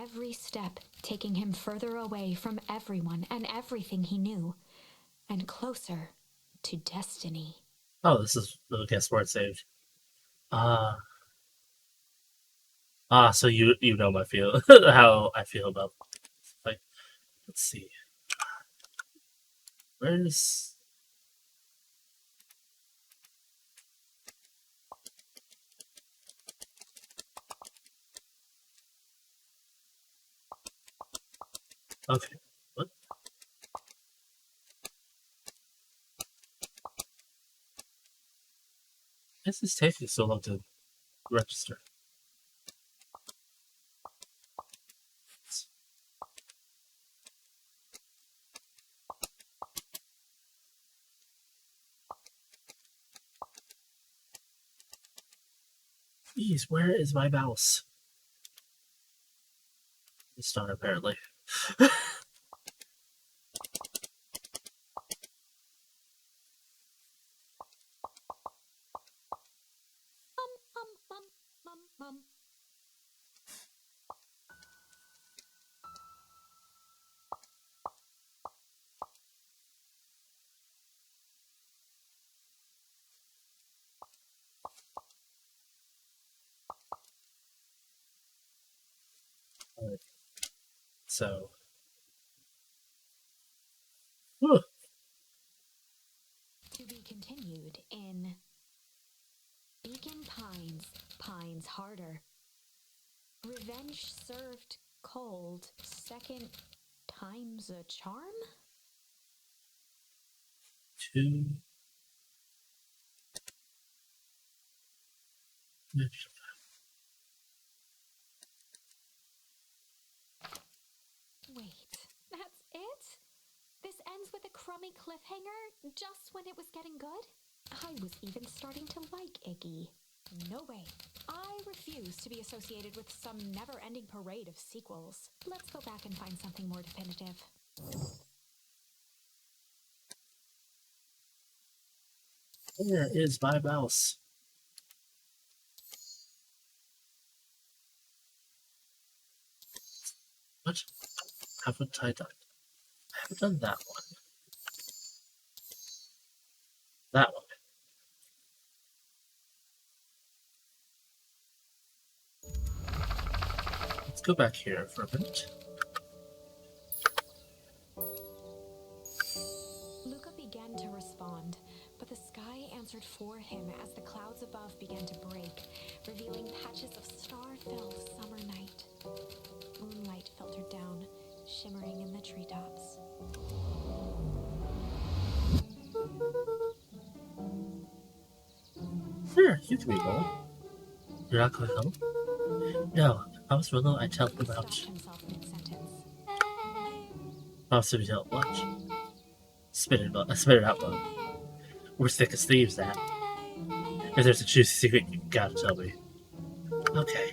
every step taking him further away from everyone and everything he knew, and closer to destiny. Oh, this is the guess where it's saved. Ah, so you know my feel how I feel about, like, let's see. Where's okay. What is this taking so long to register? Jeez, where is my mouse? It's not apparently. Mum. Alright, so, whew, To be continued in Beacon Pines, Pines Harder. Revenge served cold, second time's a charm? two. Wait, that's it? This ends with a crummy cliffhanger just when it was getting good? I was even starting to like Iggy. No way. I refuse to be associated with some never-ending parade of sequels. Let's go back and find something more definitive. Where is my mouse? What haven't I done? I haven't done that one. That one. Let's go back here for a minute. Luca began to respond, but the sky answered for him as the clouds above began to break, revealing patches of star-filled summer night. Moonlight filtered down, shimmering in the treetops. Sure, you can be going. You're not going home? No, I was Willow. I tell them about. Stopped himself mid-sentence. Promise to be told. Watch. Spit it out loud. We're thick as thieves, that. If there's a juicy secret, you gotta tell me. Okay.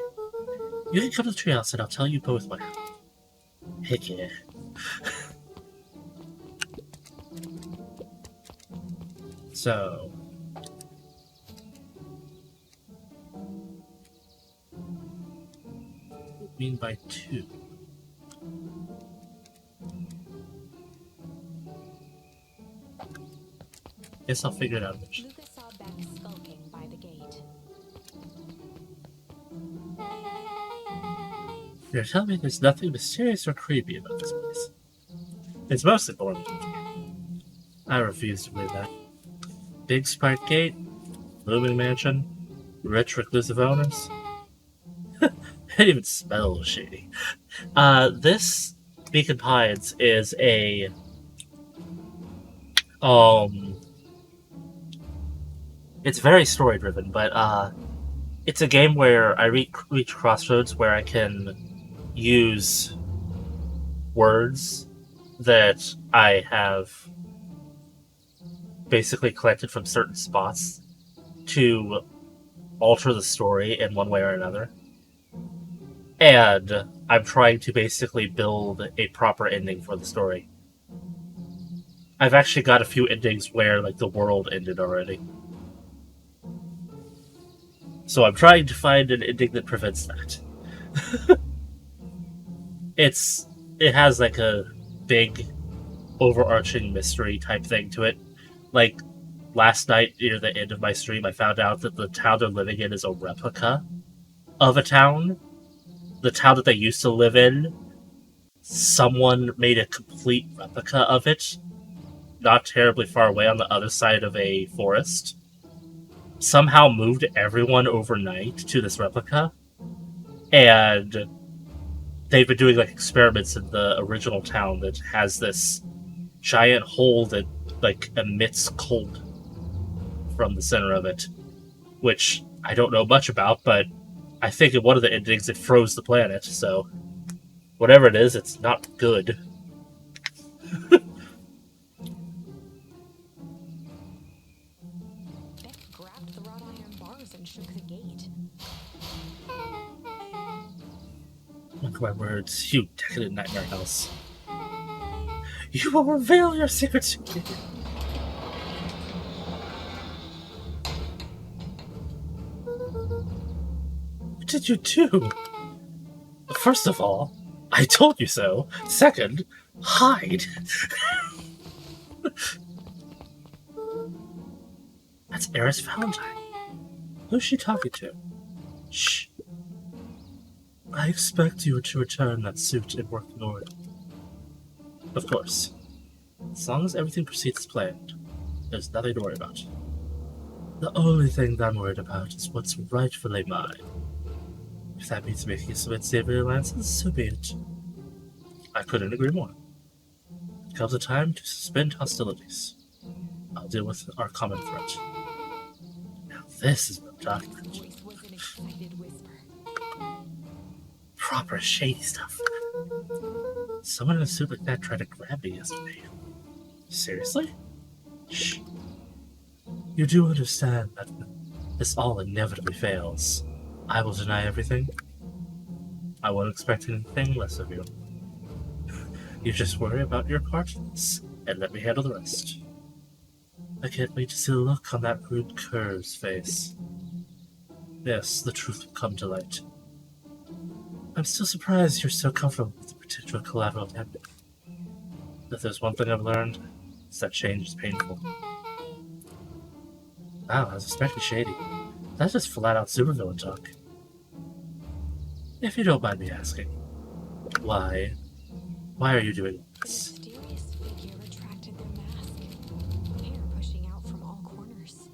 You can come to the treehouse and I'll tell you both what happened. Heck yeah. So. What do you mean by two? Guess I'll figure it out eventually. Luca saw Beck skulking by the gate. You're telling me there's nothing mysterious or creepy about this place? It's mostly boring. I refuse to believe that. Big spiked gate, looming mansion, rich reclusive owners. It even smells shady. This Beacon Pines is a it's very story driven, but it's a game where I reach crossroads where I can use words that I have basically collected from certain spots to alter the story in one way or another. And I'm trying to basically build a proper ending for the story. I've actually got a few endings where like the world ended already. So I'm trying to find an ending that prevents that. it has like a big overarching mystery type thing to it. Like last night near the end of my stream, I found out that the town they're living in is a replica of a town. The town that they used to live in, someone made a complete replica of it, not terribly far away on the other side of a forest. Somehow moved everyone overnight to this replica, and they've been doing like experiments in the original town that has this giant hole that like emits cold from the center of it, which I don't know much about, but I think in one of the endings it froze the planet, so whatever it is, it's not good. Beck grabbed the wrought iron bars and shook the gate. Mark my words, you decadent nightmare house. You will reveal your secrets to me. What did you do? First of all, I told you so. Second, hide. That's Eris Valentine. Who's she talking to? Shh. I expect you to return that suit in working order. Of course. As long as everything proceeds as planned, there's nothing to worry about. The only thing that I'm worried about is what's rightfully mine. If that means making some unsavory alliances, so be it. I couldn't agree more. It comes a time to suspend hostilities. I'll deal with our common threat. Now this is what I'm talking about. His voice was an excited whisper. Proper shady stuff. Someone in a suit like that tried to grab me yesterday. Seriously? Shh. You do understand that this all inevitably fails. I will deny everything. I won't expect anything less of you. You just worry about your part in this, and let me handle the rest. I can't wait to see the look on that rude cur's face. Yes, the truth will come to light. I'm still surprised you're so comfortable with the potential collateral damage. If there's one thing I've learned, it's that change is painful. Wow, I was expecting shady. That's just flat-out supervillain talk. If you don't mind me asking, why are you doing The this? mysterious figure retracted their mask, hair pushing out from all corners.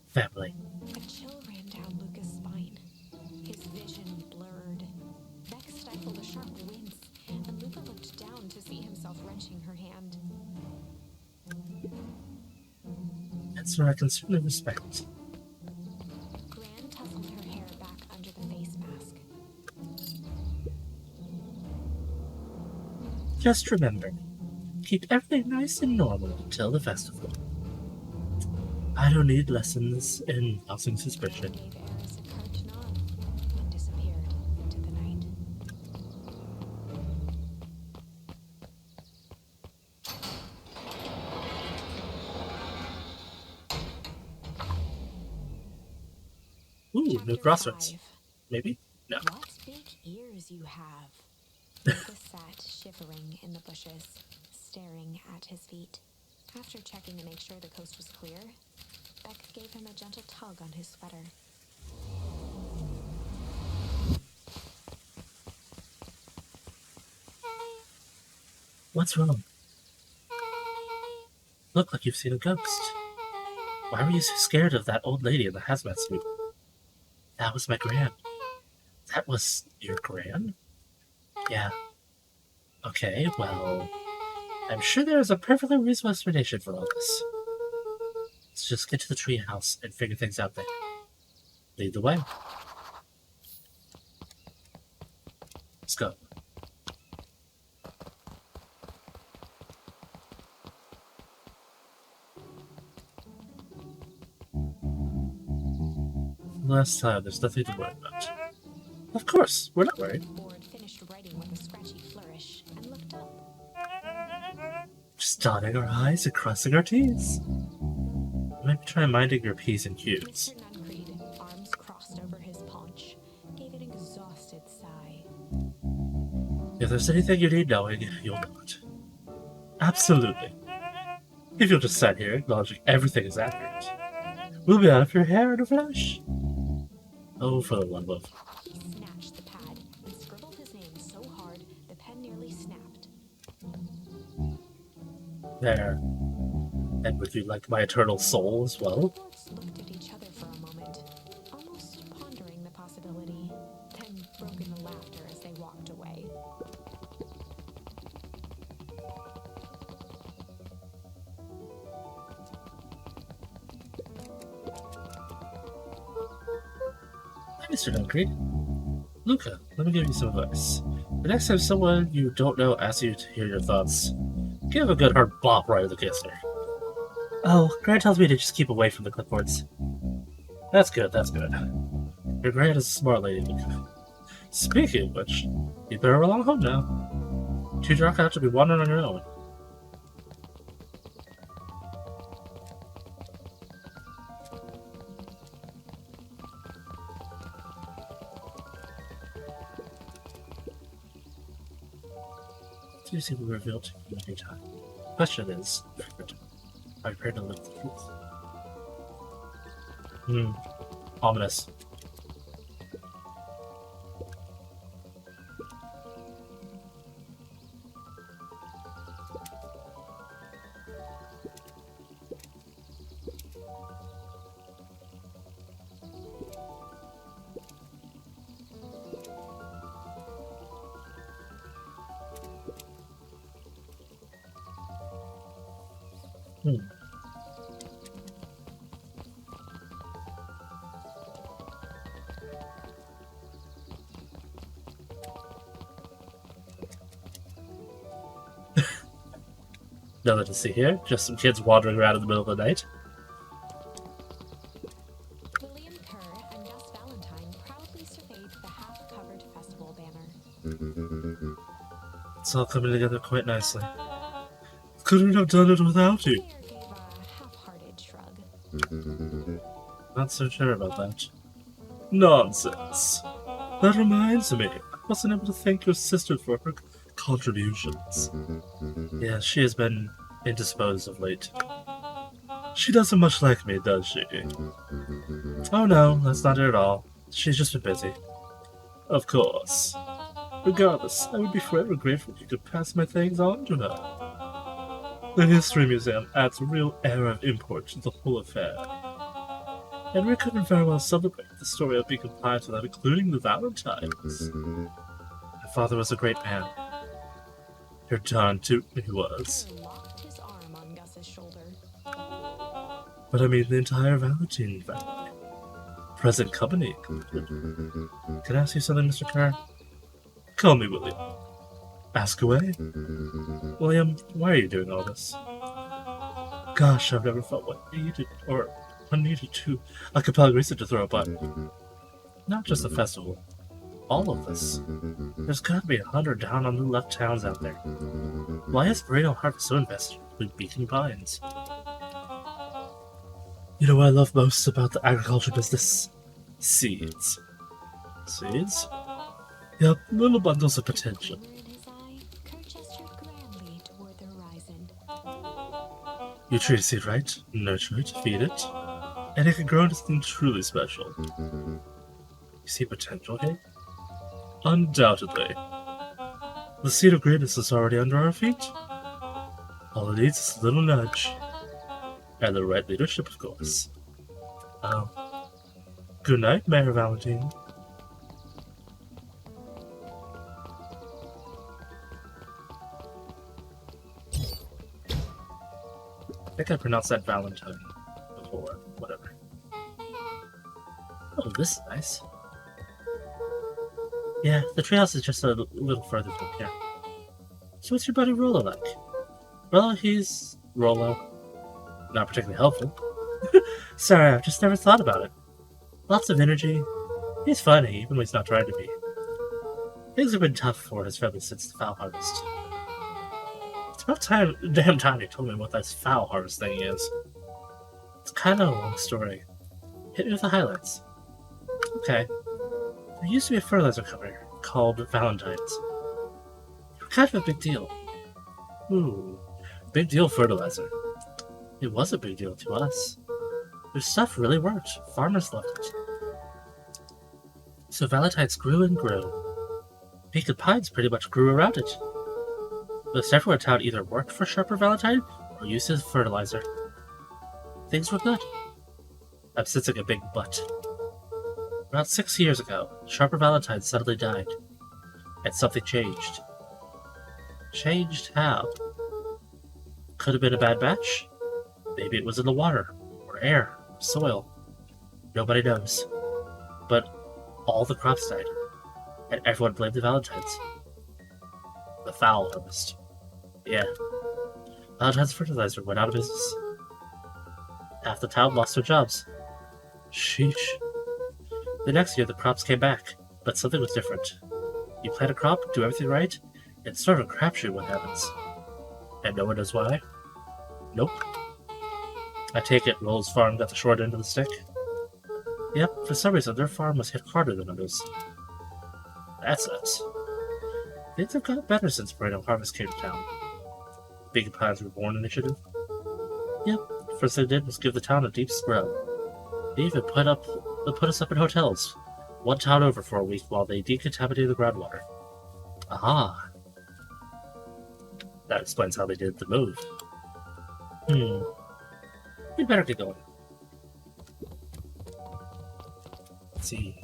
Family. A chill ran down Luca's spine. His vision blurred. Beck stifled a sharp wince, and Luca looked down to see himself wrenching her hand. Answer I can certainly respect. Gran tousled her hair back under the face mask. Just remember, keep everything nice and normal until the festival. I don't need lessons in housing suspicion. Gave Eris a curt nod and disappeared into the night. Ooh, new Chapter crossroads. 5. Maybe? No. What big ears you have. Luca sat shivering in the bushes, staring at his feet. After checking to make sure the coast was clear, Beck gave him a gentle tug on his sweater. What's wrong? Look like you've seen a ghost. Why were you so scared of that old lady in the hazmat suit? That was my gran. That was your gran? Yeah. Okay, well, I'm sure there is a perfectly reasonable explanation for all this. Let's just get to the tree house and figure things out there. Lead the way. Let's go. Last time, there's nothing to worry about. Of course, we're not worried. Board finished writing with a scratchy flourish and looked up. Just dotting our I's and crossing our T's. Maybe try minding your P's and Q's. Mr. Nuncreed, arms crossed over his paunch, gave an exhausted sigh. If there's anything you need knowing, you'll know it. Absolutely. If you'll just sit here acknowledging everything is accurate, we'll be out of your hair in a flash. Oh, for the love of... He snatched the pad and scribbled his name so hard the pen nearly snapped. There. And would you like my eternal soul as well? The dwarfs looked at each other for a moment, almost pondering the possibility, then broke into laughter as they walked away. Hi, Mr. Dunkery. Luca, let me give you some advice. The next time someone you don't know asks you to hear your thoughts, give a good hard bop right in the kisser. Oh, Grant tells me to just keep away from the clipboards. That's good, that's good. Your Grant is a smart lady, Luca. Speaking of which, you'd better run along home now. Too dark out to be wandering on your own. Seriously, will be revealed to you in due time. Question is, are you prepared to live the truth? Ominous. Nothing to see here. Just some kids wandering around in the middle of the night. William Kerr and Gus Valentine proudly surveyed the half-covered festival banner. It's all coming together quite nicely. Couldn't have done it without you. Claire gave a half-hearted shrug. Not so sure about that. Nonsense. That reminds me, I wasn't able to thank your sister for her contributions. Yeah, she has been indisposed of late. She doesn't much like me, does she? Oh no, that's not it at all. She's just been busy. Of course. Regardless, I would be forever grateful if you could pass my things on to her. The History Museum adds a real air of import to the whole affair. And we couldn't very well celebrate the story of being compliant without including the Valentines. My father was a great man. Your John, too, he was. Kerr locked his arm on Gus's shoulder. But I mean the entire Valentine family. Present company included. Can I ask you something, Mr. Kerr? Call me William. Ask away. William, why are you doing all this? Gosh, I've never felt what needed, or unneeded to, a compelling reason to throw a butt. Not just the festival. All of this. There's gotta be 100 down on the left towns out there. Why is Moreno Harvest so invested with beacon pines? You know what I love most about the agriculture business? Seeds. Seeds? Yep, little bundles of potential. Glimmer in his eye, Kerr gestured grandly toward the horizon. You treat a seed right, nurture it, feed it, and it can grow into something truly special. You see potential here? Undoubtedly. The seed of greatness is already under our feet. All it needs is a little nudge. And the right leadership, of course. Oh. Good night, Mayor Valentine. I think I pronounced that Valentine before. Whatever. Oh, this is nice. Yeah, the treehouse is just a little further from here. So what's your buddy Rollo like? Well, he's... Rollo. Not particularly helpful. Sorry, I've just never thought about it. Lots of energy. He's funny, even when he's not trying to be. Things have been tough for his family since the foul harvest. It's about damn time you told me what this foul harvest thing is. It's kind of a long story. Hit me with the highlights. Okay. There used to be a fertilizer company called Valentine's. kind of a big deal. Ooh, big deal fertilizer. It was a big deal to us. Their stuff really worked. Farmers loved it. So Valentine's grew and grew. Pecan pines pretty much grew around it. Most everyone in town either worked for Sharper Valentine or used it as fertilizer. Things were good. I'm sensing a big but. About 6 years ago, Sharper Valentine suddenly died. And something changed. Changed how? Could have been a bad batch. Maybe it was in the water, or air, or soil. Nobody knows. But all the crops died, and everyone blamed the Valentines. The foul harvest. Yeah. Valentine's fertilizer went out of business. Half the town lost their jobs. Sheesh. The next year the crops came back, but something was different. You plant a crop, do everything right, and it's sort of a crapshoot what happens. And no one knows why? Nope. I take it Roll's farm got the short end of the stick? Yep, for some reason their farm was hit harder than others. That sucks. Things have gotten better since Perennial Harvest came to town. Big Pines Reborn initiative? Yep, first thing they did was give the town a deep scrub. They even put us up in hotels, one town over for a week while they decontaminated the groundwater. Aha! That explains how they did the move. We better get going. Let's see.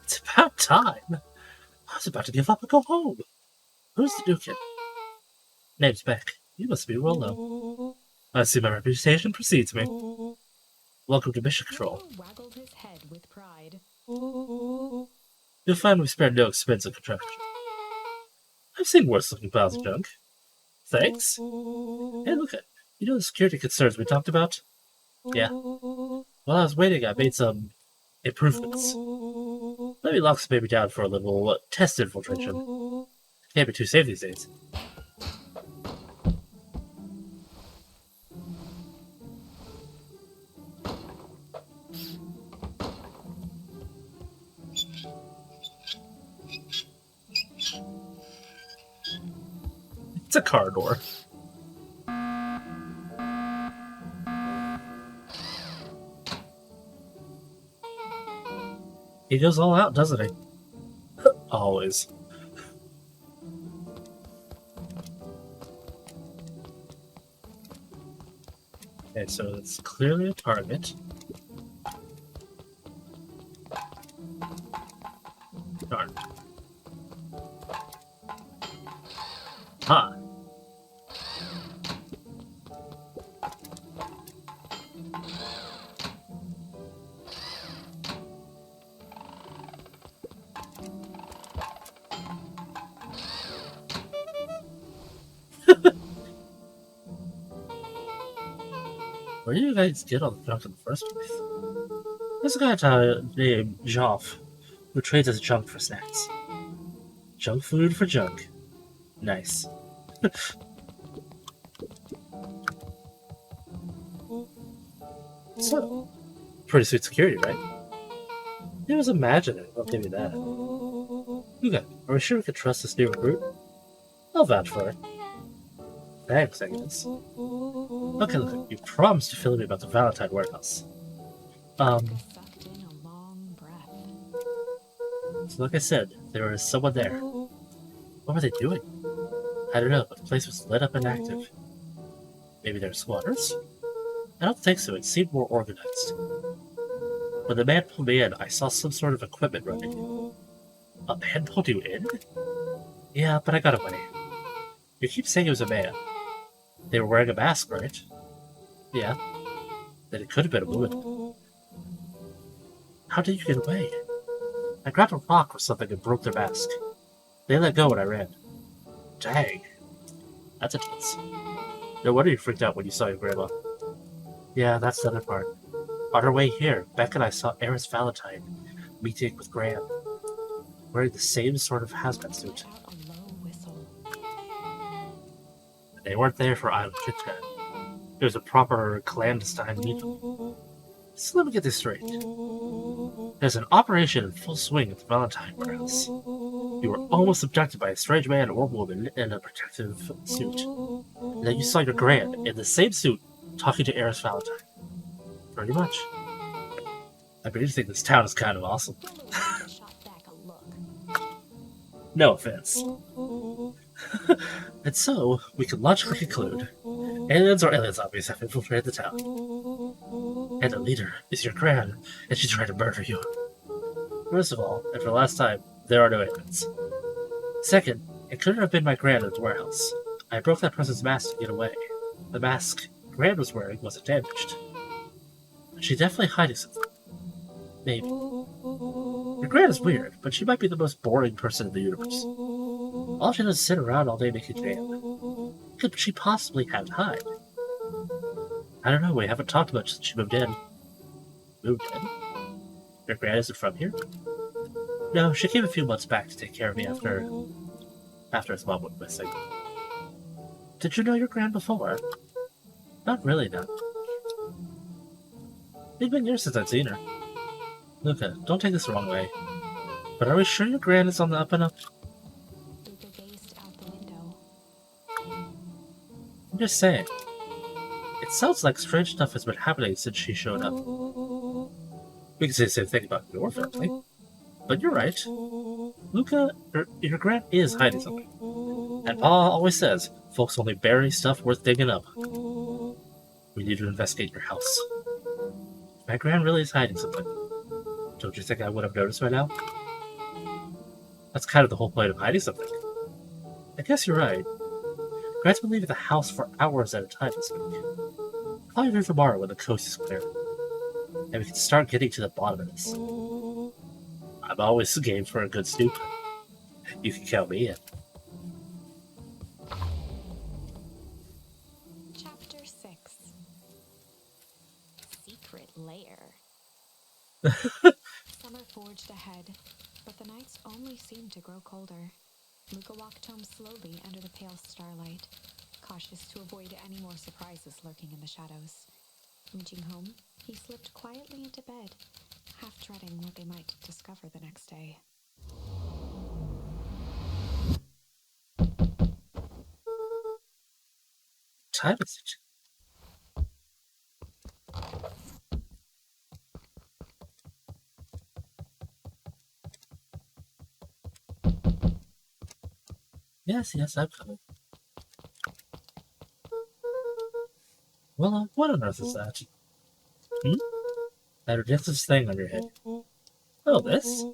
It's about time! I was about to give up and go home. Who's the new kid? Name's Beck. You must be Rollo. I see my reputation precedes me. Welcome to Mission Control. Rollo waggled his head with pride. You'll find we spared no expense in construction. I've seen worse-looking piles of junk. Thanks. Hey, look at you know the security concerns we talked about? Yeah. While I was waiting, I made some improvements. Let me lock this baby down for a little test infiltration. Can't be too safe these days. It's a car door. He goes all out, doesn't he? Always. Okay, so it's clearly a target. Darn. Huh. Where do you guys get all the junk in the first place? There's a guy named Joff who trades as junk for snacks. Junk food for junk. Nice. So, pretty sweet security, right? It was imagining, I'll give you that. Okay, are we sure we can trust this new recruit? I'll vouch for it. Thanks, I guess. Okay, look, you promised to fill me about the Valentine warehouse. Sucked in a long breath. So like I said, there was someone there. What were they doing? I don't know, but the place was lit up and active. Maybe they're squatters? I don't think so, it seemed more organized. When the man pulled me in, I saw some sort of equipment running. A man pulled you in? Yeah, but I got away. You keep saying it was a man. They were wearing a mask, right? Yeah. Then it could have been a woman. How did you get away? I grabbed a rock or something and broke their mask. They let go when I ran. Dang. That's intense. No wonder you freaked out when you saw your grandma. Yeah, that's the other part. On our way here, Beck and I saw Eris Valentine meeting with Graham, wearing the same sort of hazmat suit. Let out a low whistle. They weren't there for idle chit-chat. It was a proper clandestine meeting. So let me get this straight. There's an operation in full swing at the Valentine warehouse. You were almost abducted by a strange man or woman in a protective suit. And then you saw your grand in the same suit talking to Eris Valentine. Pretty much. I really think this town is kind of awesome. No offense. And so, we can logically conclude, aliens or alien zombies have infiltrated the town. And the leader is your gran, and she's trying to murder you. First of all, and for the last time, there are no aliens. Second, it couldn't have been my gran in the warehouse. I broke that person's mask to get away. The mask Gran was wearing wasn't damaged. She's definitely hiding something. Maybe. Your Gran is weird, but she might be the most boring person in the universe. All she does is sit around all day making jam. What could she possibly have to hide? I don't know, we haven't talked much since she moved in. Moved in? Your Gran isn't from here? No, she came a few months back to take care of me after his mom went missing. Did you know your Gran before? Not really, no. It's been years since I've seen her. Luca, don't take this the wrong way. But are we sure your Gran is on the up and up? Luca gazed out the window. I'm just saying. It sounds like strange stuff has been happening since she showed up. We can say the same thing about your family. But you're right. Luca, your Gran is hiding something. And Pa always says, folks only bury stuff worth digging up. We need to investigate your house. My Gran really is hiding something. Don't you think I would have noticed by now? That's kind of the whole point of hiding something. I guess you're right. Gran's been leaving the house for hours at a time this week. I'll be here tomorrow when the coast is clear. And we can start getting to the bottom of this. I'm always game for a good snoop. You can count me in. Chapter 6. Secret Lair. Summer forged ahead, but the nights only seemed to grow colder. Luca walked home slowly under the pale starlight, cautious to avoid any more surprises lurking in the shadows. Reaching home, he slipped quietly into bed, half dreading what they might discover the next day. Time is it? Yes, I'm coming. Well, what on earth is that? That ridiculous thing on your head. Oh, this?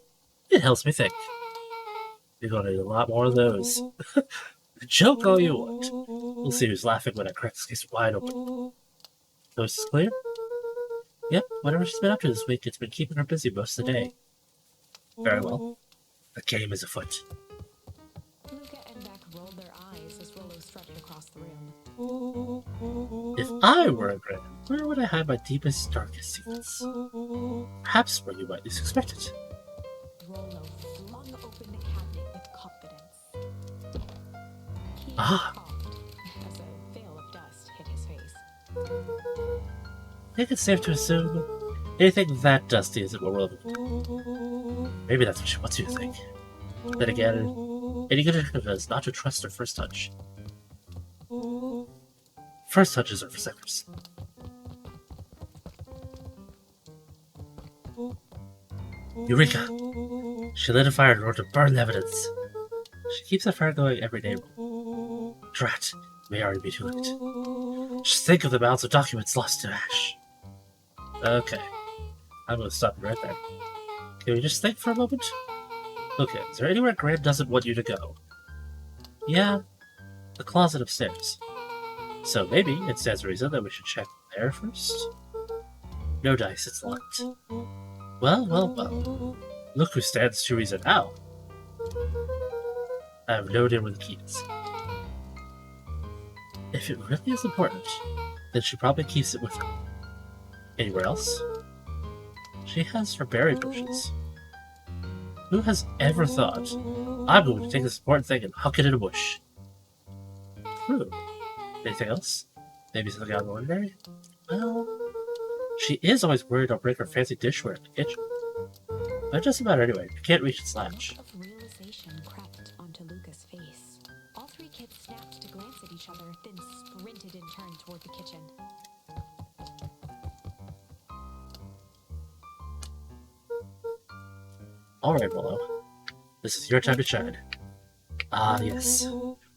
It helps me think. You're gonna need a lot more of those. Joke all you want. We'll see who's laughing when I crack this case wide open. Coast is clear? Yep, whatever she's been up to this week, it's been keeping her busy most of the day. Very well. The game is afoot. Luca and Beck rolled their eyes as Rollo strutted across the room. If I were a Gran, where would I hide my deepest, darkest secrets? Perhaps where you might least expect it. Rollo flung open the cabinet with confidence. He Ah. coughed as a veil of dust hit his face. I think it's safe to assume anything that dusty isn't what we're looking for. Maybe that's what she wants you to think. Then again, any good detective is not to trust her first touch. First touches are for suckers. Eureka! She lit a fire in order to burn the evidence. She keeps the fire going every day. Drat, may already be too late. Just think of the amounts of documents lost to ash. Okay, I'm gonna stop you right there. Can we just think for a moment? Okay, is there anywhere Gran doesn't want you to go? Yeah, the closet upstairs. So maybe it stands to reason that we should check there first? No dice, it's locked. Well. Look who stands to reason now. I have no idea where the key is. If it really is important, then she probably keeps it with her. Anywhere else? She has her berry bushes. Who has ever thought, I'm going to take this important thing and huck it in a bush? True. Anything else? Maybe something out of the ordinary? Well, She is always worried I'll break her fancy dishware in the kitchen. But it doesn't matter anyway. I can't reach its latch. A look of realization crept onto Luca's face. All three kids snapped to glance at each other, then sprinted in turn toward the kitchen. Alright, Willow. This is your time to shine. Ah, yes.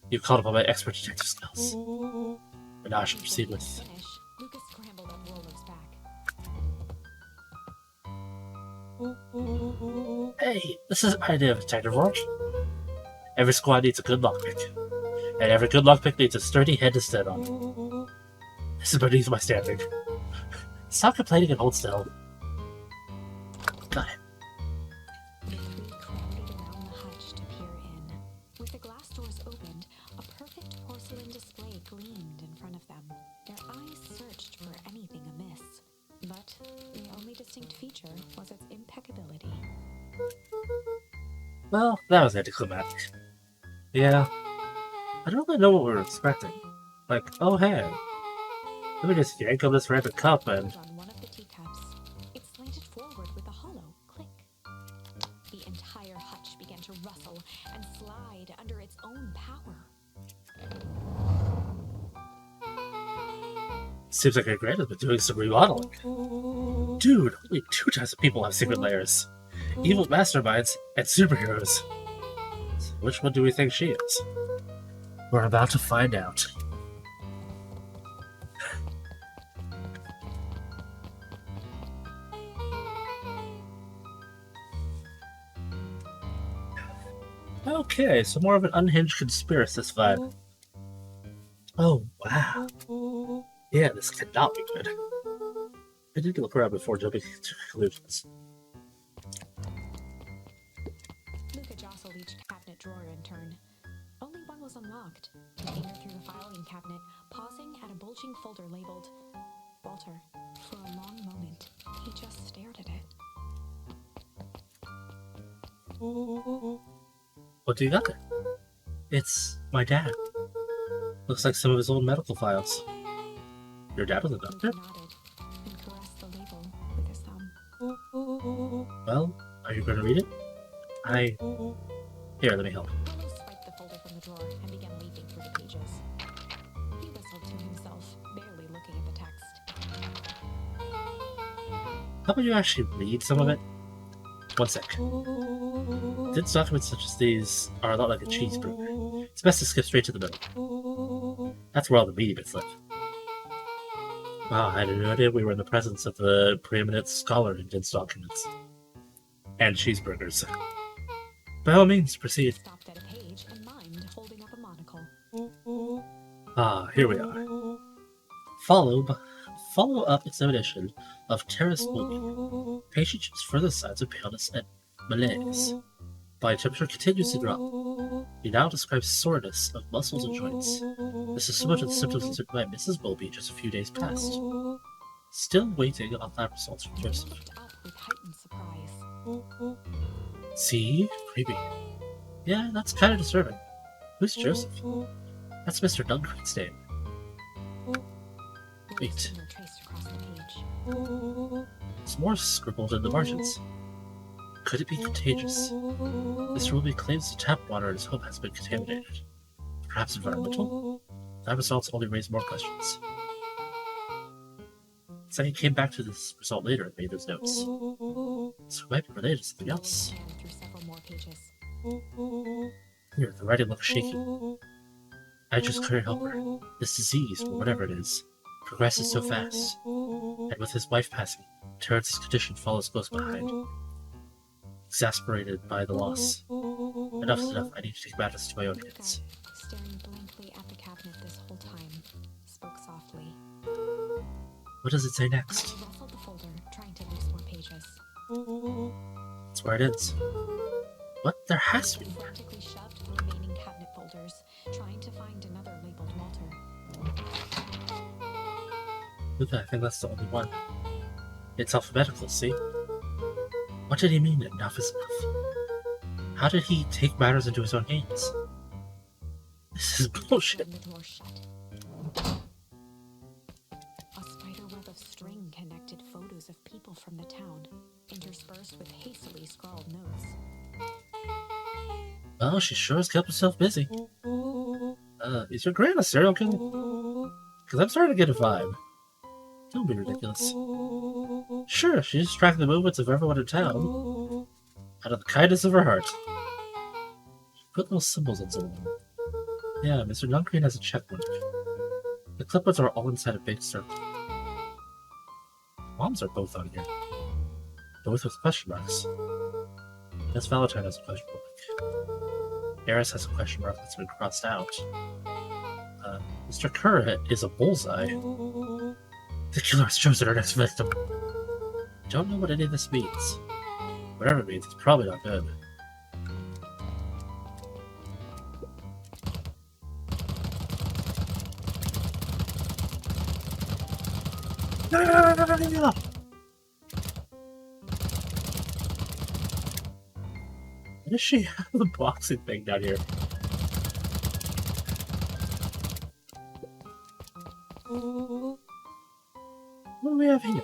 You called upon my expert detective skills. And now I shall proceed with... Finish, Luca scrambled up Rollo's back. Hey, this is my idea of detective work. Every squad needs a good lockpick. And every good lockpick needs a sturdy head to stand on. This is beneath my standing. Stop complaining and hold still. Got it. The three crowded around the hutch to peer in. With the glass doors opened, a perfect porcelain display gleamed in front of them. Their eyes searched for anything amiss, but the only distinct feature was its impeccability. Well, that was anticlimactic. Yeah. I don't really know what we were expecting. Like, oh hey. Let me just yank on this random cup and... On one of the teacups, it slanted forward with a hollow click. The entire hutch began to rustle and slide under its own power. Seems like our grand has been doing some remodeling. Dude, only 2 types of people have secret layers. Evil masterminds and superheroes. So which one do we think she is? We're about to find out. Okay, so more of an unhinged conspiracist vibe. Oh, wow. Yeah, this cannot be good. I need to look around before jumping to conclusions. Luca jostled each cabinet drawer in turn. Only one was unlocked. He fingered through the filing cabinet, pausing at a bulging folder labeled Walter. For a long moment, he just stared at it. What do you got there? It's my dad. Looks like some of his old medical files. Your dad was a doctor? Luca nodded and caressed the label with his thumb. Well, are you going to read it? Here, let me help. Willow swiped the folder from the drawer and began leafing through the pages. He whistled to himself, barely looking at the text. How about you actually read some of it? One sec. Dense documents such as these are a lot like a cheeseburger. It's best to skip straight to the middle. That's where all the meaty bits live. Wow, I had no idea we were in the presence of the preeminent scholar in dense documents. And cheeseburgers. By all means, proceed. Stopped at a page and mimed, holding up a monocle. Ah, here we are. Follow-up examination of teres movement. Patient shows further signs of paleness and malaise. Body temperature continues to drop. He now describes soreness of muscles and joints. This is similar to the symptoms observed by Mrs. Bowlby just a few days past. Still waiting on lab results from He Joseph. looked up with heightened surprise. See? Creepy. Yeah, that's kind of disturbing. Who's Joseph? That's Mr. Duncan's name. Wait. Willow's finger traced across the page. There's more scribbled in the margins. Could it be contagious? Mr. Wilby claims the tap water in his home has been contaminated. Perhaps environmental? That results only raise more questions. So he came back to this result later and made those notes. So it might be related to something else. Scanned through several more pages. Here, the writing looks shaky. I just couldn't help her. This disease, or whatever it is, progresses so fast. And with his wife passing, Terrence's condition follows close behind. Exasperated by the loss. Enough's enough, I need to take matters to my own Luca, hands. staring blankly at the cabinet this whole time, spoke softly. What does it say next? Willow rustled the folder, trying to loose more pages. That's where it ends. What? There has to be more. Frantically shoved the remaining cabinet folders, trying to find another labeled Walter. Luca, I think that's the only one. It's alphabetical, see? What did he mean enough is enough? How did he take matters into his own hands? This is bullshit. The door shut. A spider web of string connected photos of people from the town, interspersed with hastily scrawled notes. Oh, she sure has kept herself busy. Is your grand a serial killer? Because I'm starting to get a vibe. Don't be ridiculous. Sure, she's tracking the movements of everyone in town out of the kindness of her heart. She put little symbols on someone. Yeah, Mr. Dungreen has a checkbook. The clipboards are all inside a big circle. Moms are both on here. Both with question marks. Miss Valentine has a question mark. Eris has a question mark that's been crossed out. Mr. Kerr is a bullseye. The killer has chosen our next victim. Don't know what any of this means. Whatever it means, it's probably not good. No! Why does she have the boxing thing down here? What do we have here?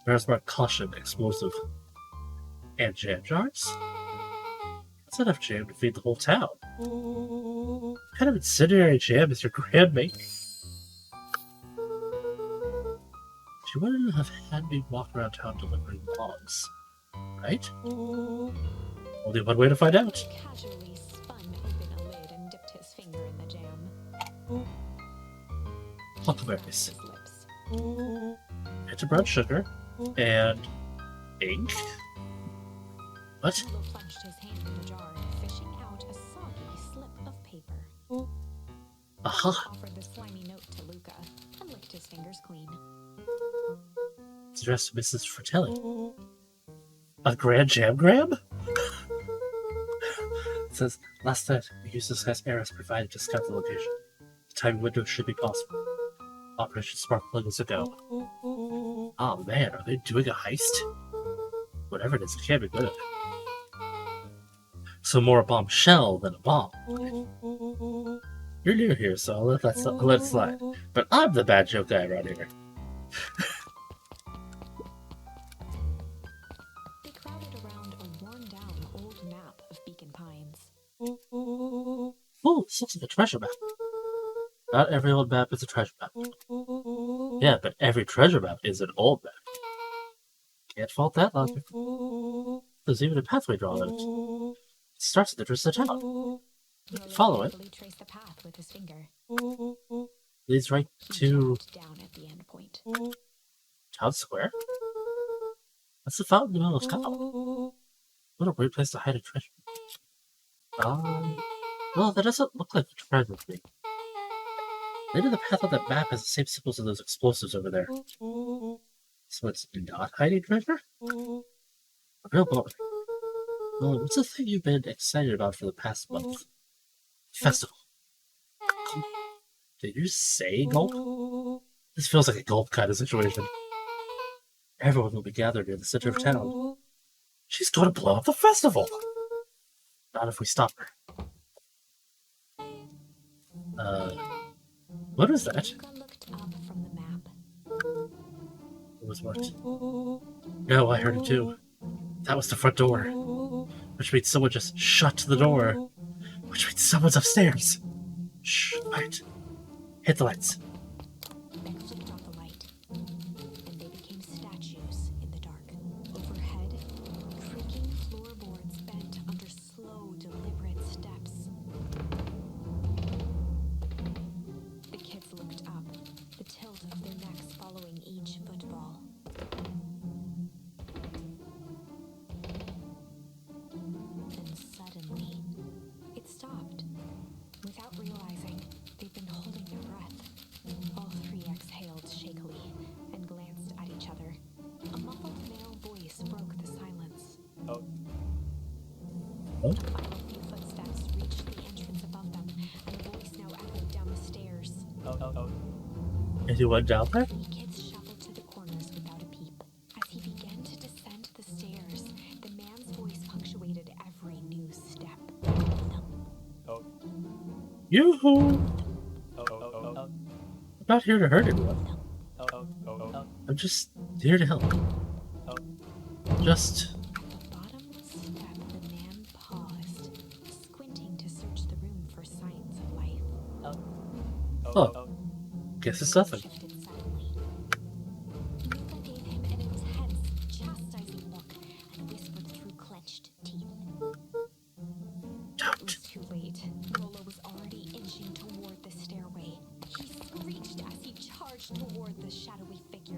There's marked caution, explosive, and jam jars? That's enough jam to feed the whole town. What kind of incendiary jam is your grandmate? She wouldn't have had me walk around town delivering bombs, right? Only one way to find out. Casually spun open a lid and dipped his finger in the jam. Huckleberries. His lips. It's a brown sugar and ink. What? Milo plunged his hand in the jar, fishing out a soggy slip of paper. Aha! Offered the slimy note to Luca and licked his fingers clean. It's addressed to Mrs. Fratelli. A grand jam grab? It says, last night, we used this guy's Eris provided to scout the location. The time window should be possible. Operation Spark Plug is a go. Oh man, are they doing a heist? Whatever it is, it can't be good. So more a bombshell than a bomb. You're new here, so I'll let it slide. But I'm the bad joke guy around here. They crowded around a worn-down old map of Beacon Pines. Oh, this looks like a treasure map. Not every old map is a treasure map. Yeah, but every treasure map is an old map. Can't fault that logic. There's even a pathway drawn on it. It starts at the entrance of the town. Follow it. Traced the path with his finger. Leads right He to dropped down at the end point. Town Square. That's the fountain in the middle of town. What a weird place to hide a treasure. Well, that doesn't look like a treasure to me. Maybe the path on that map has the same symbols as those explosives over there. So it's not hiding treasure? A real bummer. Well, what's the thing you've been excited about for the past month? Festival. Did you say gulp? This feels like a gulp kind of situation. Everyone will be gathered near the center of town. She's going to blow up the festival! Not if we stop her. What is that? Luca looked up from the map. It was what? No, I heard it too. That was the front door. Which means someone just shut the door. Which means someone's upstairs. Shh, quiet. Hit the lights. Ben flicked on the light, and they became statues in the dark. Overhead, creaking floorboards bent under slow, deliberate steps. The kids looked up, the tilt of their necks following each football. Then suddenly, it stopped. Without realizing, they'd been holding their breath. All three exhaled shakily and glanced at each other. A muffled male voice broke the silence. Oh. A final few footsteps reached the entrance above them, and the voice now echoed down the stairs. Anyone down there? The kids shuffled to the corners without a peep. As he began to descend the stairs, the man's voice punctuated every new step. Yoo-hoo! I'm not here to hurt anyone. I'm I'm just here to help. Just... At the bottomless step, the man paused, squinting to search the room for signs of life. Oh, guess it's nothing. Shifted suddenly. Luca gave him an intense, chastising look and whispered through clenched teeth. It was too late. Rolo was already inching toward the stairway. He screeched as he charged toward the shadowy figure.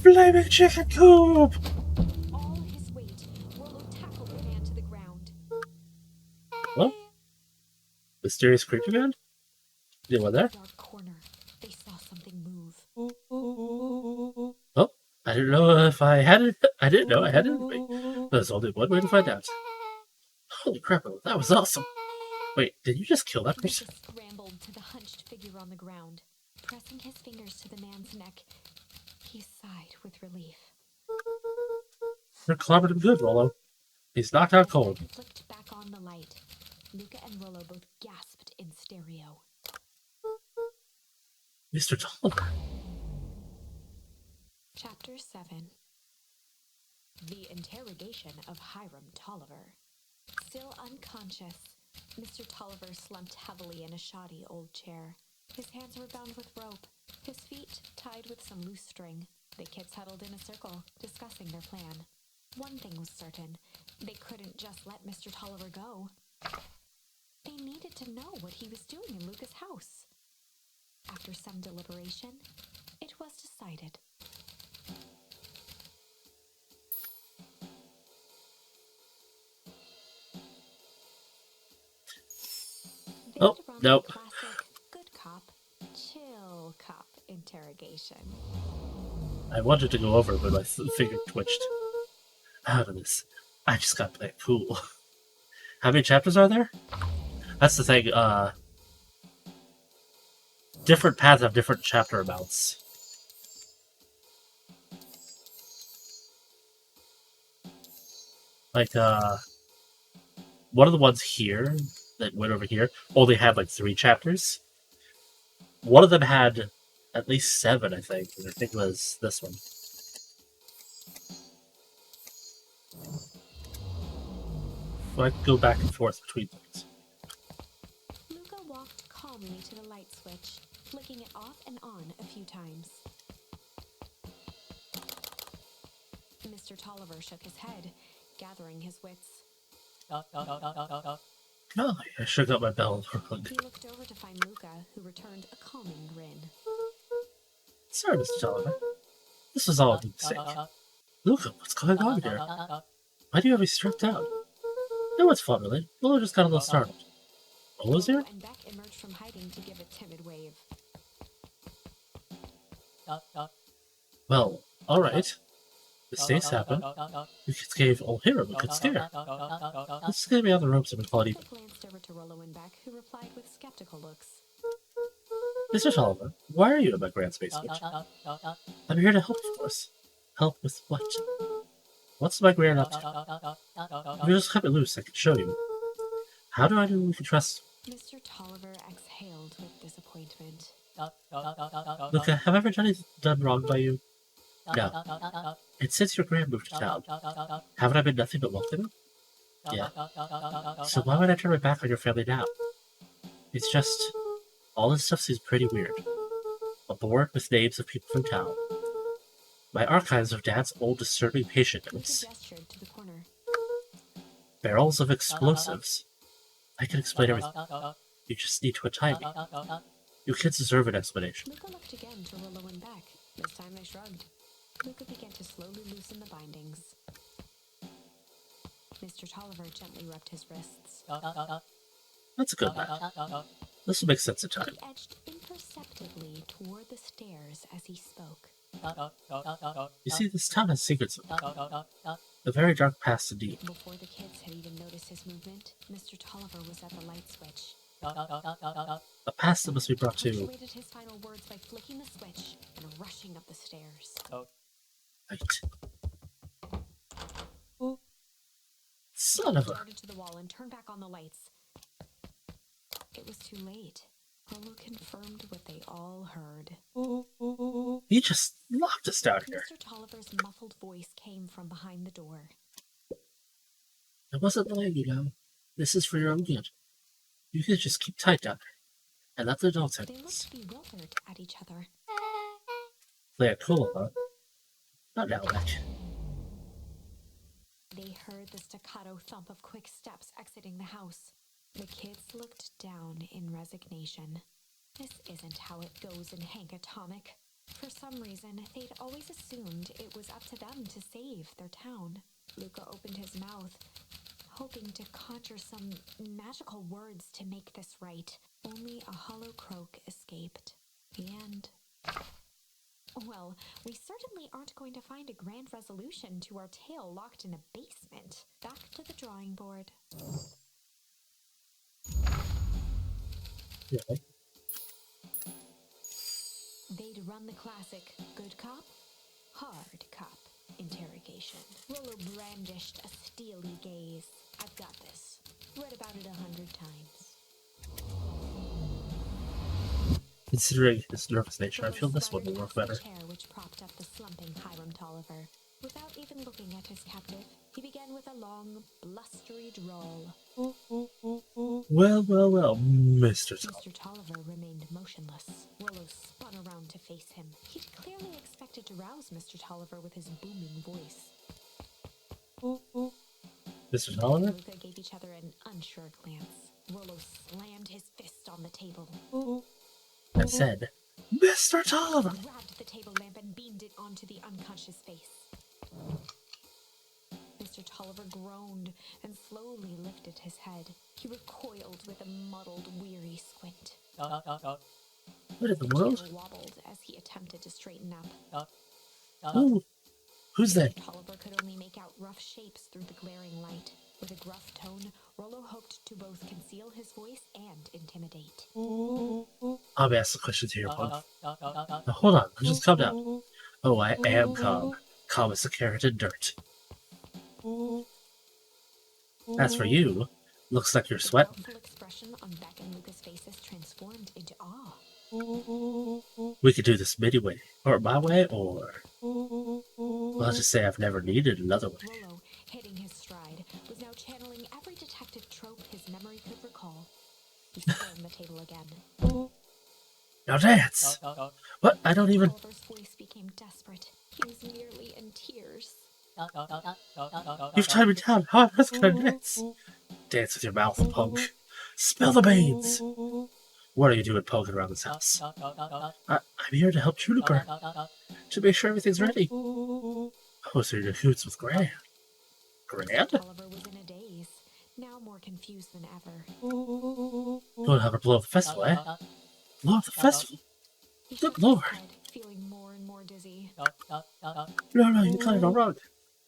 Flaming chicken coop! With all his weight, Rolo tackled the man to the ground. Well, mysterious creature man? You were there? Dark corner. They saw something move. Oh, I didn't know if I had it. I didn't know I had it. There's only one way to find out. Holy crap, that was awesome. Wait, did you just kill that person? Lucas scrambled to the hunched figure on the ground. Pressing his fingers to the man's neck, he sighed with relief. You're clobbered him good, Rolo. He's knocked out cold. He flicked back on the light. Luca and Rolo both gasped in stereo. Mr. Tolliver. Chapter 7. The Interrogation of Hiram Tolliver. Still unconscious, Mr. Tolliver slumped heavily in a shoddy old chair. His hands were bound with rope, his feet tied with some loose string. The kids huddled in a circle, discussing their plan. One thing was certain, they couldn't just let Mr. Tolliver go. They needed to know what he was doing in Luca's house. After some deliberation, it was decided. Oh, nope. Classic good cop, chill cop interrogation. I wanted to go over, but my finger twitched. Out of this. I just got to play pool. How many chapters are there? That's the thing, different paths have different chapter amounts. Like, one of the ones here, that went over here, only had like 3 chapters. One of them had at least 7, I think. And I think it was this one. So I could go back and forth between things. Luca walked calmly to the light switch, flicking it off and on a few times. Mr. Tolliver shook his head, gathering his wits. Golly, I shook out my bell. He looked over to find Luca, who returned a calming grin. Sorry, Mr. Tolliver. This was all a mistake. Luca, what's going on here? Why do you have me struck down? No, it's fun, really. Willow just got a little startled. Rolo's here? And Beck emerged from hiding to give a timid wave. Well, alright. Mistakes happen. You kids gave old Hiram a good scare. Let's get me on the ropes and call it even. Luca glanced over to Rolo and Beck, who replied with skeptical looks. Mr. Tolliver, why are you in my grand's basement? I'm here to help, of course. Help with what? What's my grand up to? If you just cut me loose, I can show you. How do I know we can trust him? Mr. Tolliver exhaled with disappointment. Look, have I ever done wrong by you? No. And since your grand moved to town, haven't I been nothing but welcoming? Yeah. So why would I turn my back on your family now? It's just, all this stuff seems pretty weird. A board with names of people from town. My archives of Dad's old disturbing patient notes. Luca gestured to the corner. Barrels of explosives. I can explain everything. You just need to untie me. You kids deserve an explanation. Luca looked again to Rolo and Beck. This time they shrugged. Luca began to slowly loosen the bindings. Mr. Tolliver gently rubbed his wrists. That's a good man. This will make sense in time. He edged imperceptibly toward the stairs as he spoke. You see, this town has secrets. A very dark past indeed. Before the kids had even noticed his movement, Mr. Tolliver was at the light switch. A past that must be brought He to punctuated his final words by flicking the switch and rushing up the stairs. light. Son of He a... darted to the wall and turned back on the lights. It was too late. Rollo confirmed what they all heard. He just locked us down here. Mr. Tolliver's muffled voice came from behind the door. I wasn't lying, you know. This is for your own good. You could just keep tight down there and let the adults They handle this. looked bewildered at each other. Play it cool, huh? Not now, Beck. They heard the staccato thump of quick steps exiting the house. The kids looked down in resignation. This isn't how it goes in Hank Atomic. For some reason, they'd always assumed it was up to them to save their town. Luca opened his mouth, hoping to conjure some magical words to make this right. Only a hollow croak escaped. The end. Well, we certainly aren't going to find a grand resolution to our tale locked in a basement. Back to the drawing board. Really? They'd run the classic good cop, hard cop interrogation. Rollo brandished a steely gaze. I've got this. Read about it 100 times. Considering his nervous nature, I Rollo feel this one will slided work past better. the chair which propped up the slumping Hiram Tolliver. Without even looking at his captive, he began with a long, blustery drawl. Well, well, well, Mr. Tolliver. Mr. Tolliver remained motionless. Rollo spun around to face him. He'd clearly expected to rouse Mr. Tolliver with his booming voice. Mr. Tolliver? Luca gave each other an unsure glance. Rollo slammed his fist on the table. I said, Mr. Tolliver! He grabbed the table lamp and beamed it onto the unconscious face. Mr. Tolliver groaned and slowly lifted his head. He recoiled with a muddled, weary squint. What in the The world? chair wobbled as he attempted to straighten up. Ooh, who's that? Tolliver could only make out rough shapes through the glaring light. With a gruff tone, Rollo hoped to both conceal his voice and intimidate. I'll be asking questions here, punk. Now, hold on, just calm down. Oh, I am calm. Calm as a carrot in dirt. As for you, looks like you're The sweating. doubtful expression on Beck and Luca's faces transformed into awe. We could do this many way, or my way, or... Well, I'll just say I've never needed another way. Rollo, hitting his stride, was now channeling every detective trope his memory could recall. He slammed the table again. Now dance! What? I don't even... Tolliver's voice became desperate. He was nearly in tears. You've tied me down. How am I gonna dance? Dance with your mouth, punk. Spill the beans! What are you doing poking around this house? I'm here to help Juniper. To make sure everything's ready. Oh, so you're cahoots with Gran. Gran? Tolliver was in a daze, now more confused than ever. Don't have her blow up the festival, eh? Blow up the festival? He Good shook lord. his head, feeling more and more dizzy. No, you got it all wrong.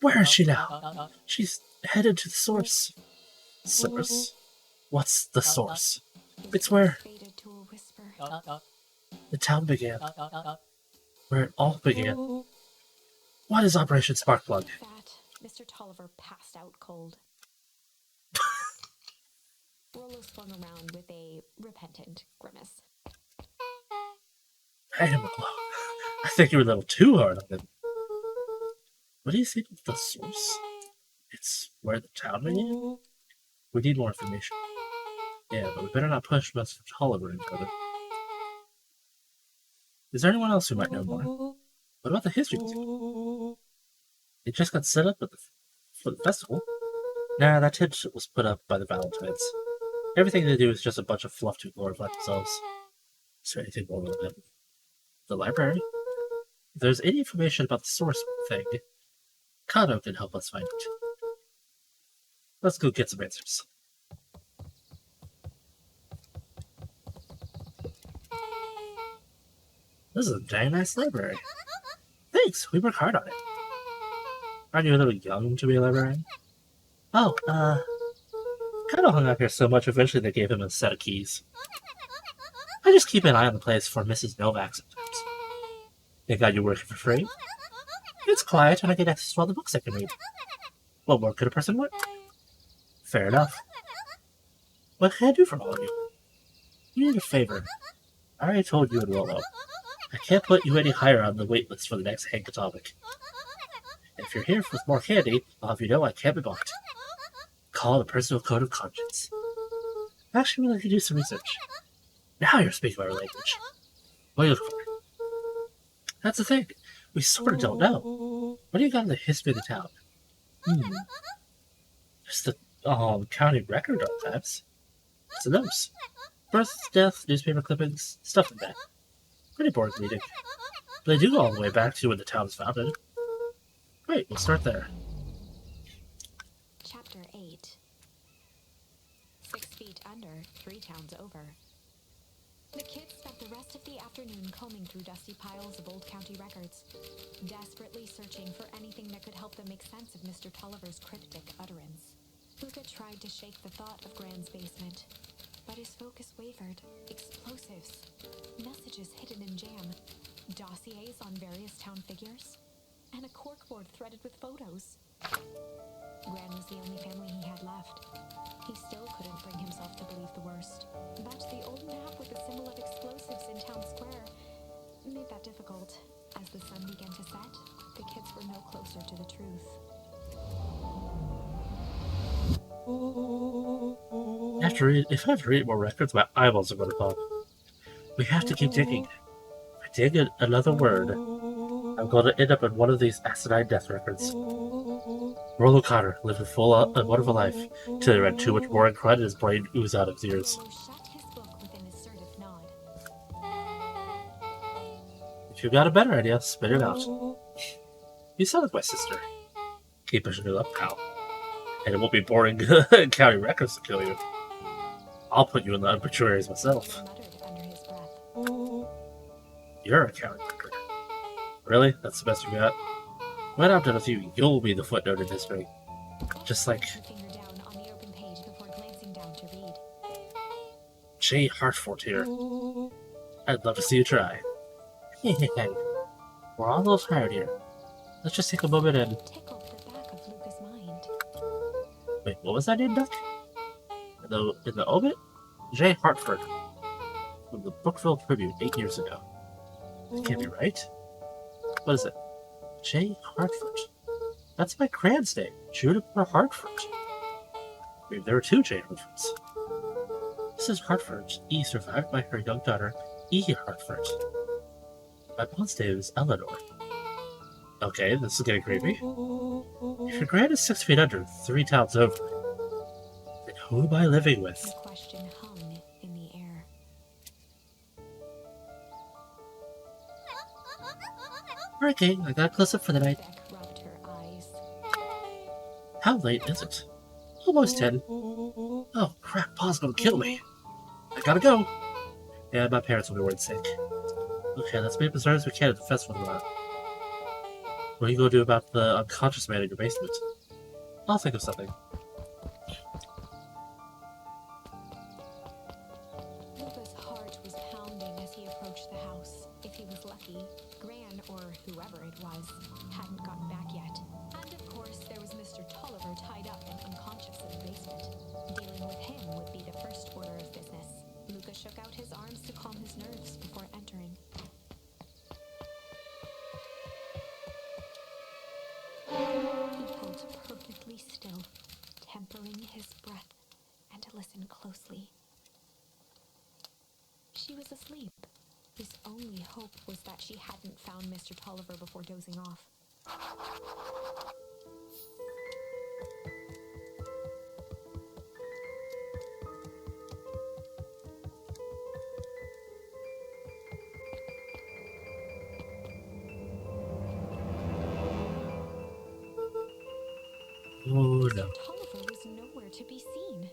Where is she now? She's headed to the source. Source? What's the source? His It's voice where faded to a whisper. the town began. Where it all began. What is Operation Sparkplug? That, Mr. Tolliver passed out cold. Rollo swung around with a repentant grimace. Hey, McClough. I think you were a little too hard on him. What do you think of the source? It's where the town began? We need more information. Yeah, but we better not push Mr. Tolliver into it. Is there anyone else who might know more? What about the history museum? It just got set up for the festival. Nah, that tent was put up by the Valentines. Everything they do is just a bunch of fluff to glorify themselves. Is there anything more than that? The library? If there's any information about the source thing, Kato can help us find it. Let's go get some answers. This is a dang nice library. Thanks, we work hard on it. Aren't you a little young to be a librarian? Oh, Kato hung out here so much, eventually they gave him a set of keys. I just keep an eye on the place for Mrs. Novak sometimes. They got you working for free? It's quiet and I get access to all the books I can read. What more could a person want? Fair enough. What can I do for all of you? You need a favor. I already told you and Rolo. I can't put you any higher on the wait list for the next Hank Atomic. And if you're here with more candy, I'll have you know I can't be bought. Call it a personal code of conscience. I actually would like to do some research. Now you're speaking my language. What are you looking for? That's the thing. We sort of don't know. What do you got in the history of the town? Just the county record archives. It's a notes. Birth, death, newspaper clippings, stuff like that. Pretty boring reading. But they do go all the way back to when the town was founded. Great, we'll start there. Chapter 8. 6 feet under, 3 towns over. The kids spent the rest of the afternoon combing through dusty piles of old county records, desperately searching for anything that could help them make sense of Mr. Tolliver's cryptic utterance. Luca tried to shake the thought of Gran's basement, but his focus wavered. Explosives, messages hidden in jam, dossiers on various town figures, and a corkboard threaded with photos. Gran was the only family he had left. He still couldn't bring himself to believe the worst. But the old map with the symbol of explosives in town square made that difficult. As the sun began to set, the kids were no closer to the truth. If I have to read more records, my eyeballs are going to pop. We have to keep digging. If I dig another word, I'm going to end up in one of these acidine death records. Rollo Connor lived a full and wonderful life till he read too much boring crud and his brain oozed out of his ears. Rollo shut his book with an assertive nod. If you've got a better idea, spit it out. You sound like my sister. Keep pushing it up, pal. And it won't be boring county records to kill you. I'll put you in the obituaries myself. He muttered under his breath. You're a county record. Really? That's the best you got? When I'm done with you, you'll be the footnote in history. Just like Her finger down on the open page before glancing down to read. J. Hartford here. I'd love to see you try. We're all a little tired here. Let's just take a moment and... Tickled the back of Luca's mind. Wait, what was that name, Duck? In the obit? J. Hartford. From the Brookville Tribune 8 years ago. That can't be right. What is it? J. Hartford. That's my Cran's name, Juniper Hartford. Maybe there were 2 J. Hartfords. Mrs. Hartford E. survived by her young daughter, E. Hartford. My mom's name is Eleanor. Okay, this is getting creepy. If your Gran is 6 feet under, 3 towns over, then who am I living with? The question hung in the air. Alright, gang, I got close up for the night. Beck rubbed her eyes. How late is it? Almost 10. Oh, crap, Pa's gonna kill me. I gotta go. Yeah, my parents will be worried sick. Okay, let's be as early as we can at the festival tomorrow. What are you gonna do about the unconscious man in your basement? I'll think of something. Luca's heart was pounding as he approached the house. If he was lucky, Gran, or whoever it was, hadn't gotten back yet. And of course, there was Mr. Tolliver tied up and unconscious in the basement. Dealing with him would be the first order of business. Luca shook out his arms to calm his nerves before entering. He held perfectly still, tempering his breath, and listened closely. She was asleep. His only hope was that she hadn't found Mr. Tolliver before dozing off. Oh no. Tolliver was nowhere to be seen.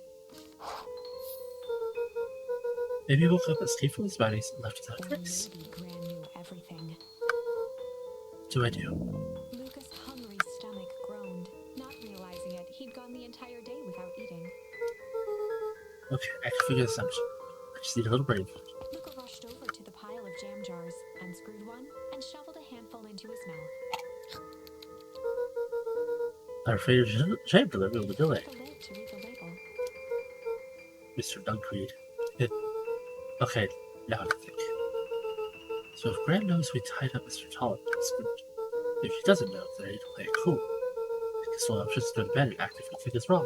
Maybe he woke up and escaped from his bodies and left without a Or trace. maybe Gran knew everything. What do I do? Luca's hungry stomach groaned. Not realizing it, he'd gone the entire day without eating. Okay, I can figure this out. I just need a little brain. Luca rushed over to the pile of jam jars, unscrewed one, and shoveled a handful into his mouth. I'm afraid your jam delivery will be delayed. The lid to read the label. Mr. Duncreed. Okay, now to think. So if Grant knows we tied up Mr. Toller, if he doesn't know, then I need to play it cool. Because well, I'm just going to bed and act if anything is wrong.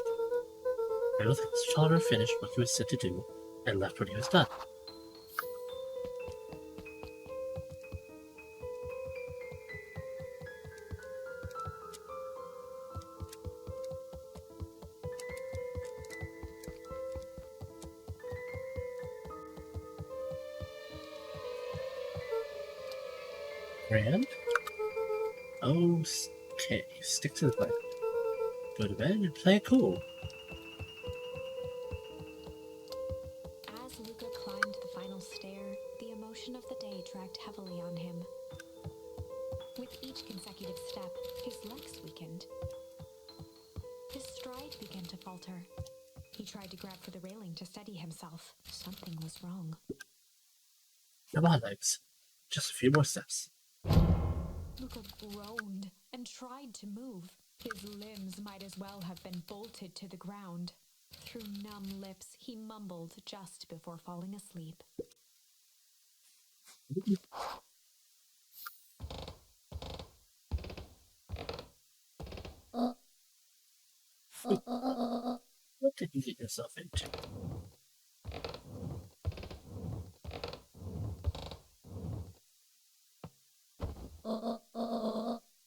I don't think Mr. Toller finished what he was set to do and left when he was done. Grant? Okay, stick to the plan. Go to bed and play it cool. As Luca climbed the final stair, the emotion of the day dragged heavily on him. With each consecutive step, his legs weakened. His stride began to falter. He tried to grab for the railing to steady himself. Something was wrong. Come on, legs. Just a few more steps. Luca groaned and tried to move. His limbs might as well have been bolted to the ground. Through numb lips, he mumbled just before falling asleep. What did you get yourself into?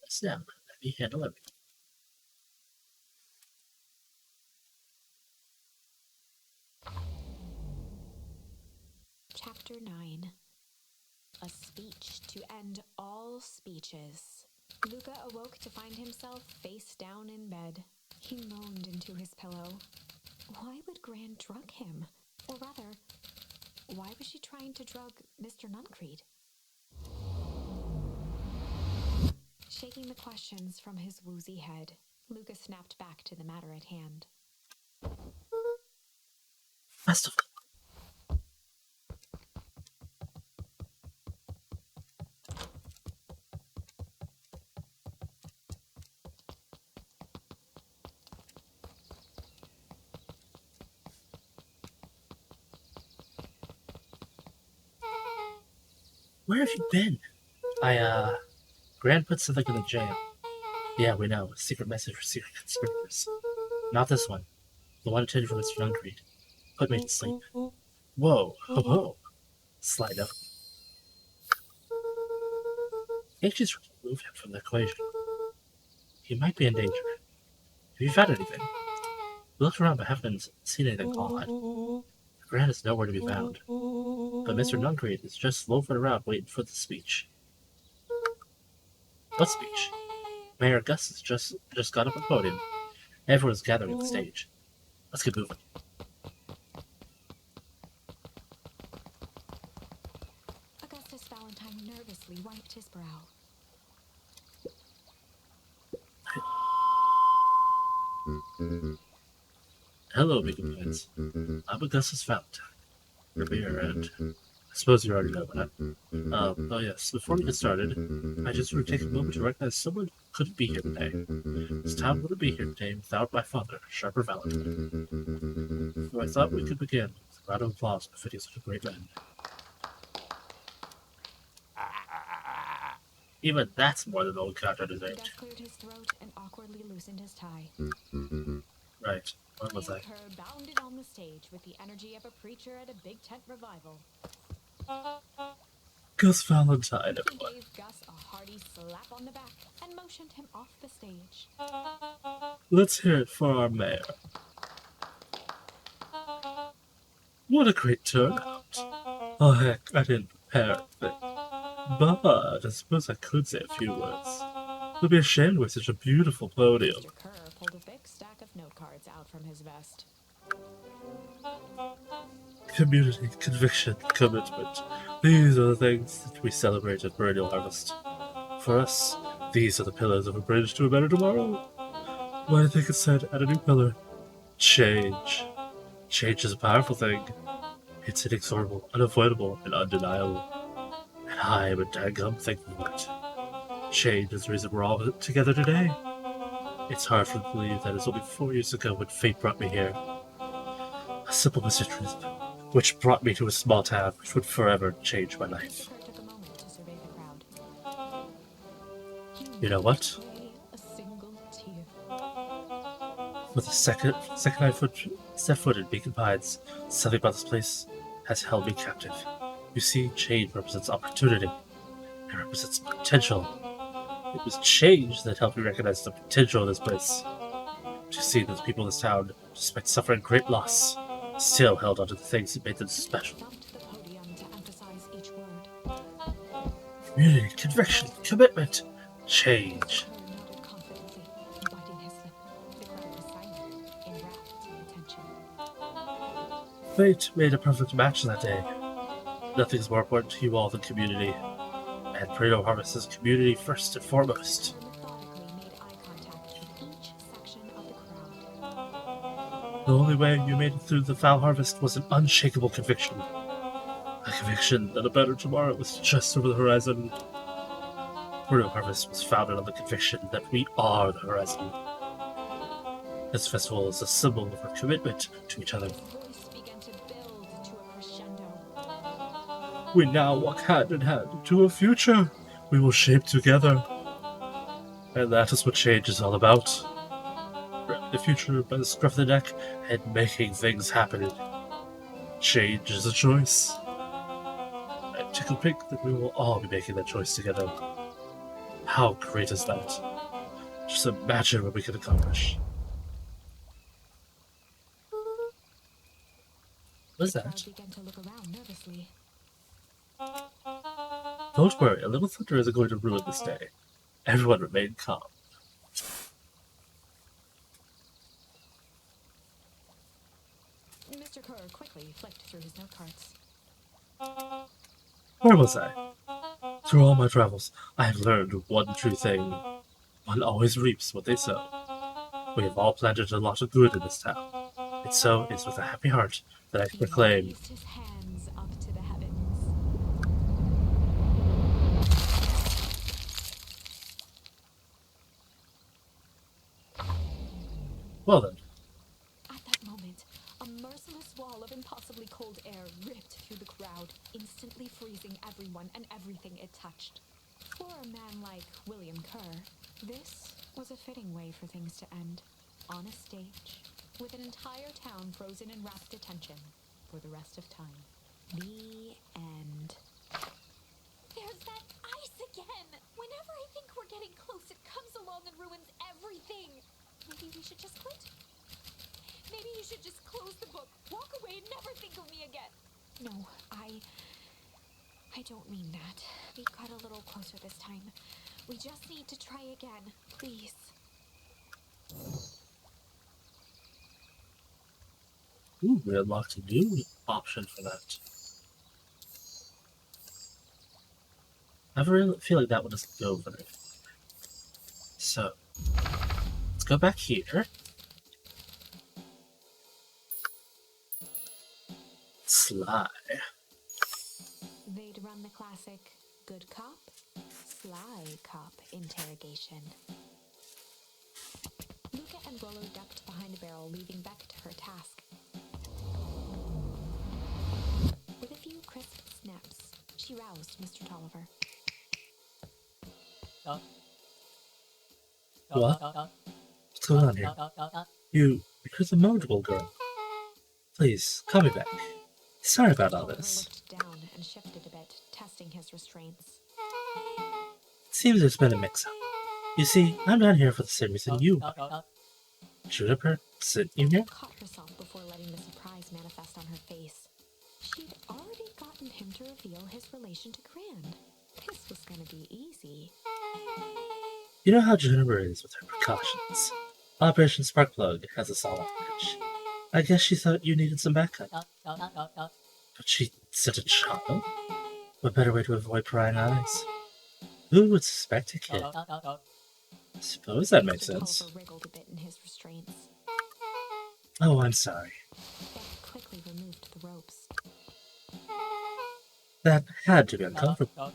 Let's now let me handle everything. Chapter 9. A speech to end all speeches. Luca awoke to find himself face down in bed. He moaned into his pillow. Why would Gran drug him? Or rather, why was she trying to drug Mr. Nuncreed? Shaking the questions from his woozy head, Luca snapped back to the matter at hand. Festival. Where have you been? Gran put something in the jam. Yeah, we know. A secret message for secret conspirators. Not this one. The one intended for Mr. Nuncreed. Put me to sleep. Whoa, ho ho. Slide up. Anxious to remove him from the equation. He might be in danger. Have you found anything? We looked around but haven't seen anything odd. Gran is nowhere to be found. But Mr. Nuncreed is just loafing around waiting for the speech. What speech? Mayor Gus has just got up on the podium. Everyone's gathering on the stage. Let's get moving. Augustus Valentine nervously wiped his brow. Hello, big friends. I'm Augustus Valentine. You're here, and I suppose you already know that. Oh yes, before we get started, I just want to take a moment to recognize someone who couldn't be here today. This town wouldn't be here today without my father, Sharper Valentine. So I thought we could begin with a round of applause befitting such a great man. Even that's more than old Carter deserved. Gus cleared his throat and awkwardly loosened his tie. Right, what was I? Kerr bounded on the stage with the energy of a preacher at a big tent revival. Gus Valentine, He everyone. gave Gus a hearty slap on the back and motioned him off the stage. Let's hear it for our mayor. What a great turnout. Oh heck, I didn't prepare anything. But I suppose I could say a few words. It would be a shame to waste such a beautiful podium. Mr. Kerr pulled a big stack of note cards out from his vest. Community, conviction, commitment. These are the things that we celebrate at Perennial Harvest. For us, these are the pillars of a bridge to a better tomorrow. Why, I think it said, add a new pillar. Change. Change is a powerful thing. It's inexorable, unavoidable, and undeniable. And I am a daggum thankful for it. Change is the reason we're all together today. It's hard for me to believe that it's only 4 years ago when fate brought me here. A simple misinterest. which brought me to a small town which would forever change my life. Mr. Kerr took a moment to survey the crowd. You know what? Away a single tear. For the second I set foot in Beacon Pines, something about this place has held me captive. You see, change represents opportunity. It represents potential. It was change that helped me recognize the potential of this place. To see that the people in this town, despite suffering great loss, still held onto the things that made them special. Thumped the podium to emphasize each word. Community, conviction, commitment, change. Kerr nodded confidently, biting his lip. The crowd was silent, enwrapped in attention. Fate made a perfect match that day. Nothing is more important to you all than community. And Prado Harvest is community first and foremost. Methodically made eye contact with each section of the crowd. The only way you made it through the foul harvest was an unshakable conviction. A conviction that a better tomorrow was just over the horizon. Prado Harvest was founded on the conviction that we are the horizon. This festival is a symbol of our commitment to each other. His voice began to build to a crescendo. We now walk hand in hand into a future we will shape together. And that is what change is all about. Grabbing the future by the scruff of the neck and making things happen. Change is a choice. I'm tickled pink that we will all be making that choice together. How great is that? Just imagine what we could accomplish. What's The crowd that? began to look around nervously. Don't worry, a little thunder isn't going to ruin this day. Everyone remain calm. Mr. Kerr quickly flicked through his note cards. Where was I? Through all my travels, I have learned one true thing. One always reaps what they sow. We have all planted a lot of good in this town. And so it is with a happy heart that I He proclaim, raised his hands up to the heavens. well then, At that moment, a merciless wall of impossibly cold air ripped through the crowd, instantly freezing everyone and everything it touched. For a man like William Kerr, this was a fitting way for things to end. On a stage, with an entire town frozen in rapt attention for the rest of time. The end. There's that ice again! Whenever I think we're getting close, it comes along and ruins everything! Maybe we should just quit? Maybe you should just close the book, walk away, and never think of me again. No, I don't mean that. We got a little closer this time. We just need to try again, please. ooh, we unlocked a new option for that. I really feel like that one doesn't go very far. So, let's go back here. Sly. They'd run the classic good cop, sly cop interrogation. Luca and Rollo ducked behind a barrel, leaving Beck to her task. With a few crisp snaps, she roused Mr. Tolliver. What? What's going on here? You're the motorable girl. Please, call me back. Sorry about all Tolliver this. looked down and shifted a bit, testing his restraints. It seems there's been a mix-up. You see, I'm not here for the same reason you are. Juniper sent you here? Caught herself before letting the surprise manifest on her face. She'd already gotten him to reveal his relation to Grand. This was gonna be easy. You know how Juniper is with her precautions. Operation Sparkplug has us all on edge. I guess she thought you needed some backup. But she sent a child? What better way to avoid prying eyes? Who would suspect a kid? I suppose that makes Mr. sense. Tolliver wriggled a bit in his restraints. Oh, I'm sorry. Beck quickly removed the ropes. That had to be uncomfortable.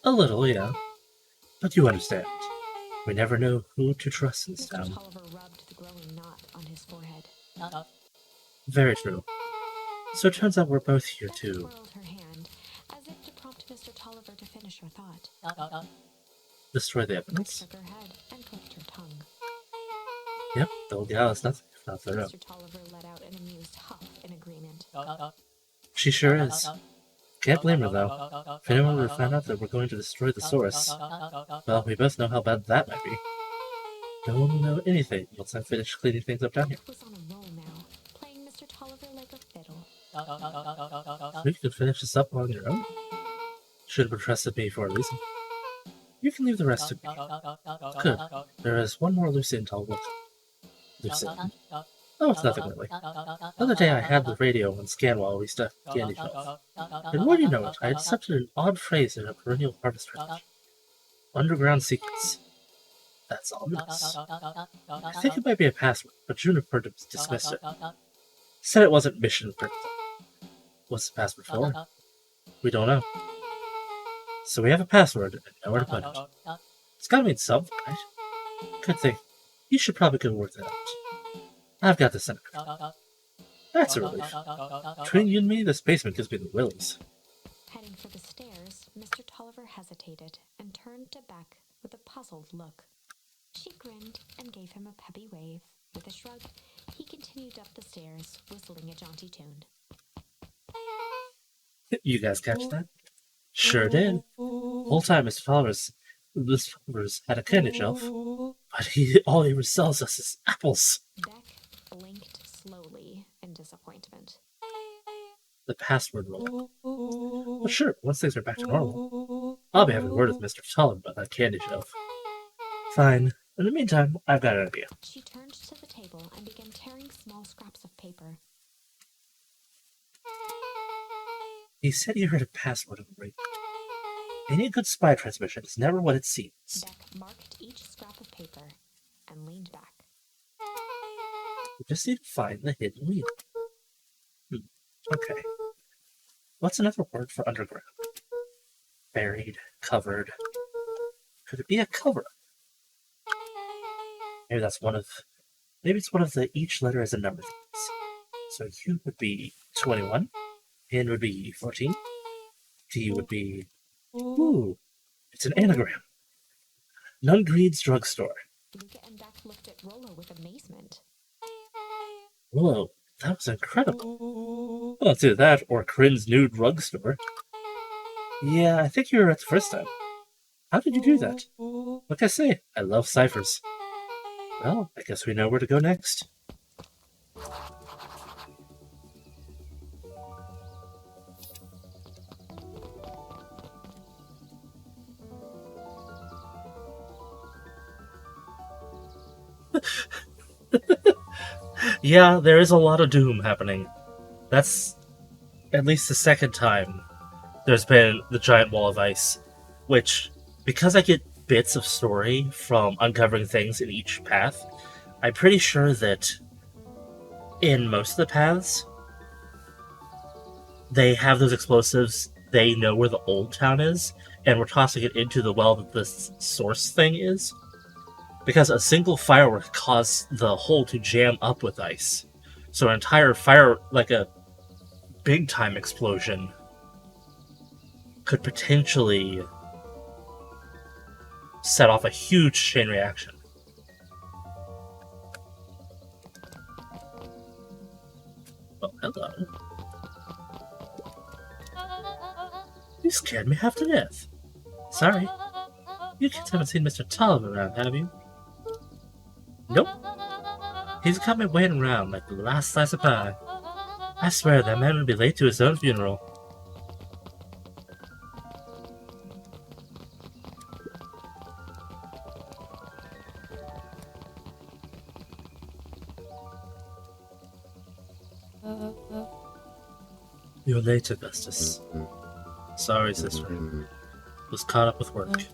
A little, yeah. But you understand. We never know who to trust in this Mr. town. Tolliver rubbed the growing knot on his forehead. Very true. So it turns out we're both here Beck too. twirled her hand, as if to prompt Mr. Tolliver to finish her thought. Destroy the Beck evidence? shook her head and clicked her tongue. Yep, the old gal is nothing if not thorough. Mr. Tolliver let out an amused huff in agreement. She sure is. Can't blame her though. If anyone were to find out that we're going to destroy the source, well, we both know how bad that might be. No one will know anything once I finish cleaning things up down here. Beck was on a roll now, playing Mr. Tolliver like a fiddle. You could finish this up on your own. Should have trusted me for a reason. You can leave the rest to me. Good. There is one more loose end I'll look. Loose end? Oh, it's nothing really. The other day I had the radio on scan while we stuffed candy shelf. And when you know it, I had such an odd phrase in a perennial harvest range. Underground secrets. That's ominous. I think it might be a password, but Juniper dismissed it. Said it wasn't mission critical. What's the password for? We don't know. So we have a password and nowhere to put it. It's gotta mean something, right? Good thing. You should probably go work that out. I've got the center. That's a relief. Between you and me, this basement gives me the willies. Heading for the stairs, Mr. Tolliver hesitated and turned to Beck with a puzzled look. She grinned and gave him a peppy wave. With a shrug, he continued up the stairs, whistling a jaunty tune. You guys catch that? Sure did. Whole time Mr. Tolliver's had a candy shelf, but all he sells us is apples. Beck blinked slowly in disappointment. The password roll. Well, sure, once things are back to normal, I'll be having a word with Mr. Tolliver about that candy shelf. Fine. In the meantime, I've got an idea. She turned to the table and began tearing small scraps of paper. He said he heard a password on the radio. Any good spy transmission is never what it seems. Beck marked each scrap of paper and leaned back. We just need to find the hidden lead. Okay. What's another word for underground? Buried, covered. Could it be a cover-up? Maybe it's one of the each letter is a number things. So U would be 21, N would be 14, D would be... Ooh, it's an anagram. Nungreed's drugstore. Luca and Beck looked at Rollo with amazement. Whoa, that was incredible. Well, it's either that or Corinne's new drugstore. Yeah, I think you were right the first time. How did you do that? Like I say, I love ciphers. Well, I guess we know where to go next. Yeah, there is a lot of doom happening. That's at least the second time there's been the giant wall of ice, which, because I get bits of story from uncovering things in each path, I'm pretty sure that in most of the paths, they have those explosives, they know where the old town is, and we're tossing it into the well that this source thing is. Because a single firework caused the hole to jam up with ice. So an entire fire, like a big-time explosion, could potentially set off a huge chain reaction. Well, hello. You scared me half to death. Sorry. You kids haven't seen Mr. Tolliver around, have you? Nope. He's got me waiting around like the last slice of pie. I swear that man would be late to his own funeral. You're late, Augustus. Sorry, sister. Was caught up with work.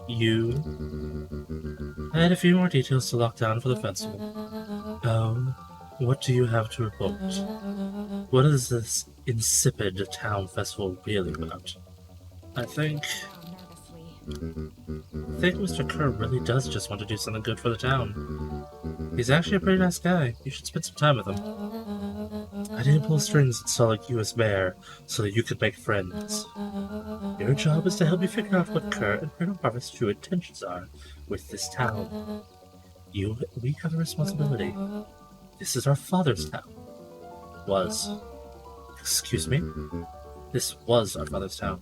You... I had a few more details to lock down for the festival. Oh, what do you have to report? What is this insipid town festival really about? I think Mr. Kerr really does just want to do something good for the town. He's actually a pretty nice guy. You should spend some time with him. I didn't pull strings installing you as mayor so that you could make friends. Your job is to help me figure out what Kurt and Colonel Harvest's true intentions are with this town. We have a responsibility. This is our father's town. Excuse me? This was our father's town.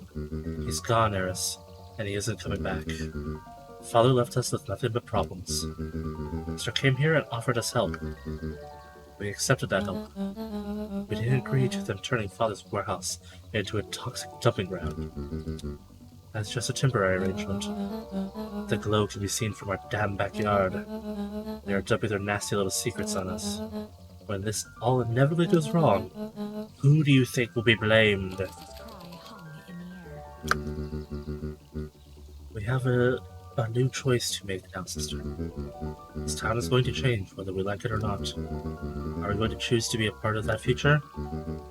He's gone, Eris, and he isn't coming back. Father left us with nothing but problems. Mister came here and offered us help. We accepted that help. We didn't agree to them turning Father's warehouse into a toxic dumping ground. That's just a temporary arrangement. The glow can be seen from our damn backyard. They are dumping their nasty little secrets on us. When this all inevitably goes wrong, who do you think will be blamed? We have a new choice to make now, sister. This town is going to change, whether we like it or not. Are we going to choose to be a part of that future,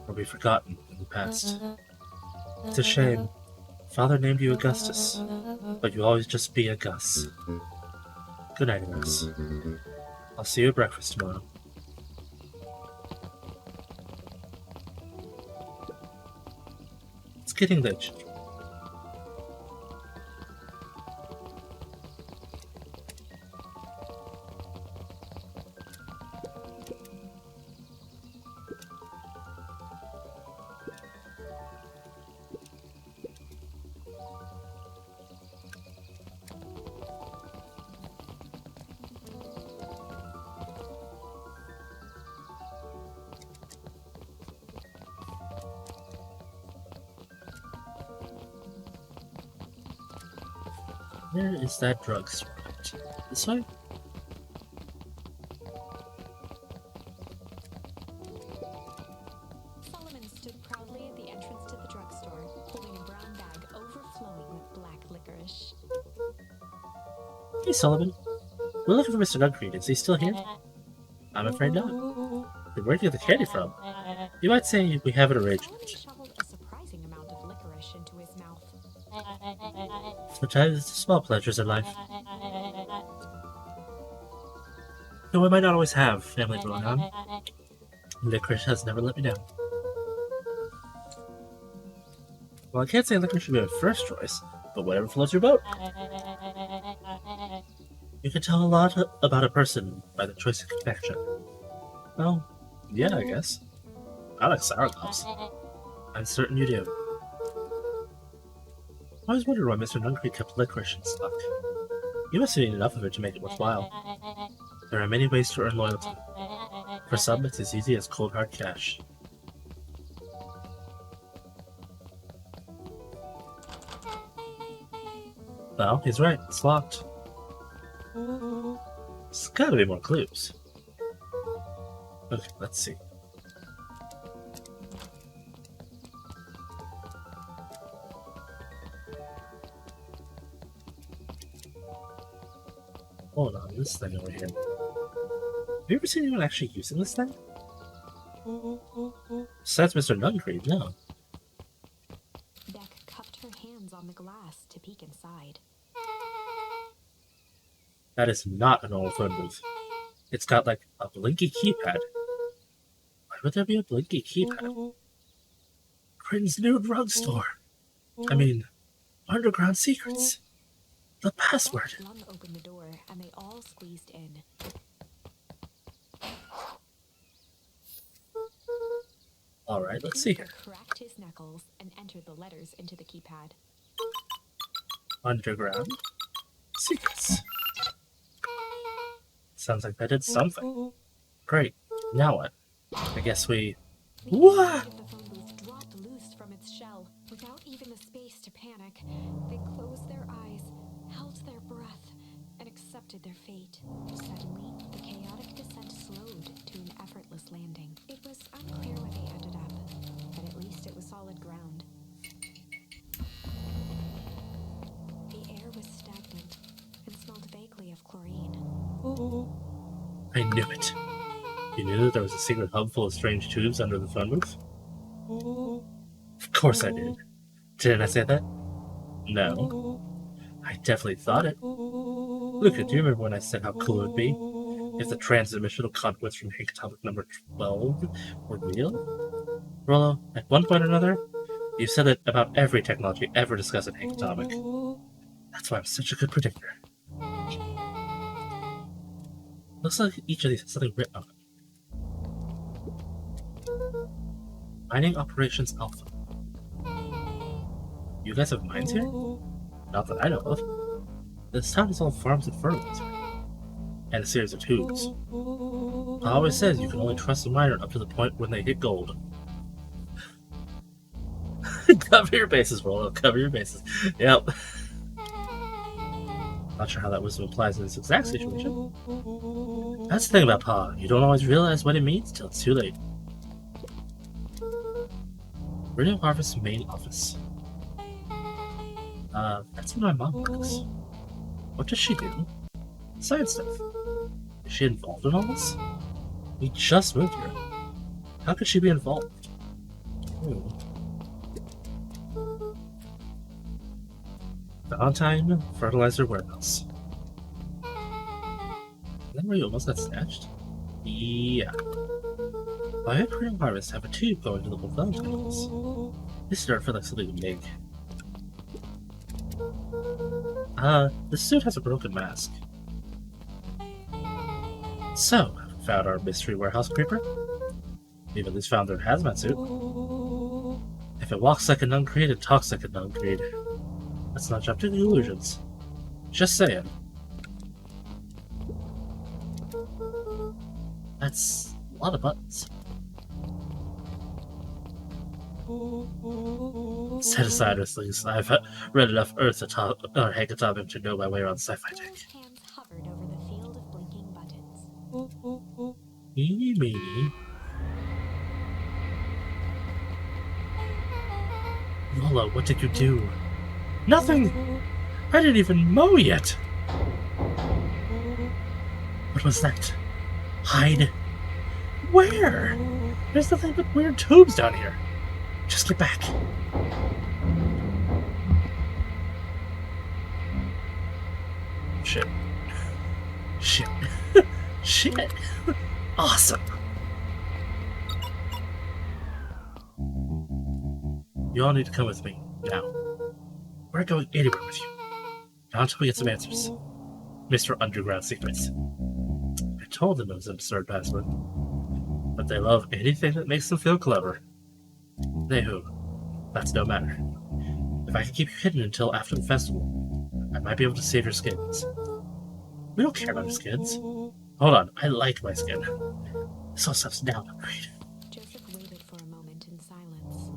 or be forgotten in the past? It's a shame. Father named you Augustus, but you'll always just be a Gus. Good night, Eris. I'll see you at breakfast tomorrow. It's getting late, children. Where is that drugstore? This way? Solomon stood proudly at the entrance to the drugstore, holding a brown bag overflowing with black licorice. Hey, Solomon. We're looking for Mr. Nugcreed. Is he still here? I'm afraid not. Then where do you get the candy from? You might say we have an arrangement. Solomon shoveled a surprising amount of licorice into his mouth. Sometimes it's the small pleasures in life. Though I might not always have family going on, licorice has never let me down. Well, I can't say licorice should be my first choice, but whatever floats your boat. You can tell a lot about a person by the choice of confection. Well, yeah, I guess. I like sour grapes. I'm certain you do. I always wondered why Mr. Nugcreed kept licorice in stock. You must have eaten enough of it to make it worthwhile. There are many ways to earn loyalty. For some, it's as easy as cold hard cash. Well, he's right. It's locked. There's gotta be more clues. Okay, let's see. Hold on, this thing over here. Have you ever seen anyone actually using this thing? Besides Mr. Nugcreed, no. Beck cupped her hands on the glass to peek inside. That is not a normal phone booth. It's got like a blinky keypad. Why would there be a blinky keypad? Crin's new drugstore. I mean, underground secrets. The password. Beck flung open the door, and they all squeezed in. Alright, let's see here. Cracked his knuckles and entered the letters into the keypad. Underground secrets. Sounds like that did something. Great. Now what? I guess we... What? The phone booth dropped loose from its shell. Without even the space to panic, they closed their eyes, held their breath, and accepted their fate. Suddenly, the chaotic descent slowed to an effortless landing. It was unclear where they ended up, but at least it was solid ground. The air was stagnant and smelled vaguely of chlorine. I knew it. You knew that there was a secret hub full of strange tubes under the phone booth? Of course I did. Didn't I say that? No. I definitely thought it. Luca, do you remember when I said how cool it would be if the transdimensional conduits from Hank Atomic number 12 were real? Rollo, at one point or another, you said it about every technology ever discussed in Hank Atomic. That's why I'm such a good predictor. Looks like each of these has something written on it. Mining Operations Alpha. You guys have mines here? Not that I know of. This town is all farms and fertilizer. And a series of tubes. It always says you can only trust a miner up to the point when they hit gold. Cover your bases, Rollo. Cover your bases. Yep. Not sure how that wisdom applies in this exact situation. That's the thing about Pa. You don't always realize what it means till it's too late. Radio Harvest's main office. That's where my mom works. What does she do? Science stuff. Is she involved in all this? We just moved here. How could she be involved? Valentine Fertilizer Warehouse. Is that where you almost got snatched? Yeah. Why did Korean Harvest have a tube going to the old Valentine house? This started for like something big. This suit has a broken mask. So, found our mystery warehouse creeper? We've at least found their hazmat suit. If it walks like a nun creed, it talks like a nun creed. Let's not jump to the illusions. Just saying. That's a lot of buttons. Set aside, Earthlings. I've read enough Hank Atomic to know my way around sci-fi tech. Hands hovered over the field of blinking buttons. Eeny, meeny. Rollo, what did you do? Nothing! I didn't even mow yet! What was that? Hide? Where? There's nothing but weird tubes down here. Just get back. Shit. Shit. Shit. Awesome. You all need to come with me, now. We're not going anywhere with you. Not until we get some answers. Mr. Underground Secrets. I told them it was an absurd password. But they love anything that makes them feel clever. They who? That's no matter. If I can keep you hidden until after the festival, I might be able to save your skins. We don't care about your skins. Hold on, I like my skin. This all stuff's now upgrade. Joseph waited for a moment in silence.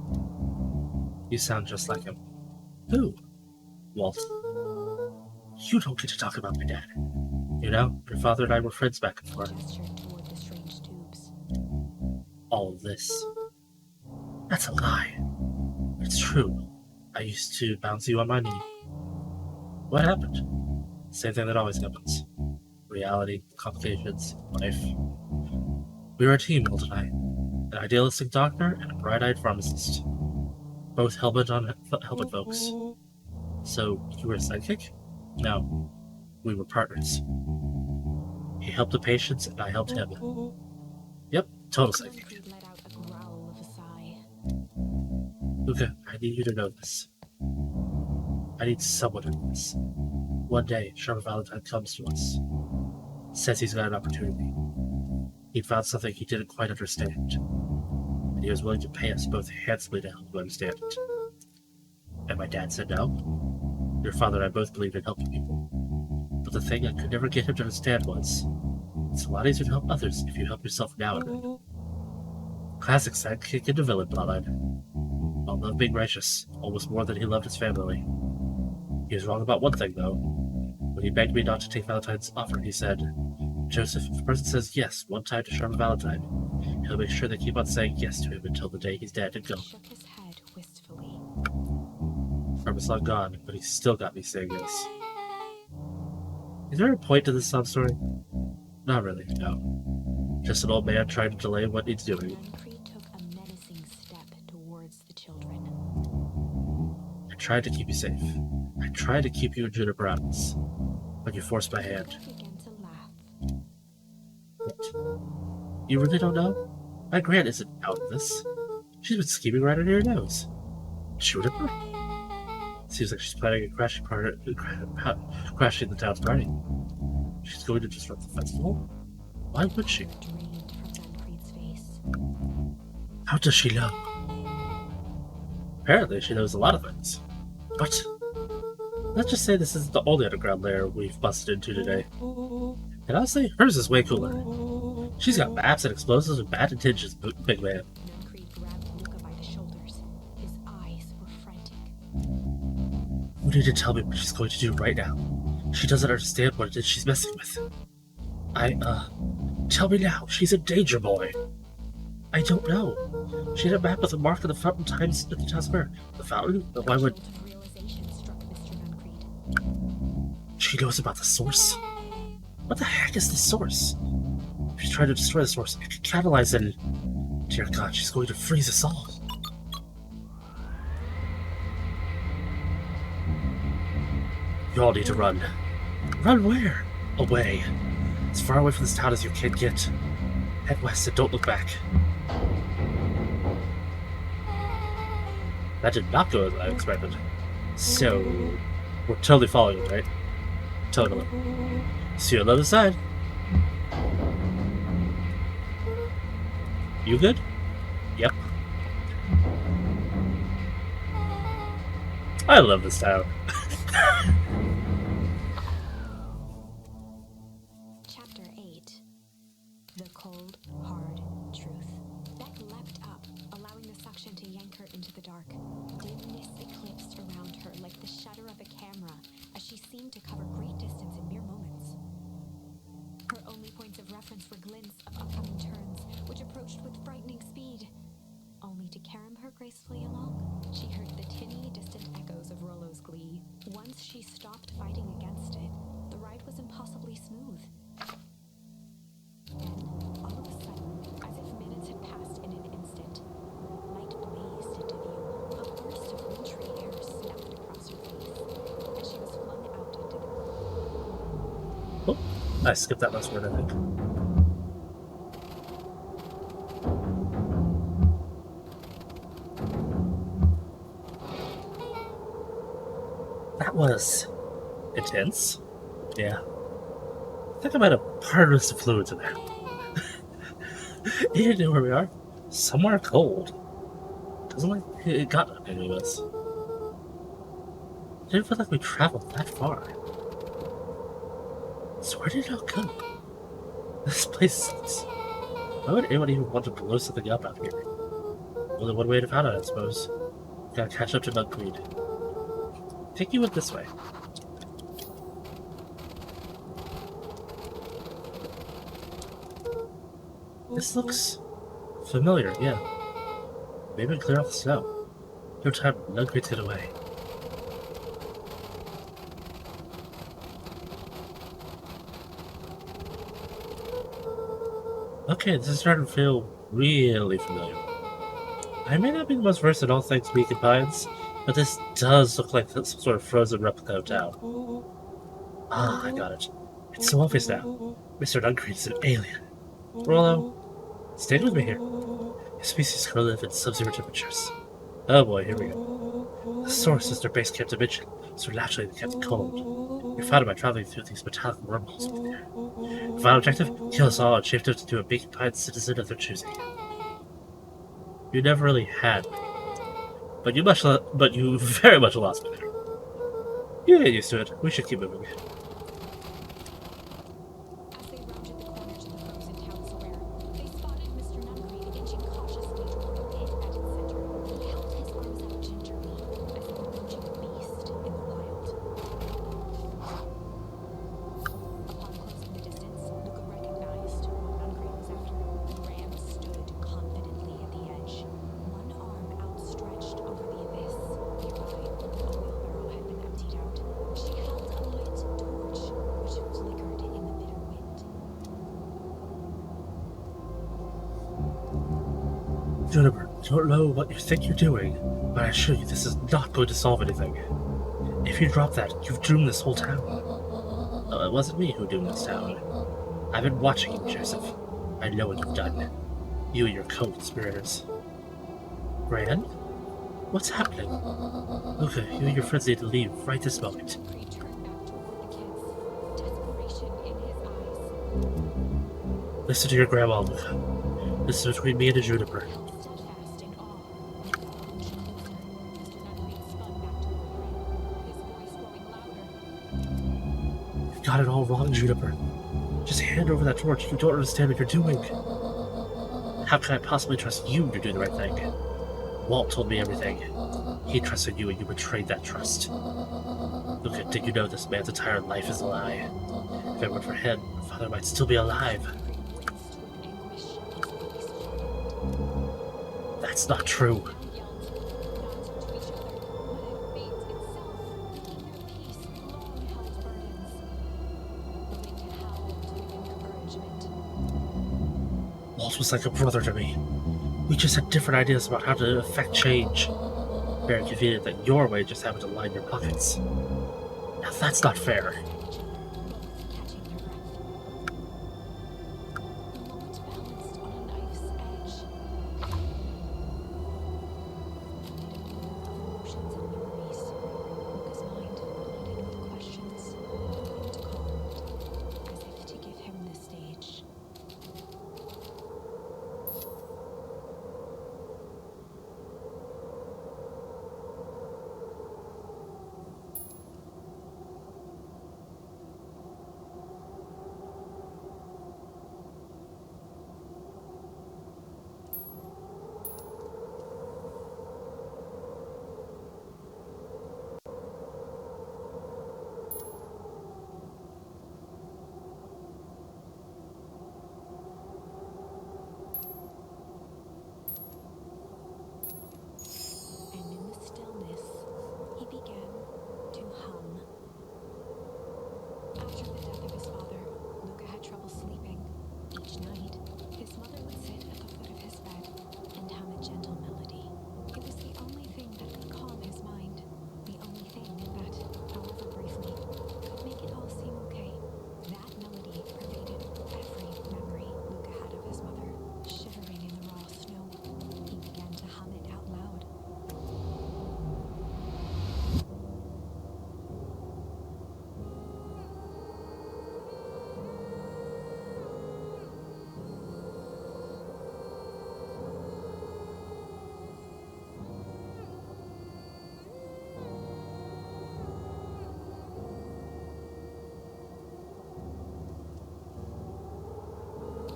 You sound just like him. Who? Walt. You don't get to talk about my dad. You know, your father and I were friends back and forth. Gestured toward the strange tubes. All of this. That's a lie. It's true. I used to bounce you on my knee. What happened? Same thing that always happens. Reality, complications, life. We were a team, Walt and I. An idealistic doctor and a bright-eyed pharmacist. Both hell-bent on helping folks. So, you were a sidekick? No. We were partners. He helped the patients and I helped him. Yep, total sidekick. He let out a growl of a sigh. Luca, I need you to know this. I need someone to know this. One day, Sharp Valentine comes to us. Says he's got an opportunity. He'd found something he didn't quite understand. And he was willing to pay us both handsomely to help him understand it. And my dad said no. Your father and I both believed in helping people. But the thing I could never get him to understand was, it's a lot easier to help others if you help yourself now and then. Classic sidekick into villain plotline. While love being righteous, almost more than he loved his family. He was wrong about one thing, though. When he begged me not to take Valentine's offer, he said, Joseph, if a person says yes one time to Charmin Valentine, he'll make sure they keep on saying yes to him until the day he's dead and gone. He shook his head wistfully. Charmin's long gone, but he's still got me saying yes. Is there a point to this sob story? Not really, no. Just an old man trying to delay what he's doing. Concrete took a menacing step towards the children. I tried to keep you safe. I tried to keep you in Juniper Adams, but you forced my hand. He began to laugh. What? You really don't know? My Grant isn't out of this. She's been scheming right under your nose. Shoot her? Seems like she's planning a crashing the town's party. She's going to disrupt the festival? Why would she? How does she know? Apparently, she knows a lot of things. But let's just say this isn't the only underground lair we've busted into today. And honestly, hers is way cooler. She's got maps and explosives and bad intentions, big man. You need to tell me what she's going to do right now. She doesn't understand what it is she's messing with. Tell me now. She's a danger boy. I don't know. She had a map with a mark on the fountain times at the town square. The fountain? Why would... She knows about the source? What the heck is the source? If she's trying to destroy the source, it could catalyze it. Dear God, she's going to freeze us all. You all need to run. Run where? Away. As far away from this town as you can get. Head west and don't look back. That did not go as I expected. So, we're totally following it, right? Totally. See you on the other side. You good? Yep. I love this town. Chapter 8. The Cold, Hard Truth. Beck leapt up, allowing the suction to yank her into the dark. Dimness eclipsed around her like the shutter of a camera, as she seemed to cover great distance in mere moments. Her only points of reference were glints of upcoming turns, which approached with frightening speed. Only to carom her gracefully along, she heard the tinny, distant echoes of Rollo's glee. Once she stopped fighting against it, the ride was impossibly smooth. Then, all of a sudden, as if minutes had passed in an instant, light blazed into view. A burst of wintry air snapped across her face, and she was flung out into the... Oh, I skipped that last word, I think. That was intense. Yeah. I think I might have parted some fluids in there. You know where we are? Somewhere cold. Doesn't like it got any of us. Didn't feel like we traveled that far. So where did it all go? This place sucks. Why would anyone even want to blow something up out here? Only one way to find out, I suppose. Gotta catch up to Milkweed. I think you went this way. This looks familiar, yeah. Maybe we clear off the snow. No time, Milkweed to get away. Okay, this is starting to feel really familiar. I may not be the most versed in all things weak and pines, but this does look like some sort of frozen replica of town. Ah, I got it. It's so obvious now. Mr. Duncreed is an alien. Rollo, stay with me here. Your species can live in sub-zero temperatures. Oh boy, here we go. The source is their base camp dimension, so naturally they kept it cold. We found it by traveling through these metallic wormholes over there. The final objective? Kill us all and shift us into a big pine citizen of their choosing. You never really had me. But you very much lost me there. You get used to it. We should keep moving. As they rounded the corner to the frozen town square, they spotted Mr. Nuncreed inching cautiously toward a pit at its center. He held his arms out gingerly, as if approaching a beast in the wild. Upon closing the distance, Luca recognized what Nuncreed was after. Ram stood confidently at the edge, one arm outstretched over the abyss. Nearby, a wheelbarrow had been emptied out. She held a lit torch, which flickered in the bitter wind. Juniper, I don't know what you think you're doing, but I assure you this is not going to solve anything. If you drop that, you've doomed this whole town. It wasn't me who doomed this town. I've been watching you, Joseph. I know what you've done. You and your co-conspirators. Gran? What's happening? Luca, you and your friends need to leave right this moment. He turned back toward the kids, desperation in his eyes. Listen to your grandma, Luca. This is between me and the Juniper. Held steadfast in awe, Luca hunched closer as Nunnery spun back toward Grin, his voice growing louder. You got it all wrong, Juniper. Just hand over that torch. You don't understand what you're doing. How can I possibly trust you to do the right thing? Walt told me everything. He trusted you and you betrayed that trust. Luca, did you know this man's entire life is a lie? If it weren't for him, my father might still be alive. Grin winced with anguish, his voice sharpened. That's not true. Now yelled, not to each other, but at fate itself, making their peace long-held burdens. The wind howled with encouragement. Walt was like a brother to me. We just had different ideas about how to effect change. Very convenient that your way just happened to line your pockets. Now that's not fair. At each other, both catching their breath. The moment balanced on a knife's edge. Emotions and memories. Luca's mind flooded with questions, but calmed, as if to give him the stage. And in the stillness, he began to hum. After the death of his father, Luca had trouble sleeping. Each night, his mother would sit at the foot of his bed and hum a gentle melody. It was the only thing that could calm his mind, the only thing that, however briefly, could make it all seem okay. That melody pervaded every memory Luca had of his mother, shivering in the raw snow. He began to hum it out loud.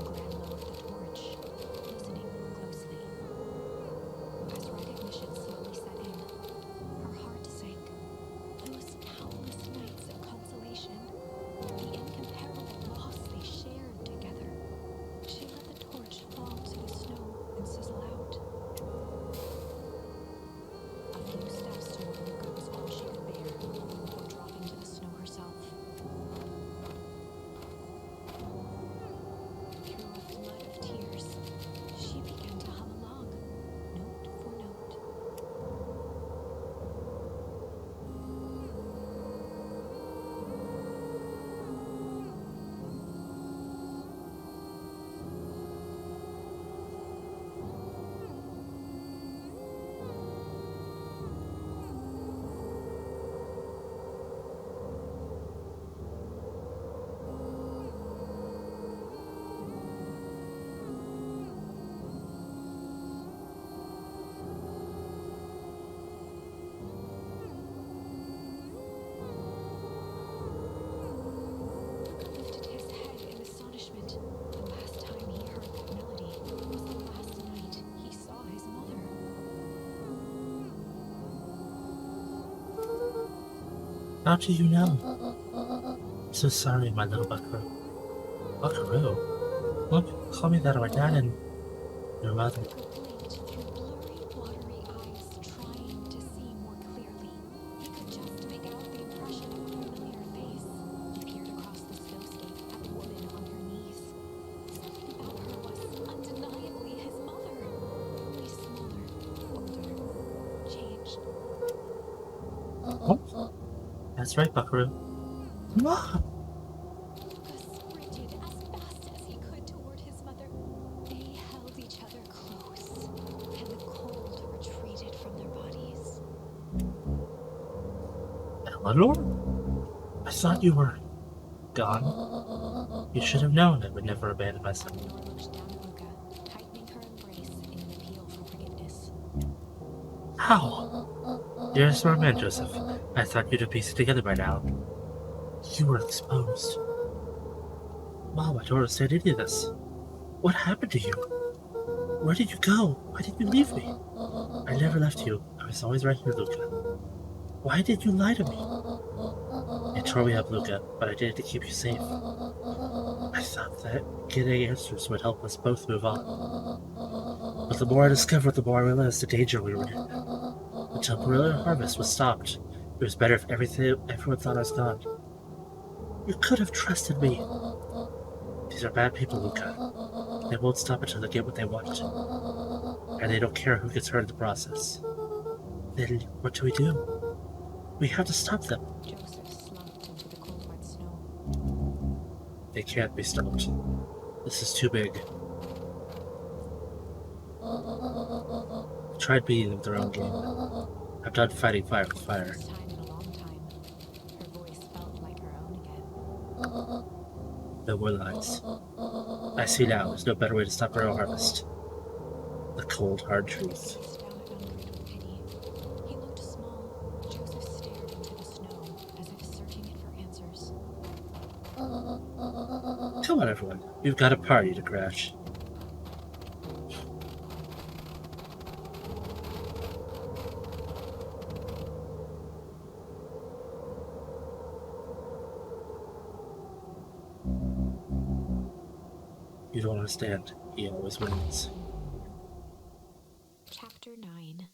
Gran lowered the torch, listening closely. As recognition slowly set in, her heart sank. Those countless nights of consolation, the incomparable loss they shared together. She let the torch fall to the snow and sizzle out. A few steps toward Luca was all she could bear before dropping to the snow herself. Through a flood of tears, she began to hum along, note for note. Luca lifted his head in astonishment. The last time he heard that melody was the last night he saw his mother. How do you know? I'm so sorry, my little buckaroo. Buckaroo? Look, call me that or my dad and your mother. Luca blinked through blurry, watery eyes, trying to see more clearly. He could just make out the impression of a familiar face. He peered across the snowscape at the woman on her knees. Something about her was undeniably his mother. Only smaller, older, changed. Oh, that's right, buckaroo. Mom! Luca sprinted as fast as he could toward his mother. They held each other close, and the cold Eleanor? I thought you were gone. You should have known I would never abandon my son. Eleanor looked down at Luca, tightening her embrace in an appeal for forgiveness. How? You're a smart man, Joseph. I thought you'd have pieced it together by now. You were exposed. Mom, I don't understand any of this. What happened to you? Where did you go? Why did you leave me? I never left you. I was always right here, Luca. Why did you lie to me? You tore me up, Luca, but I did it to keep you safe. I thought that getting answers would help us both move on. But the more I discovered, the more I realized the danger we were in. The temporary harvest was stopped. It was better if everyone thought I was gone. You could have trusted me. These are bad people, Luca. They won't stop until they get what they want. And they don't care who gets hurt in the process. Then what do we do? We have to stop them. Joseph slumped into the cold, wet snow. They can't be stopped. This is too big. I've tried beating them with their own game. I've done fighting fire with fire. First time in a long time, her voice felt like her own again. No more lies. I see now there's no better way to stop our own harvest. The cold, hard truth. Gazed down at Unkurt with pity. He looked small. Joseph stared into the snow, as if searching it for answers. Come on, everyone. We've got a party to crash. You don't understand. He always wins. Chapter 9.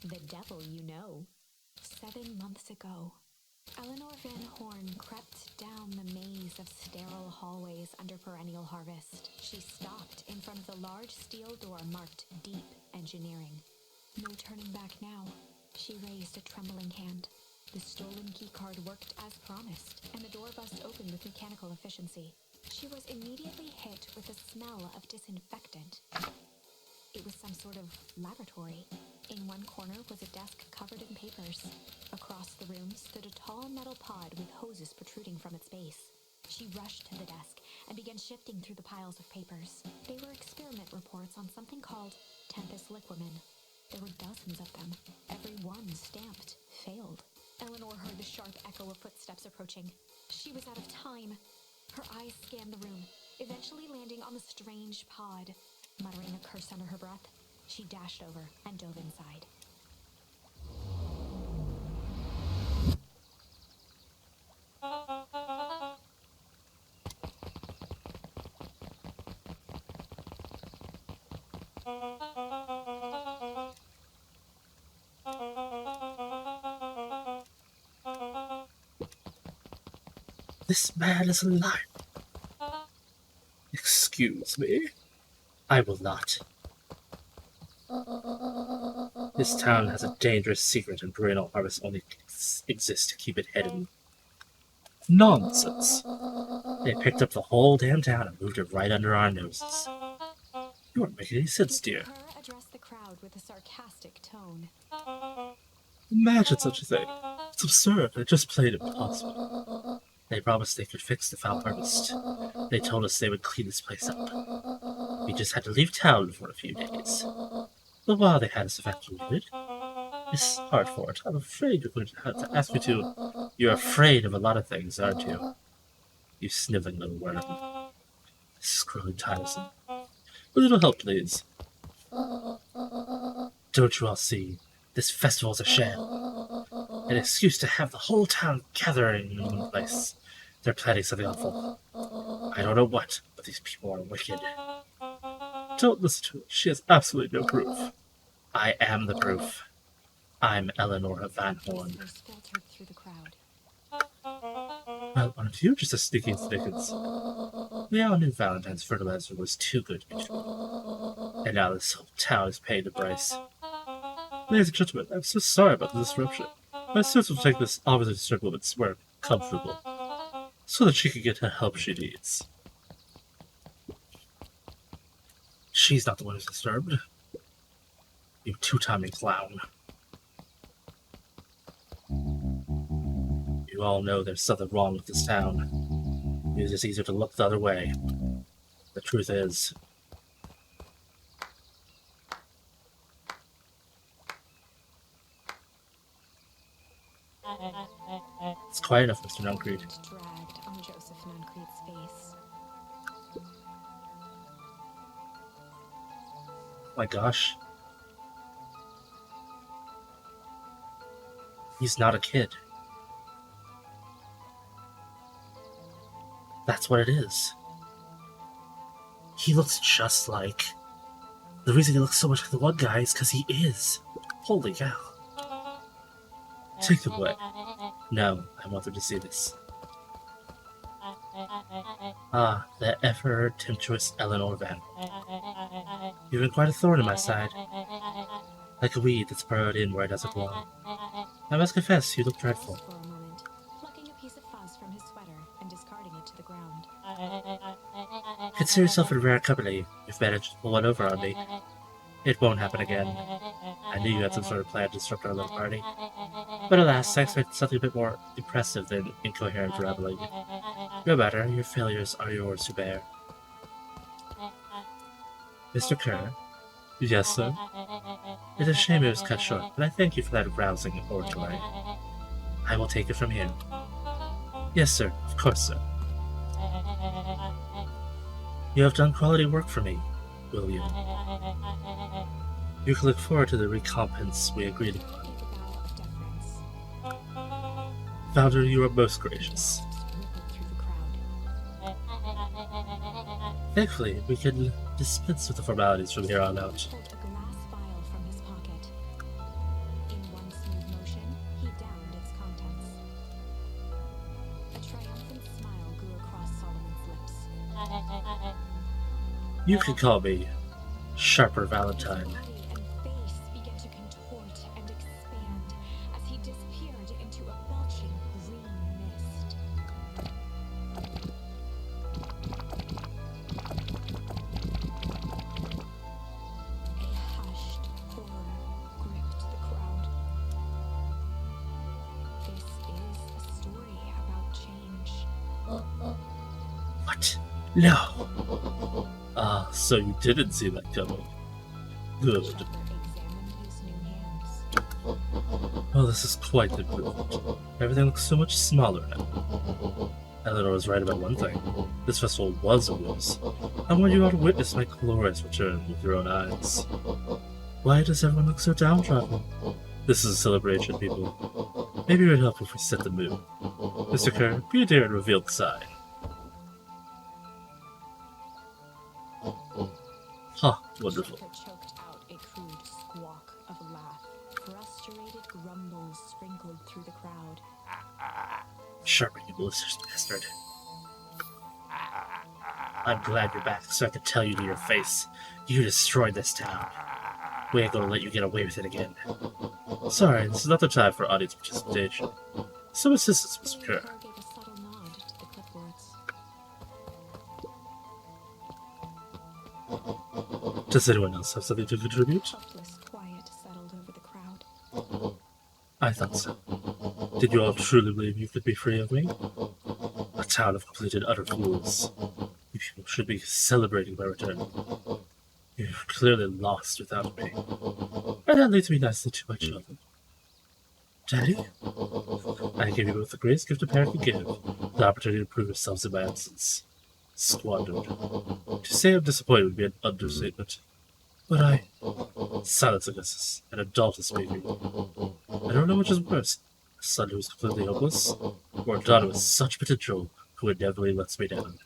The Devil You Know. 7 months ago, Eleanor Van Horn crept down the maze of sterile hallways under perennial harvest. She stopped in front of the large steel door marked Deep Engineering. No turning back now. She raised a trembling hand. The stolen keycard worked as promised, and the door buzzed open with mechanical efficiency. She was immediately hit with a smell of disinfectant. It was some sort of laboratory. In one corner was a desk covered in papers. Across the room stood a tall metal pod with hoses protruding from its base. She rushed to the desk and began shifting through the piles of papers. They were experiment reports on something called Tempus liquamen. There were dozens of them. Every one stamped failed. Eleanor heard the sharp echo of footsteps approaching. She was out of time. Her eyes scanned the room, eventually landing on the strange pod. Muttering a curse under her breath, she dashed over and dove inside. This man is alive. Excuse me. I will not. This town has a dangerous secret and perennial harvest only exists to keep it hidden. Nonsense. They picked up the whole damn town and moved it right under our noses. You aren't making any sense, dear. Her addressed the crowd with a sarcastic tone. Imagine such a thing. It's absurd. They just played impossible. They promised they could fix the foul harvest. They told us they would clean this place up. We just had to leave town for a few days. But while they had us evacuated, Miss Hartford, I'm afraid you're going to have to ask me to. You're afraid of a lot of things, aren't you? You sniveling little worm. This is growing tiresome. A little help, please. Don't you all see? This festival's a sham. An excuse to have the whole town gathering in one place. They're planning something awful. I don't know what, but these people are wicked. Don't listen to her. She has absolutely no proof. I am the proof. I'm Eleanor Van Horn. Whispers filtered through the crowd. Well, aren't you just as sneaky as Dickens? We all knew Valentine's fertilizer was too good to be true. And now this whole town is paying the price. Ladies and gentlemen, I'm so sorry about the disruption. My sister will take this officer to circle it's where comfortable, so that she can get the help she needs. She's not the one who's disturbed. You two-timing clown. you all know there's something wrong with this town. It's just easier to look the other way. The truth is... It's quiet enough, Mr. Nuncreed. Dragged on Joseph Nuncreed's face. My gosh. He's not a kid. That's what it is. He looks just like... The reason he looks so much like the one guy is because he is. Holy cow. Take them away. No, I want them to see this. Ah, the ever-tempestuous Eleanor Van. You've been quite a thorn in my side. Like a weed that's burrowed in where it doesn't belong. I must confess, you look dreadful. For a moment, plucking a piece of fuzz from his sweater and discarding it to the ground. Consider yourself in rare company. You've managed to pull one over on me. It won't happen again. I knew you had some sort of plan to disrupt our little party. But alas, I expected something a bit more impressive than incoherent rambling. No matter, your failures are yours to bear. Mr. Kerr? Yes, sir? It's a shame it was cut short, but I thank you for that rousing oratory. I will take it from here. Yes, sir. Of course, sir. You have done quality work for me, will you? You can look forward to the recompense we agreed upon. Gave a bow of deference. Founder, you are most gracious. Rippled through the crowd. Thankfully, we can dispense with the formalities from here on out. Pulled a glass vial from his pocket. In one smooth motion, he downed its contents. A triumphant smile grew across Solomon's lips. You can call me Sharper Valentine. Body and face began to contort and expand as he disappeared into a belching green mist. A hushed horror gripped the crowd. This is a story about change. What? No! So you didn't see that coming. Good. Trevor examined his new hands. Well, this is quite improved. Everything looks so much smaller now. Eleanor was right about one thing. This festival was a ruse. I want you all to witness my glorious return with your own eyes. Why does everyone look so downtrodden? This is a celebration, people. Maybe it would help if we set the mood. Mr. Kerr, be a dear and reveal the sign. Huh, wonderful. Trevor choked out a crude squawk of a laugh. Frustrated grumbles sprinkled through the crowd. Sharper, you malicious bastard. I'm glad you're back so I can tell you to your face. You destroyed this town. We ain't gonna let you get away with it again. Sorry, this is not the time for audience participation. Some assistance, Mr. Kerr. Kerr gave a subtle nod to the clipboards. Does anyone else have something to contribute? Hopeless quiet settled over the crowd. I thought so. Did you all truly believe you could be free of me? A town of complete and utter fools. You people should be celebrating my return. You've clearly lost without me. And that leads me nicely to my children. Daddy? I gave you both the greatest gift a parent can give, the opportunity to prove yourselves in my absence. Squandered. To say I'm disappointed would be an understatement. But Silence, Augustus. An adult is speaking. I don't know which is worse. A son who is completely hopeless, or a daughter with such potential who inevitably lets me down.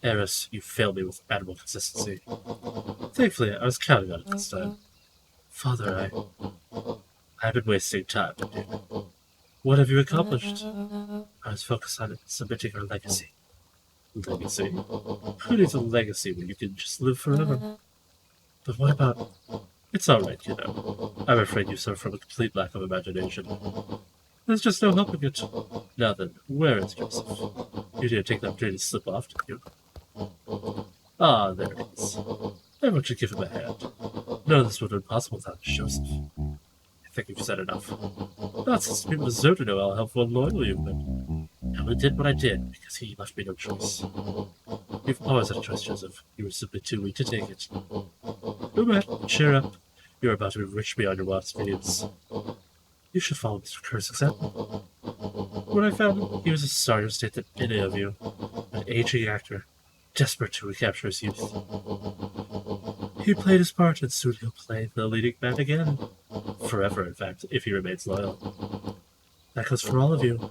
Eris, you failed me with admirable consistency. Thankfully, I was counting on it this time. Father, I've been wasting time, dude. What have you accomplished? I was focused on submitting our legacy. Legacy? Who needs a legacy when you can just live forever? But what about... It's alright, you know. I'm afraid you suffer from a complete lack of imagination. There's just no helping it. Now then, where is Joseph? You didn't take the opportunity to slip off, did you? Ah, there it is. Everyone should give him a hand. None of this would have been possible without Joseph. If think you've said enough. Nonsense, people deserve to know how helpful and loyal you've been. I only did what I did because he left me no choice. You've always had a choice, Joseph. You were simply too weak to take it. No matter, cheer up. You're about to be rich beyond your wildest dreams. You should follow Mr. Kerr's example. When I found him, he was a sorrier state than any of you. An aging actor, desperate to recapture his youth. He played his part, and soon he'll play the leading man again. Forever, in fact, if he remains loyal. That goes for all of you.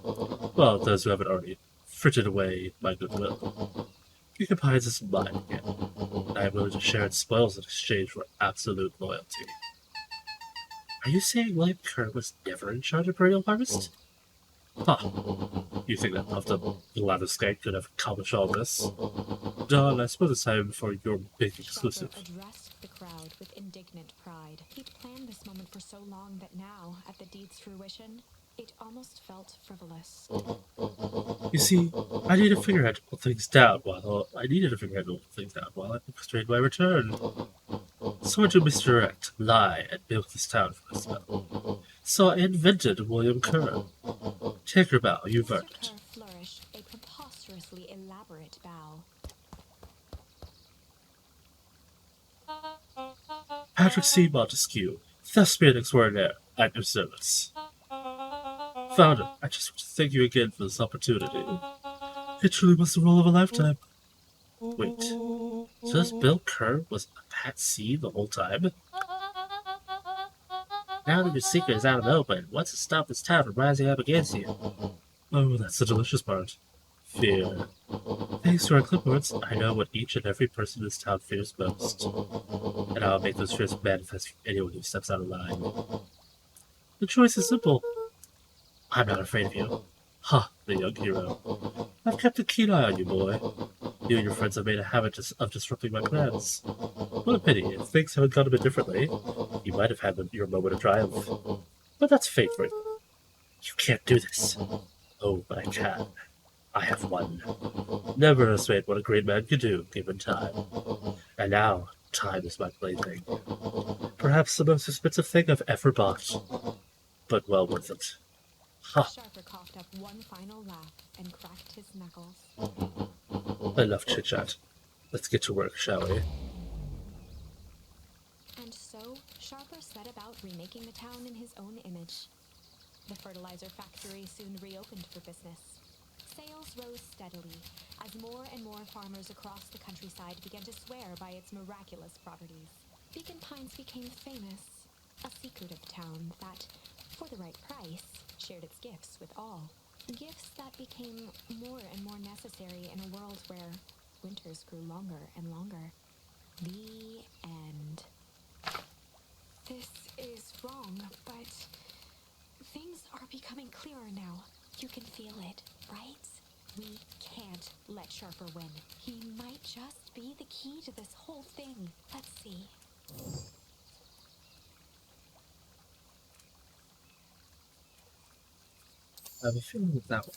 Well, those who haven't already frittered away my goodwill. He compines his mind again, and I am willing to share its spoils in exchange for absolute loyalty. Are you saying William Kerr was never in charge of Imperial Harvest? Huh. You think that puffed up lather skank could have accomplished all this? Don, I suppose it's time for your big exclusive. Sharper addressed the crowd with indignant pride. He'd planned this moment for so long that now, at the deed's fruition, it almost felt frivolous. You see, I needed a figurehead to pull things down while I constrained my return. So I to misdirect, lie, and milk this town for a spell. So I invented William Kerr. Take your bow, you've earned it. Mr. Kerr flourished a preposterously elaborate bow. Patrick C. Montesquieu, thespian extraordinaire, at your service. Founder, I just want to thank you again for this opportunity. It truly was the role of a lifetime. Wait, so this Bill Kerr was a Pat C the whole time? Now that your secret is out in the open, what's to stop this town from rising up against you? Oh, that's the delicious part. Fear. Thanks to our clipboards, I know what each and every person in this town fears most. And I'll make those fears manifest for anyone who steps out of line. The choice is simple. I'm not afraid of you. Ha, the young hero. I've kept a keen eye on you, boy. You and your friends have made a habit of disrupting my plans. What a pity. If things had gone a bit differently, you might have had your moment of triumph. But that's fate for you. You can't do this. Oh, but I can. I have won. Never underestimate what a great man can do, given time. And now, time is my plaything. Perhaps the most expensive thing I've ever bought. But well worth it. Ha! Sharper coughed up one final laugh and cracked his knuckles. Enough chit-chat. Let's get to work, shall we? And so, Sharper set about remaking the town in his own image. The fertilizer factory soon reopened for business. Sales rose steadily as more and more farmers across the countryside began to swear by its miraculous properties. Beacon Pines became famous, a secretive town that, for the right price, shared its gifts with all. Gifts that became more and more necessary in a world where winters grew longer and longer. The end. This is wrong, but things are becoming clearer now. You can feel it, right? We can't let Sharper win. He might just be the key to this whole thing. Let's see. I have a feeling with that one.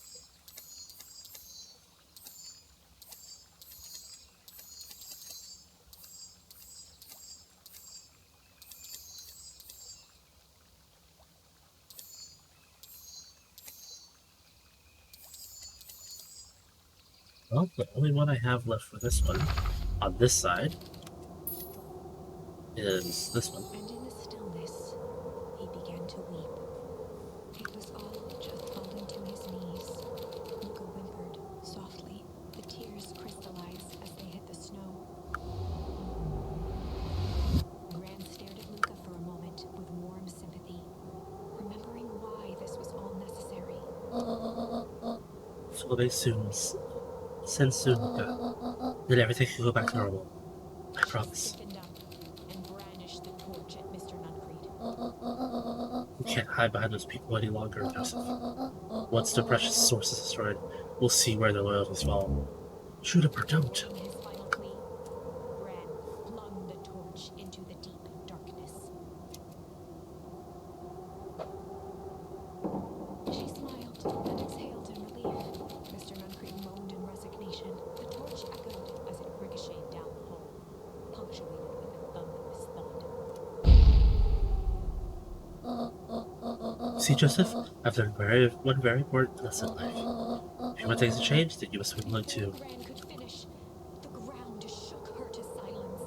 Well, the only one I have left for this one, on this side, is this one. And in the stillness, he began to weep. It was all just falling to his knees. Luca whimpered softly. The tears crystallized as they hit the snow. Gran stared at Luca for a moment with warm sympathy, remembering why this was all necessary. So they send soon, Luca. Then everything can go back to normal. I promise. Stiffened up and brandished the torch at Mr. Nuncreed. We can't hide behind those people any longer, Joseph. Once the precious source is destroyed, we'll see where their loyalties fall. Shoot up or don't. In his final plea, Gran flung the torch into the deep darkness. She smiled and exhaled in relief. Mr. Nuncreed moaned in resignation. The torch echoed as it ricocheted down the hole, punctuated with a thunderous thud. See, Joseph, I've learned one very important lesson in life. If you want things to change, then you must be willing to. Gran could finish. The ground shook her to silence.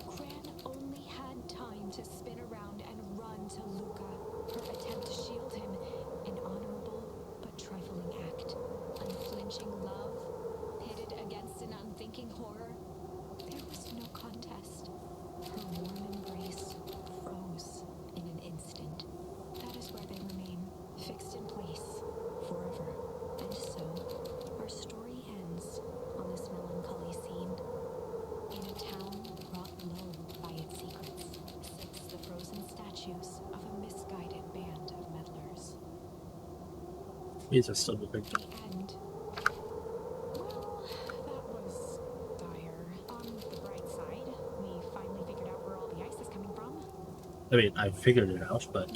Gran only had time to spin around and run to Luca. Her attempt to shield him, an honorable but trifling act. Unflinching love, pitted against an unthinking horror. There was no contest. Her warm embrace froze in an instant. That is where they remain, fixed in place, forever. And so, our story ends on this melancholy scene. In a town brought low by its secrets, sits the frozen statues of a misguided band of meddlers. These are still moving. The end. Well, that was dire. On the bright side, we finally figured out where all the ice is coming from. I mean, I figured it out, but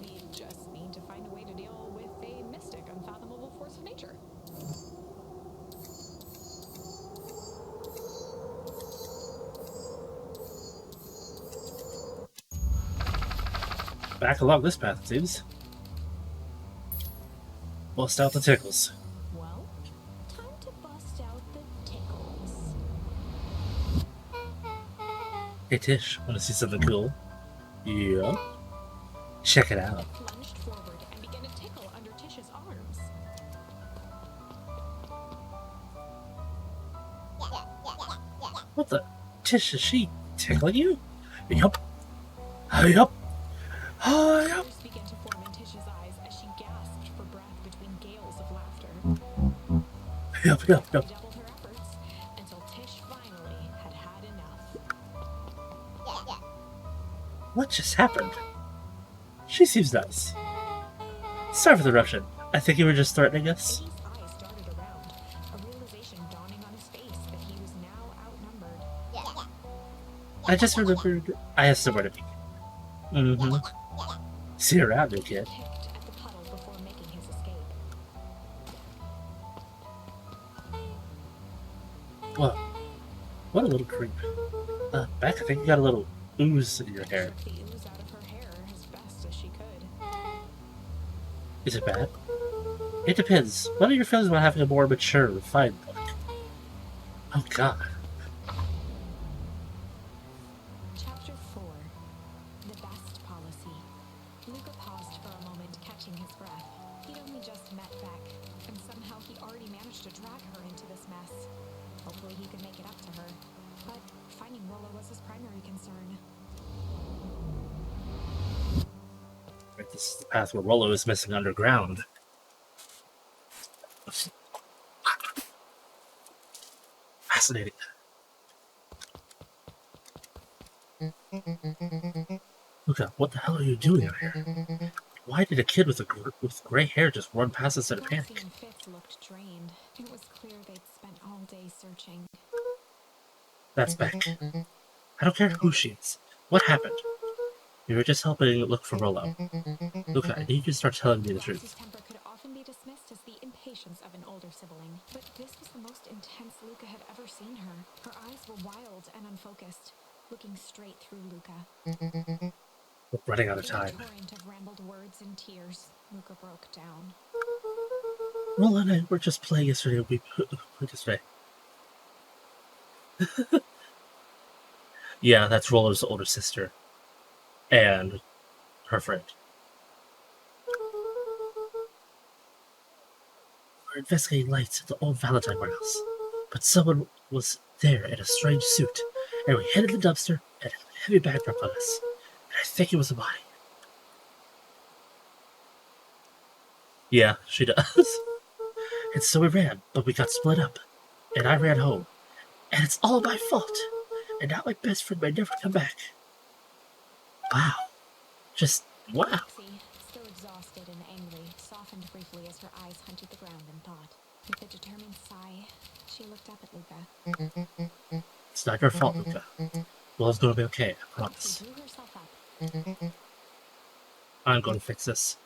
We just need to find a way to deal with a mystic, unfathomable force of nature. back along this path, it seems. Bust out the tickles. Well, time to bust out the tickles. Hey Tish, wanna see something cool? Yeah. Check it out. Plunged forward and began to tickle under Tish's arms. What the? Tish, is she tickling you? Yup. Yup. Yup. Tears began to form in Tish's eyes as she gasped for breath between gales of laughter. Yup. Redoubled her efforts until Tish finally had had enough. What just happened? She seems nice. Sorry for the interruption. I think you were just threatening us. Eddie's eyes darted around, a realization dawning on his face that he was now outnumbered. I just remembered I have somewhere to be. Mm-hmm. See you around, new kid. Picked at the puddle before making his escape. Whoa. What a little creep. Beck, I think you got a little ooze in your hair. Shook the ooze out of her hair as best as she could. Is it bad? It depends. What are your feelings about having a more mature, refined look? Oh god. Chapter 4. The Best Policy. Luca paused for a moment, catching his breath. He'd only just met Beck, and somehow he already managed to drag her into this mess. Hopefully he could make it up to her. But finding Rollo was his primary concern. Right, this is the path where Rollo is missing underground. Fascinating. Luca, what the hell are you doing out here? Why did a kid with gray hair just run past us in a panic? Roxy and Fitz looked drained. It was clear they'd spent all day searching. That's Beck. I don't care who she is. What happened? We were just helping look for Rollo. Luca, I need you to start telling me the Roxy's truth. temper could often be dismissed as the impatience of an older sibling, but this was the most intense Luca had ever seen her. Her eyes were wild and unfocused, looking straight through Luca. We're running out of In a time. torrent of rambled words and tears, Luca broke down. Rollo and I were just playing yesterday. We played yesterday. Yeah, that's Rollo's older sister. And her friend. We're investigating lights at the old Valentine warehouse. But someone was there in a strange suit. And we headed the dumpster and a heavy bag dropped on us. And I think it was a body. Yeah, she does. And so we ran, but we got split up. And I ran home. And it's all my fault. And now my best friend may never come back. Wow. Just wow. Roxy, still exhausted and angry, softened briefly as her eyes hunted the ground in thought. With a determined sigh, she looked up at Luca. It's not your fault, Luca. Willow's gonna be okay, I Roxy promise. drew herself up. I'm gonna fix this.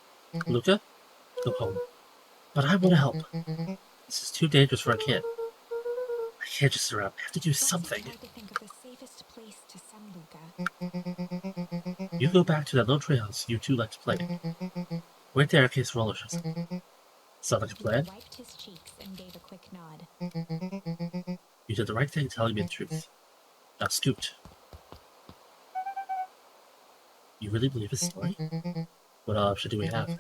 Luca, go home. But I want to help. This is too dangerous for a kid. I can't just sit around. I have to do something. Tried to think of the safest place to send Luca. You go back to that little treehouse you two like to play. Wait there in case roller shows up. Sound like a plan? He wiped his cheeks and gave a quick nod. You did the right thing telling me the truth. Now scoot. You really believe his story? What option do we have?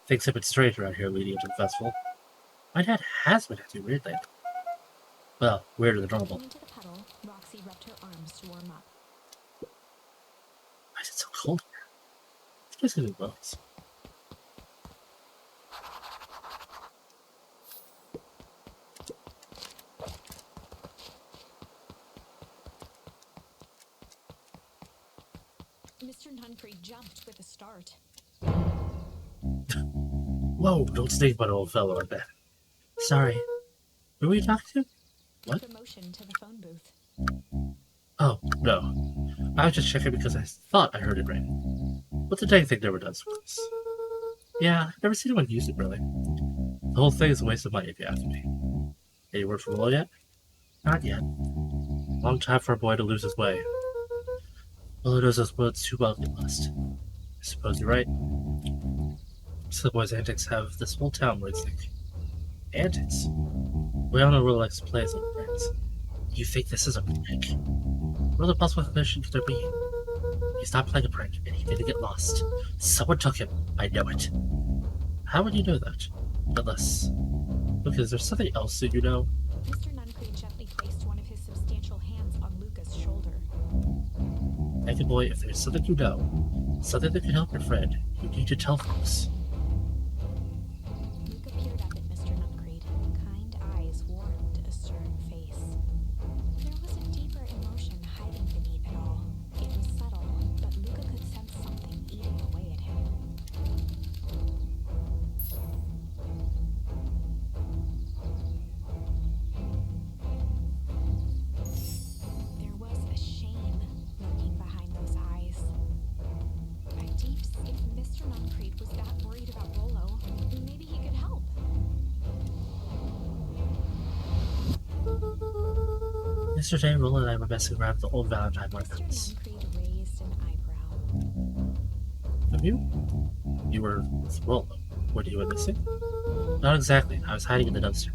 Things have been strange around here leading into the festival. My dad has been acting weird lately. Well, weirder than normal. Into the puddle, Roxy rubbed her arms to warm up. Why is it so cold here? It's giving me bones. Mr. Nuncreed jumped with a start. Whoa, don't sneak by an old fellow like that. Sorry. Who were you talking to? What? The motion to the phone booth. Oh, no. I was just checking because I thought I heard it ring. But the dang thing never does with this. Yeah, I've never seen anyone use it, really. The whole thing is a waste of money if you ask me. Any word from Willow yet? Not yet. Long time for a boy to lose his way. Willow knows those woods too well to get lost. I suppose you're right. So the boy's antics have this whole town worried sick. Antics? We all know Willow likes to play his little pranks. You think this is a prank? What other possible explanation could there be? He's not playing a prank, and he didn't get lost. Someone took him. I know it. How would you know that? Unless... Look, is there something else that you know? Mr. Nuncreed gently placed one of his substantial hands on Luca's shoulder. Thank you, boy. If there's something you know, something that can help your friend, you need to tell folks. Luca peered up at Mr. Nuncreed. Kind eyes warmed a stern face. There was a deeper emotion hiding beneath it all. It was subtle, but Luca could sense something eating away at him. There was a shame lurking behind those eyes. A deep, if Mr. Nuncreed was that worried about Rollo, maybe he could help. Yesterday, Rolla and I were messing around with the old Valentine Mr. ornaments. Nuncreed raised an eyebrow. Have you? You were with Rolla. What, you were missing? Not exactly. I was hiding in the dumpster.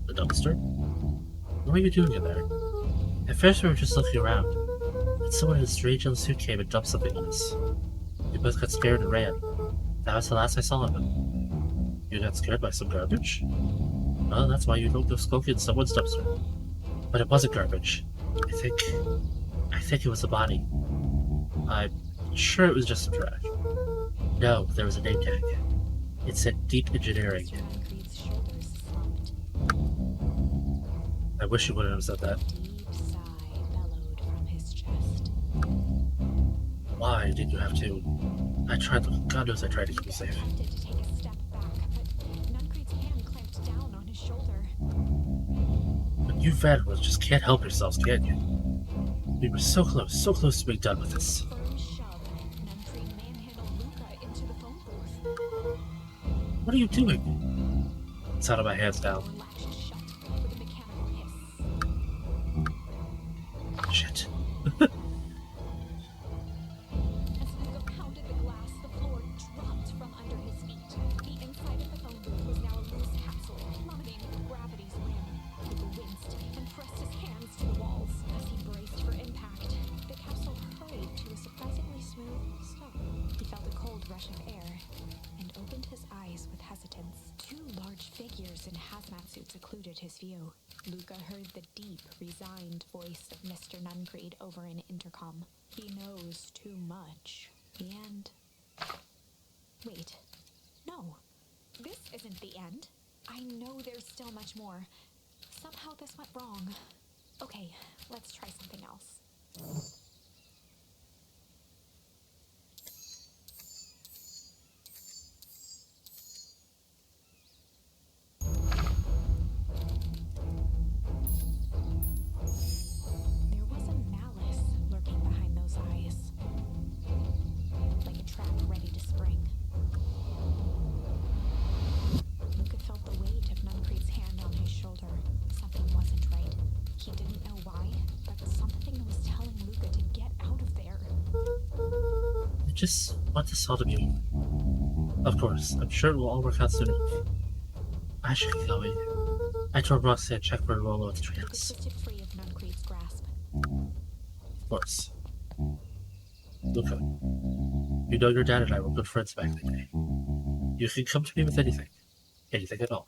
The dumpster? What were you doing in there? At first, we were just looking around. Then someone in a strange yellow suit came and dumped something on us. We both got scared and ran. That was the last I saw of him. You got scared by some garbage? Well, that's why you don't go skulking in someone's dumpster. But it wasn't garbage. I think it was a body. I'm sure it was just some trash. No, there was a name tag. It said Deep Engineering. Mr. Nuncreed's shoulders slumped. I wish you wouldn't have said that. A deep sigh bellowed from his chest. Why did you have to? God knows I tried to keep you safe. Tempted to take a step back, but Nuncreed's hand clamped down on his shoulder. But you veterans just can't help yourselves, can you? We were so close to being done with this. Firm shove, Nuncreed manhandled Luca into the phone booth. What are you doing? It's out of my hands now. Door latched shut with a mechanical hiss. Shit. As Luca pounded the glass, the floor dropped from under his feet. The inside of the phone booth was now a loose capsule, plummeting with gravity's whim. Luca winced and pressed his hands to the walls. As he braced for impact, the capsule hurried to a surprisingly smooth stop. He felt a cold rush of air and opened his eyes with hesitance. Two large figures in hazmat suits occluded his view. Luca heard the deep, resigned voice of Mr. Nuncreed over an intercom. He knows too much. The end. Wait. No. This isn't the end. I know there's still much more. Somehow this went wrong. Okay, let's try something else. There was a malice lurking behind those eyes. Like a trap ready to spring. just want this all to be over. Of course, I'm sure it will all work out soon enough. I should get going. I told Roxy I'd check for Rolo at the Luca treehouse. twisted free of Nuncreed's grasp. Of course. Luca, you know your dad and I were good friends back in the day. You can come to me with anything. Anything at all.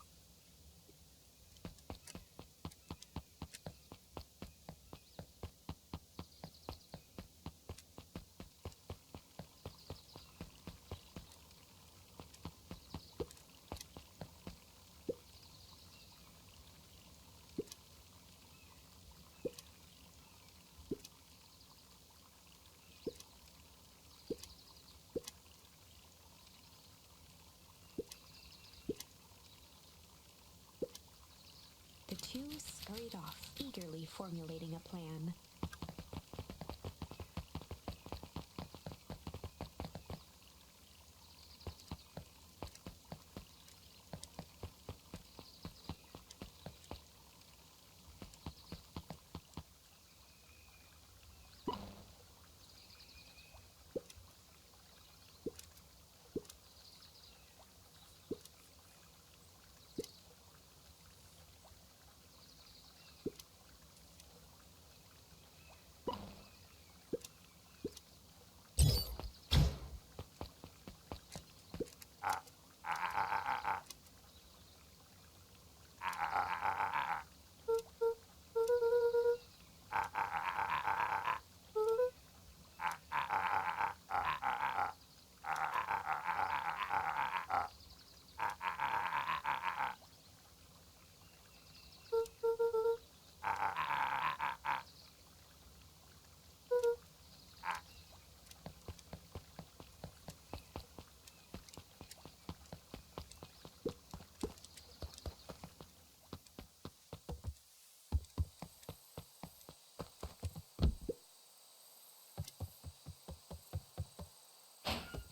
The two scurried off, eagerly formulating a plan.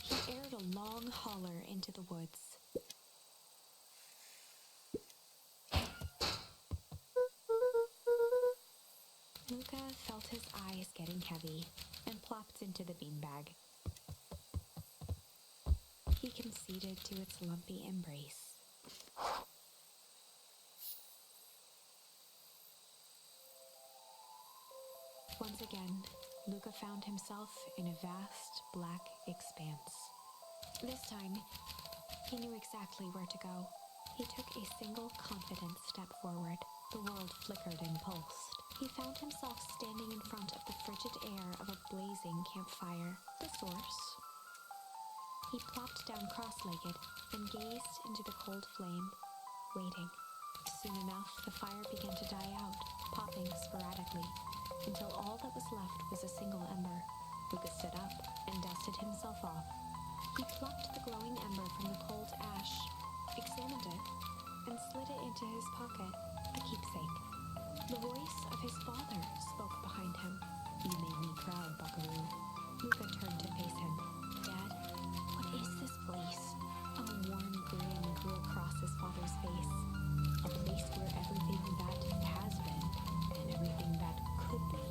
He aired a long holler into the woods. Luca felt his eyes getting heavy and plopped into the beanbag. He conceded to its lumpy embrace. Once again, Luca found himself in a vast black expanse. This time, he knew exactly where to go. He took a single confident step forward. The world flickered and pulsed. He found himself standing in front of the frigid air of a blazing campfire. The source. He plopped down cross-legged and gazed into the cold flame, waiting. Soon enough, the fire began to die out, popping sporadically, until all that was left was a single ember. Luca stood up and dusted himself off. He plucked the glowing ember from the cold ash, examined it, and slid it into his pocket, a keepsake. The voice of his father spoke behind him. "You made me proud, Buckaroo." Luca turned to face him. "Dad, what is this place?" A warm grin grew across his father's face. A place where everything that has been and everything that could be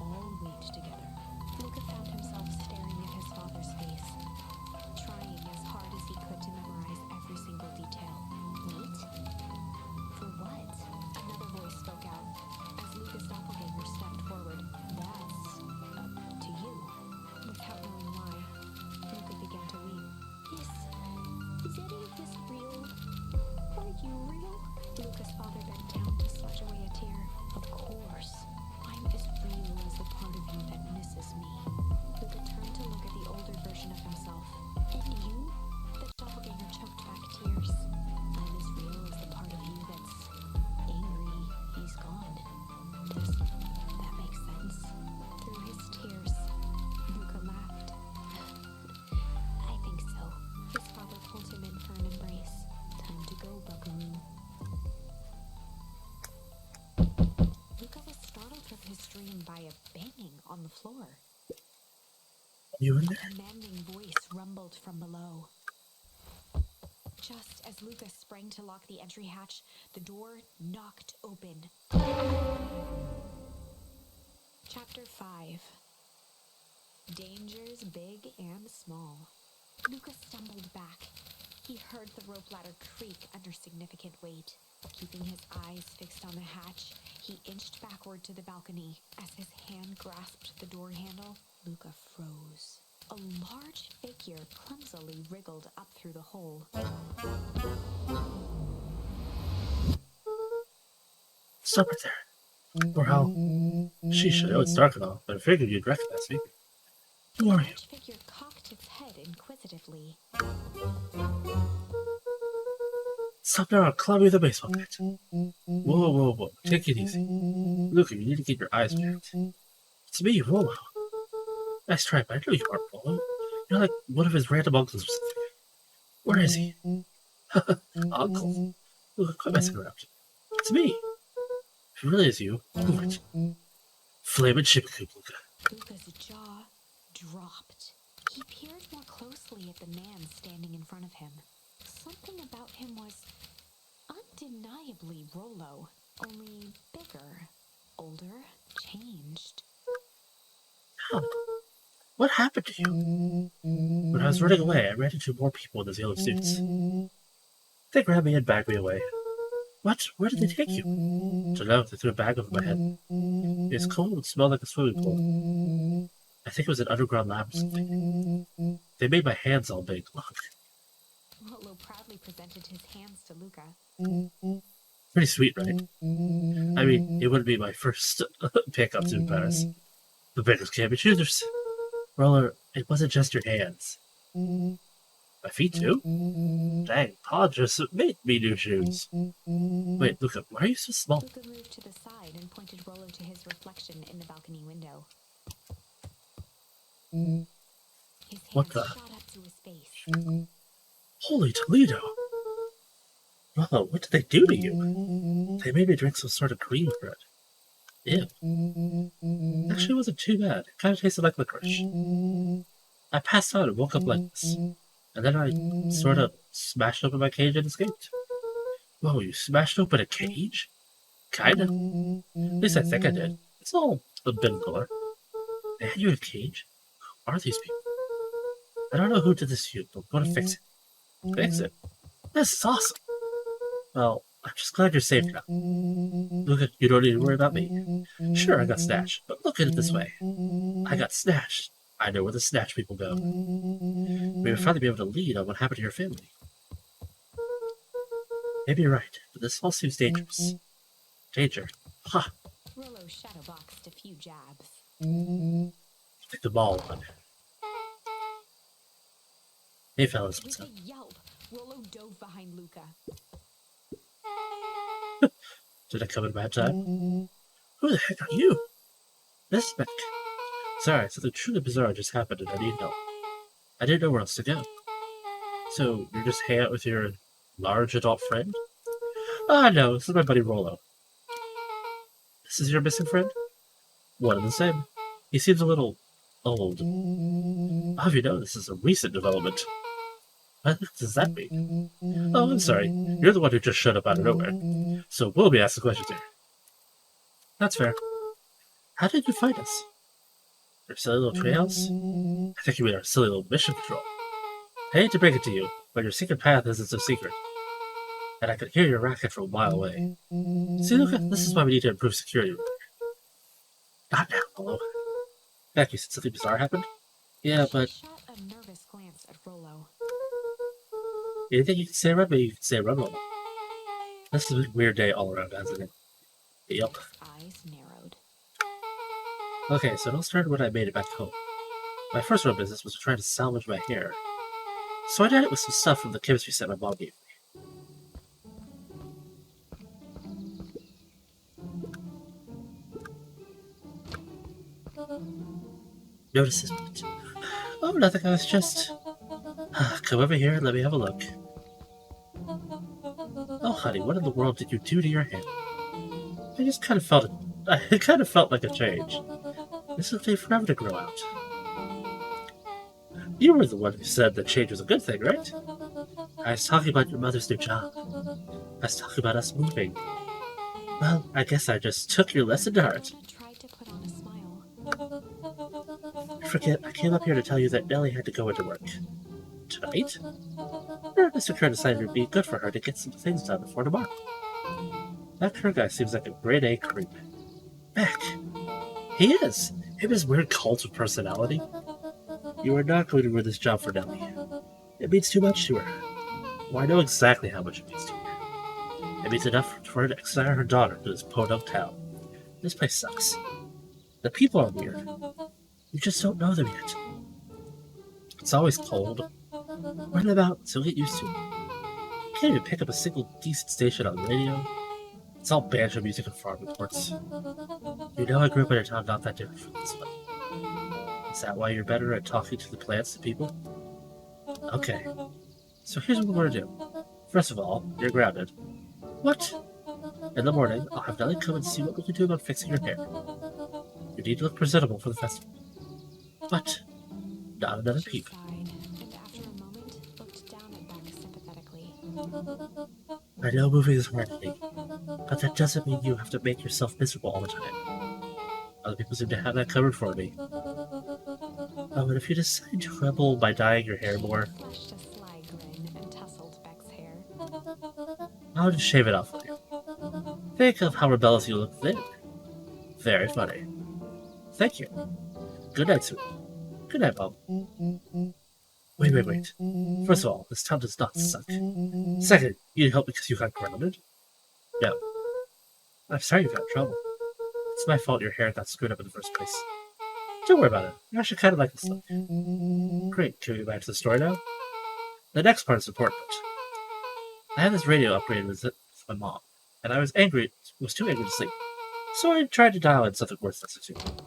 all wait together. Luca found himself staring at his father's face, trying as hard as he could to memorize every single detail. Wait? For what? Another voice spoke out as Luca's doppelganger stepped forward. "That's up to you." Without knowing why, Luca began to weep. Is any of this real? Are you real? Luca's father bent down to smudge away a tear. "Of course. I'm as real as the part of you that misses me." Luca turned to look at the older version of himself. "And you?" The doppelganger choked back tears. "I'm as real as the part of you that's angry he's gone." Does that make sense? Through his tears, Luca laughed. "I think so." His father pulled him in for an embrace. "Time to go, Buckaroo." Luca was startled from his dream by a banging on the floor. You in A there? commanding voice rumbled from below. Just as Luca sprang to lock the entry hatch, the door knocked open. Chapter 5. Dangers big and small. Luca stumbled back. He heard the rope ladder creak under significant weight. Keeping his eyes fixed on the hatch, he inched backward to the balcony. As his hand grasped the door handle, Luca froze. A large figure clumsily wriggled up through the hole. Stop right there. Or how? Sheesh, I know it's dark and all, but I figured you'd recognize me. Who are you? The large figure cocked its head inquisitively. Stop now, I'll club you with a baseball bat. Whoa, whoa, whoa. Take it easy. Luca, you need to keep your eyes peeled. It's me, Rollo. Nice try, but I know you aren't Rollo. You're like one of his random uncles or something. Where is he? Uncle? Luca, quit messing around. It's me. If it really is you, prove it. Flame and Chipicoop, Luca. Luca's jaw dropped. He peered more closely at the man standing in front of him. Something about him was undeniably Rollo, only bigger, older, changed. How? What happened to you? When I was running away, I ran into more people in those yellow suits. They grabbed me and bagged me away. What? Where did they take you? Don't know. They threw a bag over my head. It was cold and smelled like a swimming pool. I think it was an underground lab or something. They made my hands all big. Look. Rollo proudly presented his hands to Luca. Pretty sweet, right? I mean, it wouldn't be my first pickup to Paris. The beggars can't be choosers. Roller, it wasn't just your hands. My feet too? Dang, Paul just made me new shoes. Wait, Luca, why are you so small? Luca moved to the side and pointed Rollo to his reflection in the balcony window. His What hands the? shot up to his face. Holy Toledo! Rollo, what did they do to you? They made me drink some sort of green bread. Ew. Actually, it wasn't too bad. It kind of tasted like licorice. I passed out and woke up like this. And then I sort of smashed open my cage and escaped. Whoa, you smashed open a cage? Kinda. At least I think I did. It's all a bit of color. They had you in a cage? Who are these people? I don't know who did this to you, but I'm gonna fix it. Fix it? This is awesome. Well, I'm just glad you're safe now. Look at you don't need to worry about me. Sure, I got snatched, but look at it this way. I got snatched. I know where the snatch people go. We would finally be able to lead on what happened to your family. Maybe you're right, but this all seems dangerous. Danger? Ha! Rollo shadowboxed a few jabs. Like the ball one. Hey fellas, what's With up? a yelp, Rollo dove behind Luca. Did I come in bad time? Who the heck are you? This is Beck. Sorry, something truly bizarre just happened and I need help. I didn't know where else to go. So, you're just hanging out with your large adult friend? Ah, no, this is my buddy Rollo. This is your missing friend? One and the same. He seems a little old. How have you know this is a recent development? What does that mean? Oh, I'm sorry. You're the one who just showed up out of nowhere. So we'll be asking questions here. That's fair. How did you find us? Our silly little treehouse? I think you mean our silly little mission patrol. I hate to break it to you, but your secret path isn't so secret. And I could hear your racket from a mile away. See, look, this is why we need to improve security. Not now, hello. Beck, you said something bizarre happened? Yeah, but She shot a nervous glance at Rollo. anything you can say around me, you can say around me. This is a weird day all around, hasn't it? Yep. Eyes narrowed. Okay, so it all started when I made it back home. My first real business was to try to salvage my hair. So I did it with some stuff from the chemistry set my mom gave me. Notice this bit. Oh, nothing, I was just... Come over here and let me have a look. Oh, honey, what in the world did you do to your hair? I just kind of felt it. It kind of felt like a change. This will take forever to grow out. You were the one who said that change was a good thing, right? I was talking about your mother's new job. I was talking about us moving. Well, I guess I just took your lesson to heart. Anna tried to put on a smile. Forget, I came up here to tell you that Nellie had to go into work. Tonight? Or Mr. Kerr decided it would be good for her to get some things done before tomorrow. That Kerr guy seems like a grade A creep. Beck! He is! Him his weird cult of personality. You are not going to ruin this job for Nellie. It means too much to her. Well, I know exactly how much it means to her. It means enough for her to exile her daughter to this podunk town. This place sucks. The people are weird. You just don't know them yet. It's always cold. Wear them out, so get used to it. You can't even pick up a single decent station on the radio. It's all banjo music and farm reports. You know I grew up in a town not that different from this one. Is that why you're better at talking to the plants and people? Okay. So here's what we're gonna do. First of all, you're grounded. What? In the morning, I'll have Nellie come and see what we can do about fixing your hair. You need to look presentable for the festival. But not another She peep. sighed, and after a moment, looked down at Beck sympathetically. I know moving is hardening, but that doesn't mean you have to make yourself miserable all the time. Other people seem to have that covered for me. Oh, and if you decide to rebel by dyeing your hair more, Flashed a sly grin and tousled Beck's hair. I'll just shave it off for you. Think of how rebellious you look then. Very funny. Thank you. Good night, sweetie. Good night, Bob. Wait. First of all, this town does not suck. Second, you need help because you got grounded? No. I'm sorry you got in trouble. It's my fault your hair got screwed up in the first place. Don't worry about it. I actually kind of like this look. Great, can we get back to the story now? The next part is important. I had this radio upgraded with my mom, and I was too angry to sleep. So I tried to dial in something worth listening to.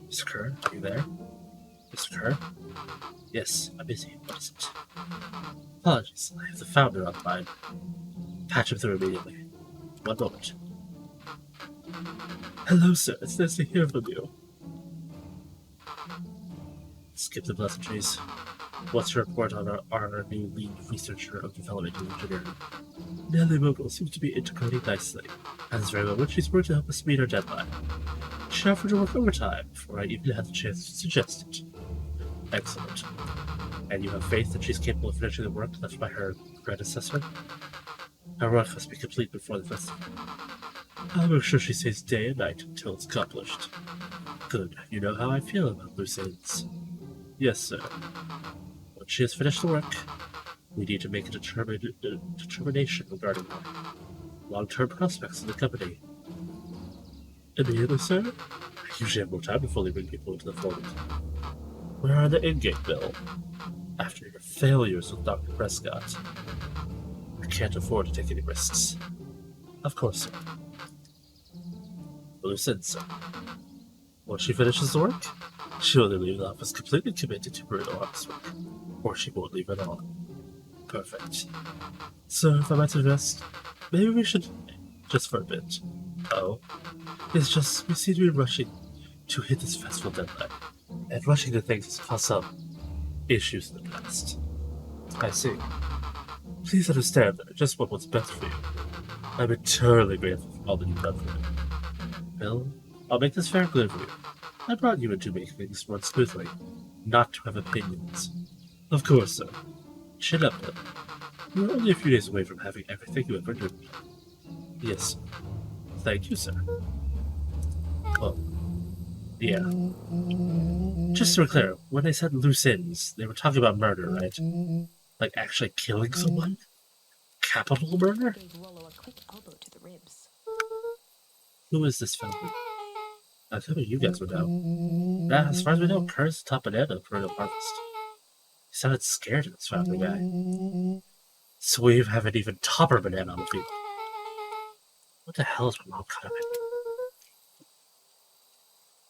Mr. Kerr, are you there? Mr. Kerr? Yes, I'm busy. What is it? Apologies, I have the founder on the line. Patch him through immediately. One moment. Hello, sir. It's nice to hear from you. Skip the pleasantries. What's your report on our new lead researcher of development and engineering? Nellie Mogul seems to be integrating nicely. At this very moment, she's working to help us meet our deadline. She offered to work overtime before I even had the chance to suggest it. Excellent. And you have faith that she's capable of finishing the work left by her predecessor? Her work must be complete before the festival. I'll make sure she stays day and night until it's accomplished. Good. You know how I feel about loose ends. Yes, sir. Once she has finished the work, we need to make a determination regarding her long-term prospects in the company. Immediately, sir? I usually have more time to fully bring people into the fold. Where are the in-gate bill? After your failures with Dr. Prescott, I can't afford to take any risks. Of course, sir. Loose ends, sir. Once she finishes the work, she'll either leave the office completely committed to brutal office work, or she won't leave at all. Perfect. So, if I might suggest, maybe we should, just for a bit. Oh, it's just we seem to be rushing to hit this festival deadline, and rushing to things has caused some issues in the past. I see. Please understand that I just want what's best for you. I'm eternally grateful for all that you've done for me. Bill, I'll make this very clear for you. I brought you in to make things run smoothly, not to have opinions. Of course, sir. Chin up, Bill. You're only a few days away from having everything you ever dreamed of. Yes, sir. Thank you, sir. Oh, yeah. Just to be clear, when they said loose ends, they were talking about murder, right? Like actually killing someone? Capital murder? Gave Rollo a quick elbow to the ribs. Who is this founder? I thought you guys would know. As far as we know, Kerr's the top banana of Perennial Harvest. He sounded scared of this founder guy. So we haven't even topper banana on the field. What the hell is my mom cut up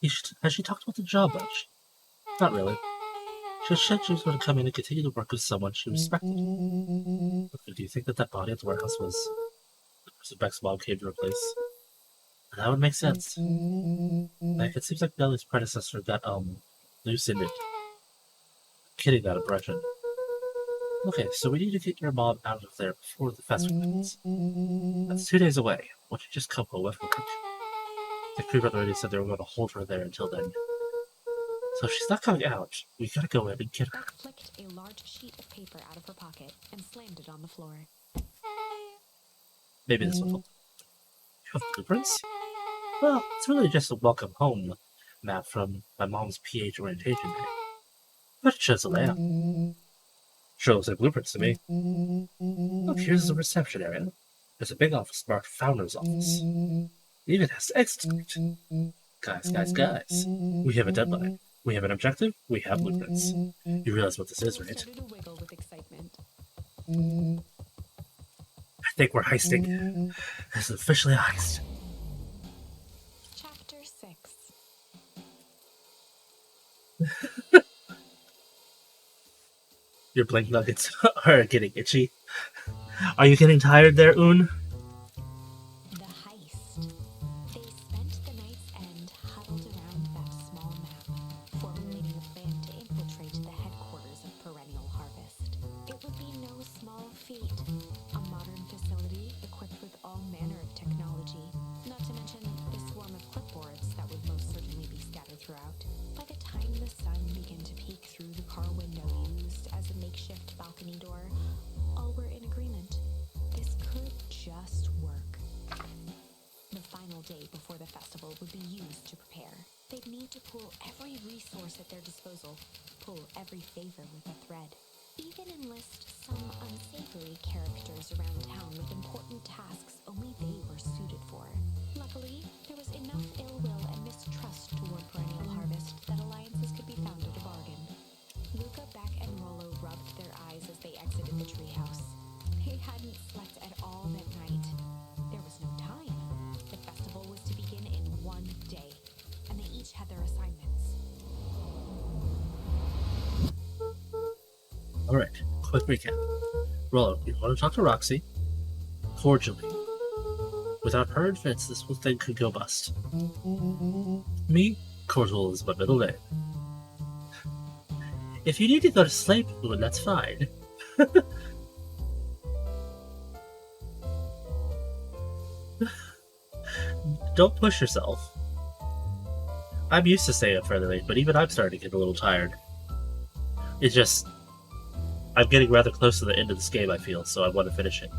in? Has she talked about the job much? Not really. She said she was going to come in and continue to work with someone she respected. But do you think that body at the warehouse was the person Beck's mom came to replace? That would make sense. Like, it seems like Nellie's predecessor got, loose in it. Kidding that impression. Okay, so we need to get your mom out of there before the festival ends. That's 2 days away. Why don't you just come home with work? The crew already said they were going to hold her there until then. So if she's not coming out, we gotta go in and get her. Beth flicked a large sheet of paper out of her pocket and slammed it on the floor. Maybe this will help. You have blueprints? Well, it's really just a welcome home map from my mom's PH orientation day. But it shows the layout. Sure looks like blueprints to me. Look, here's the reception area. There's a big office marked Founder's Office. It even has the exit script. Guys. We have a deadline. We have an objective. We have blueprints. You realize what this is, right? Started to wiggle with excitement. I think we're heisting. This is officially a heist. Chapter 6. Your blink nuggets are getting itchy. Are you getting tired there, Un? The heist. They spent the night's end huddled around that small map, formulating a plan to infiltrate the headquarters of Perennial Harvest. It would be no small feat. A modern facility equipped with all manner of technology, not to mention the swarm of clipboards that would most certainly be scattered throughout. By the time the sun began to peek through the car window used as a makeshift balcony door, all were in agreement. This could just work. The final day before the festival would be used to prepare. They'd need to pull every resource at their disposal, pull every favor with a thread. Even enlist some unsavory characters around town with important tasks only they were suited for. Luckily, there was enough ill will and mistrust toward Perennial Harvest that alliances could be found at a bargain. Luca, Beck, and Rollo rubbed their eyes as they exited the treehouse. They hadn't slept at all that night. There was no time. The festival was to begin in one day, and they each had their assignments. Alright, quick recap. Rollo, you want to talk to Roxy? Cordially. Without her advance, this whole thing could go bust. Me? Cordial is my middle name. If you need to go to sleep, well, that's fine. Don't push yourself. I'm used to staying up fairly late, but even I'm starting to get a little tired. It's just... I'm getting rather close to the end of this game, I feel, so I want to finish it.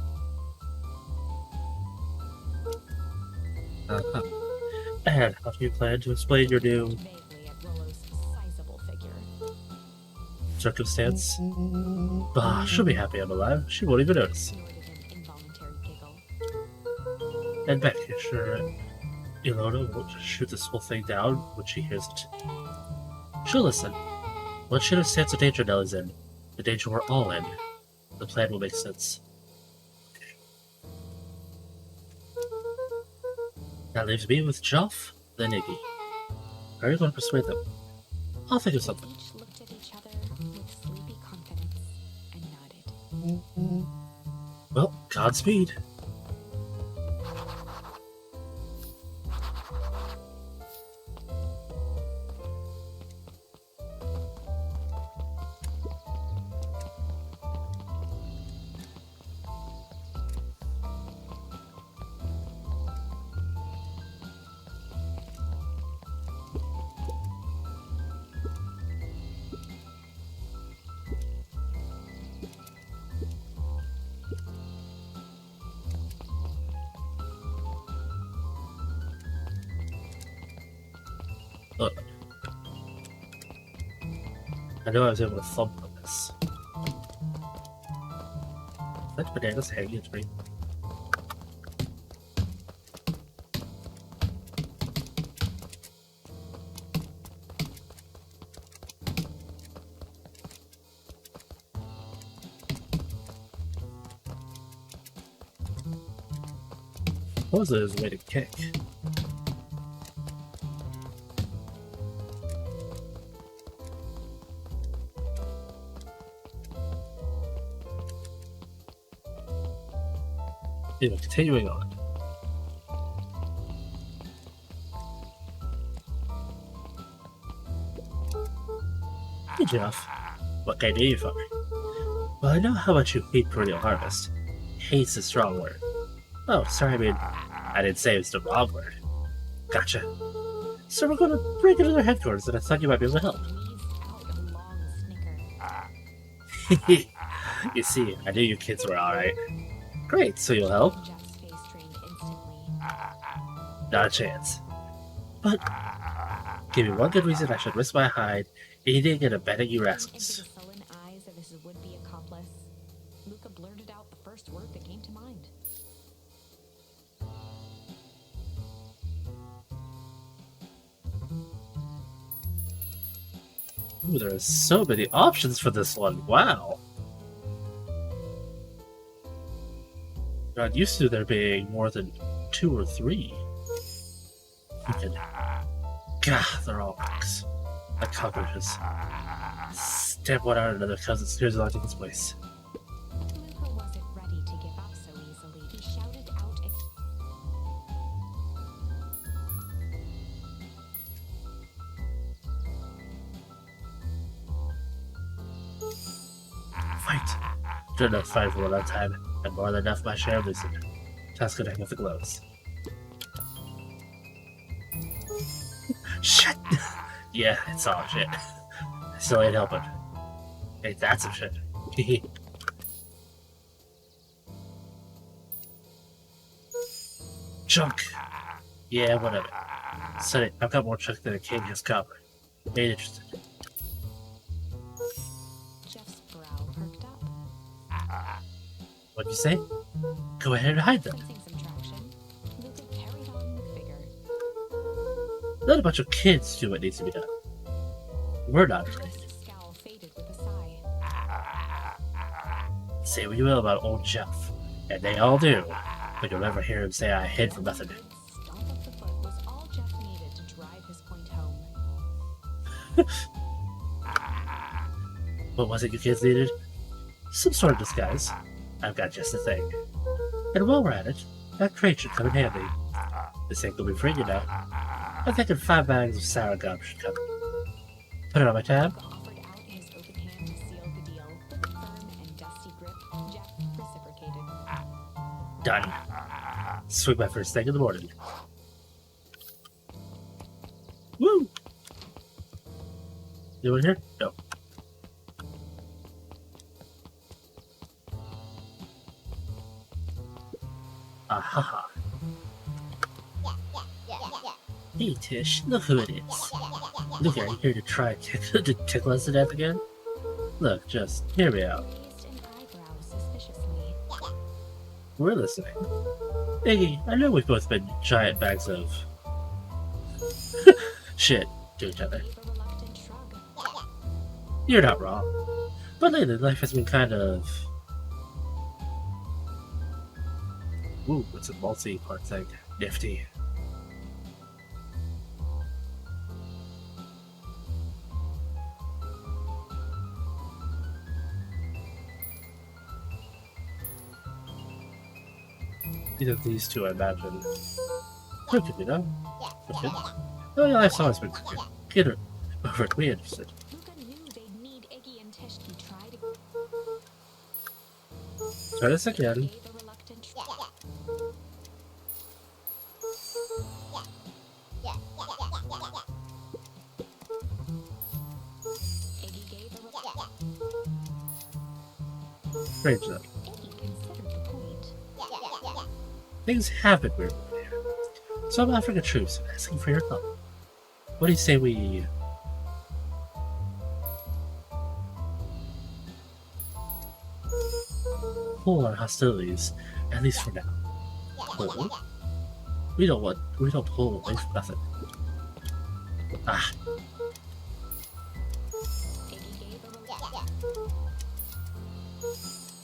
And how do you plan to explain your new Vaguely at Rollo's sizable figure. circumstance? Bah, she'll be happy I'm alive. She won't even notice. Snorted an involuntary giggle. And Beck, you're sure Ilona won't just shoot this whole thing down when she hears it? She'll listen. Once she understands the danger Nellie's in, the danger we're all in, the plan will make sense. That leaves me with Joff, then Iggy. How are you going to persuade them? I'll think of something. Each looked at each other with sleepy confidence and nodded. Well, Godspeed. Look. I know I was able to thump on this. That banana's hanging a tree. What was there's a way to kick? Anyway, continuing on. Hey, Jeff. What can I do you for? Well, I know how much you hate perennial harvest. Hate's a strong word. Oh, sorry, I didn't say it was the wrong word. Gotcha. So we're going to break into their headquarters, and I thought you might be able to help. You see, I knew you kids were alright. Great, so you'll help? Not a chance. But give me one good reason I should risk my hide aiding and abetting you rascals. Into the sullen eyes of his would-be accomplice, Luca blurted out the first word that came to mind. Ooh, there are so many options for this one. Wow. Not used to there being more than 2 or 3. God, they're all wrecks. Like cockroaches. Stamp one out another because it scares the life of this place. Luca wasn't ready to give up so easily. He shouted out Fight! Good enough fight for one at a time, and more than enough my share of losing. Task to hang with the gloves. Shit! Yeah, it's all shit. I still ain't helping. Ain't that some shit? Chunk! Yeah, whatever. Sonny, I've got more chunk than a king has copper. Ain't interested. Jeff's brow perked up. What'd you say? Go ahead and hide them. Sensing some traction, Luca carried on the figure. Let a bunch of kids do what needs to be done. We're not afraid. Jeff's scowl faded with a sigh. Say what you will about old Jeff, and they all do, but you'll never hear him say I hid from nothing. Stomp of the foot was all Jeff needed to drive his point home. What was it you kids needed? Some sort of disguise. I've got just the thing. And while we're at it, that crate should come in handy. This ink will be free, you know. I'm thinking 5 bags of sour gum should come. Put it on my tab. Luca offered out his open hand to seal the deal. With a firm and dusty grip, Jeff reciprocated. Done. Swing my first thing in the morning. Woo! Anyone here? No. Ahaha. Hey Tish, look who it is. Look, are you here to try to tickle us to death again? Look, just hear me out. Raised an eyebrow suspiciously. We're listening. Iggy, I know we've both been giant bags of shit to each other. Gave a reluctant shrug. You're not wrong. But lately, life has been kind of... Ooh, it's a multi-part thing. Nifty. Either of these two, I imagine. Crooked, you know? Crooked. Oh yeah, life's always been crooked. Get her over it, we interested. Luca knew they'd need Iggy and Tish to try to Try this again. gave a reluctant shrug. Iggy gave a Strange though. Iggy considered the point. Things have been weird over here. So I'm offering a truce and asking for your help. What do you say we... pull our hostilities, at least for now. Pull? We don't pull away from nothing. Ah, Iggy gave a reluctant.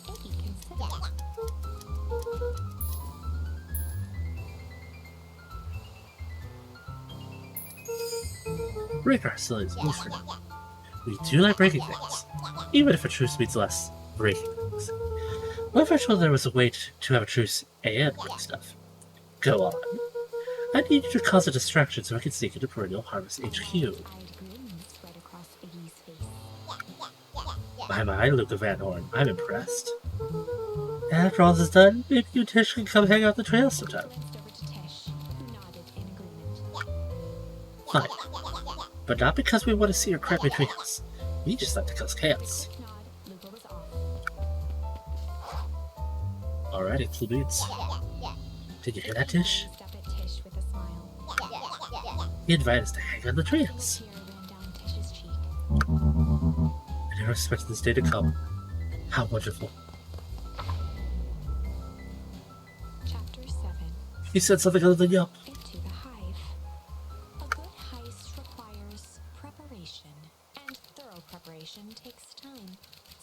Iggy considered. break our hostilities, at least for now. We do like breaking things, even if a truce means less breaking things. What if I told there was a way to have a truce and break stuff? Go on. I need you to cause a distraction so I can sneak into Perennial Harvest HQ. Eyed grin spread across Iggy's face. My, Luca Van Horn. I'm impressed. After all is done, maybe you and Tish can come hang out the trail sometime. Glanced over to Tish, who nodded in agreement. Fine. But not because we want to see your crappy trails. We just like to cause chaos. Quick nod, Luca was off. Alrighty, cool beans. Did you hear that, Tish? Glanced up at Tish with a smile. He invited us to hang on the trails. Tear ran down Tish's cheek. I never expected this day to come. How wonderful. Chapter 7. He said something other than yup. Into the hive. A good heist requires preparation, and thorough preparation takes time,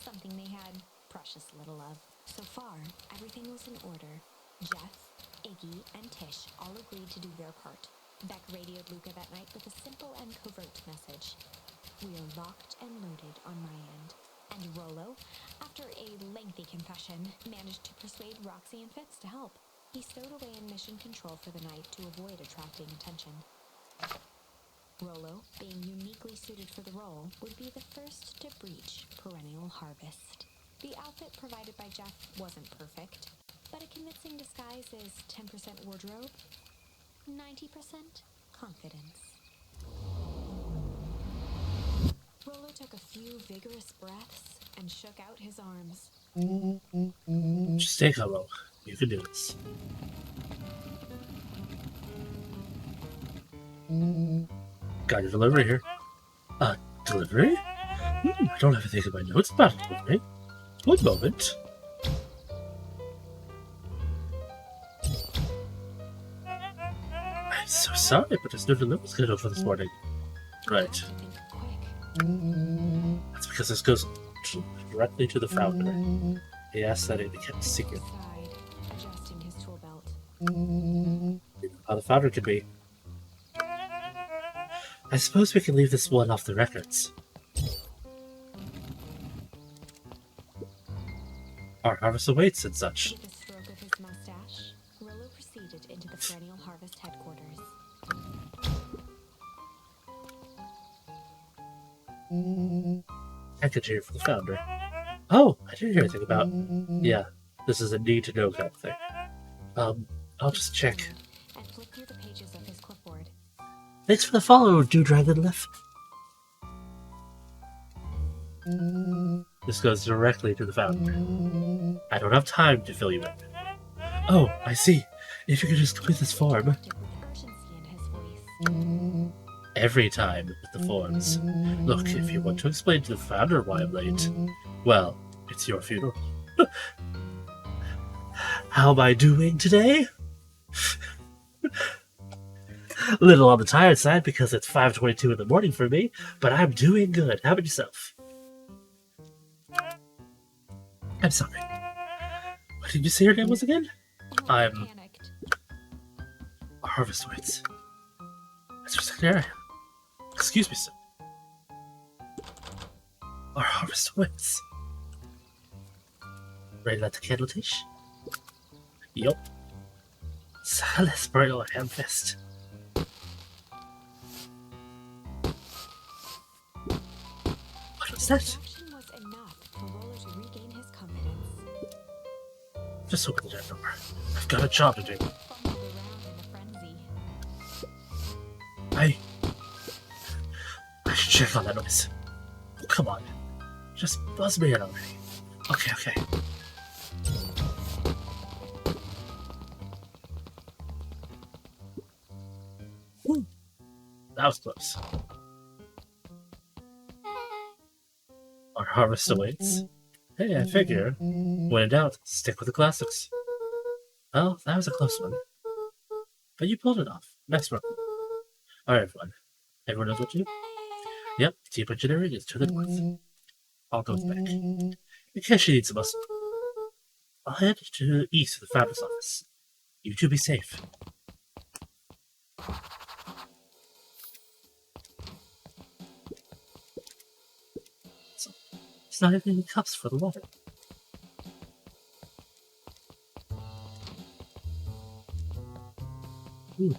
something they had precious little of. So far, everything was in order. Jeff, Iggy, and Tish all agreed to do their part. Beck radioed Luca that night with a simple and covert message. We are locked and loaded on my end. And Rollo, after a lengthy confession, managed to persuade Roxy and Fitz to help. He stowed away in mission control for the night to avoid attracting attention. Rollo, being uniquely suited for the role, would be the first to breach perennial harvest. The outfit provided by Jeff wasn't perfect, but a convincing disguise is 10% wardrobe, 90% confidence. Rollo took a few vigorous breaths and shook out his arms. Just take a roll. You can do this. Got your delivery here. Delivery? I don't have anything in my notes about delivery. One moment. I'm so sorry, but there's no delivery schedule for this morning. Right. Think quick. That's because this goes directly to the founder. He asked that it be kept secret. Sighed, adjusting his tool belt. How the founder could be. I suppose we can leave this one off the records. Our harvest awaits and such. With a stroke of his mustache, Rollo proceeded into the Perennial Harvest headquarters. Package here for the founder. Oh, I didn't hear anything about. Yeah, this is a need to know kind of thing. I'll just check. And flipped through the pages of his clipboard. Thanks for the follow, Do Dragon Left. This goes directly to the founder. I don't have time to fill you in. Oh, I see. If you could just complete this form. With urgency in his voice. Every time with the forms. Look, if you want to explain to the founder why I'm late, well, it's your funeral. How am I doing today? A little on the tired side because it's 5:22 in the morning for me, but I'm doing good. How about yourself? I'm sorry. What did you say your name was again? Rollo I'm- panicked. Harvest Waits. That's for Secretary. Excuse me, sir. Our harvest waits. Ready to light the candle, Tish? Yup. So let's burn our ham fist. What was that? Distraction was enough for Rollo to regain his confidence. Just open that door. I've got a job to do. Fumbled around in a frenzy. I should check on that noise. Oh, come on. Just buzz me in already. Okay. Whew. That was close. Our harvest awaits. Hey, I figure, when in doubt, stick with the classics. Well, that was a close one. But you pulled it off. Nice work. Alright, everyone. Everyone knows what to do? Yep, deep engineering is to the north. I'll go with Beck. In case she needs a muscle. I'll head to the east of the founder's office. You two be safe. So, it's not even any cups for the water. Ooh.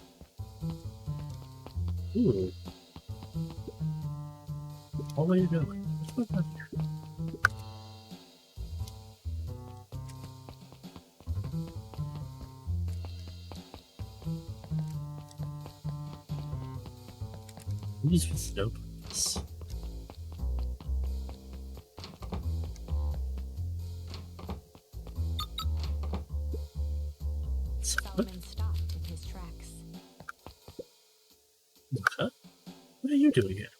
What are you doing? What's going on here? Who's with snowbirds? Solomon stopped in his tracks. Luca? What are you doing here?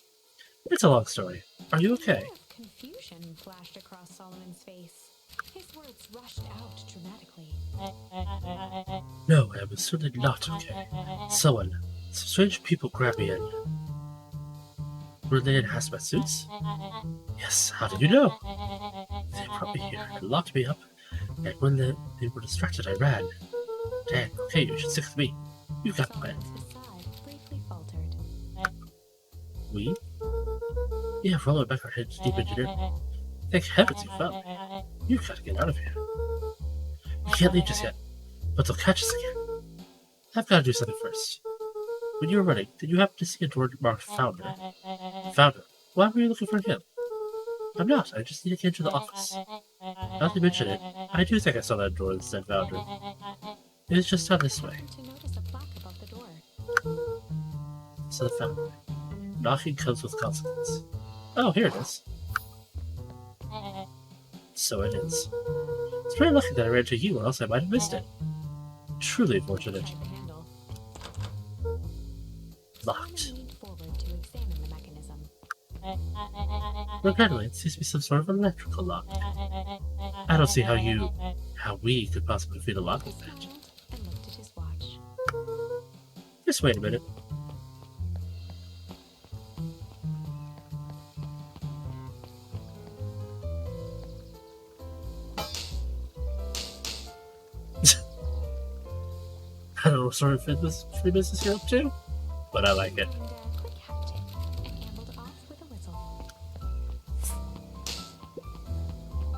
It's a long story. Are you okay? A look of confusion flashed across Solomon's face. His words rushed out dramatically. No, I was certainly not okay. Some strange people grabbed me in. Were they in hazmat suits? Yes, how did you know? They brought me here and locked me up, and when they were distracted, I ran. Dang, okay, you should stick with me. You got the plan. Solomon's facade briefly faltered. We? Yeah, roll it back our heads deep into there. Thank heavens you found me. You've got to get out of here. We can't leave just yet, but they'll catch us again. I've got to do something first. When you were running, did you happen to see a door marked Founder? Founder? Why were you looking for him? I'm not. I just need to get into the office. Now that you mention it, I do think I saw that door that said Founder. It was just down this way. To notice a plaque above the door. So the Founder. Knocking comes with consequence. Oh, here it is. So it is. It's very lucky that I ran into you, or else I might have missed it. Truly fortunate. Tried the handle. Locked. Solomon leaned forward to examine the mechanism. Regrettably, it seems to be some sort of electrical lock. I don't see how we could possibly feed a lock He with that. smiled and looked at his watch. Just wait a minute. I don't know what sort of free business you're up to, but I like it. And a quick hat tip and ambled off with a whistle.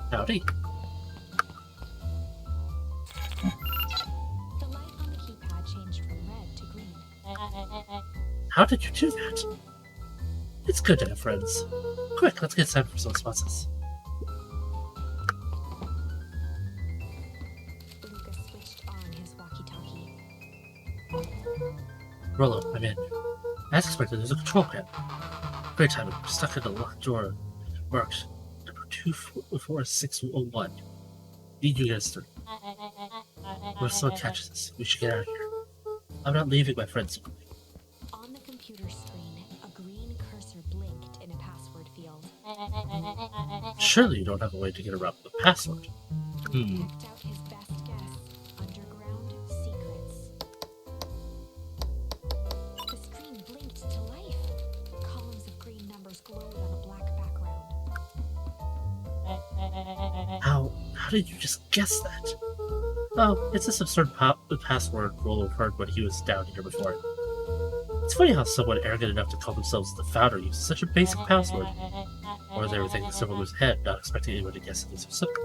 Howdy. The light on the keypad changed from red to green. How did you do that? It's good to have friends. Quick, let's get some for some sponsors. Luca switched on his walkie-talkie. Rollo, I'm in. As expected, there's a control panel. Great timing. We're stuck in a locked door marked number 24601. Need you to get us through. What if someone catches us? We should get out of here. I'm not leaving my friends. On the computer screen, a green cursor blinked in a password field. Surely you don't have a way to get around the password. Luca picked out his best guess: underground secrets. The screen blinked to life. Columns of green numbers glowed on a black background. How did you just guess that? Oh, it's this absurd password Rollo heard when he was down here before. It's funny how someone arrogant enough to call themselves the Founder uses such a basic password. Or they were thinking someone was ahead, not expecting anyone to guess anything specific.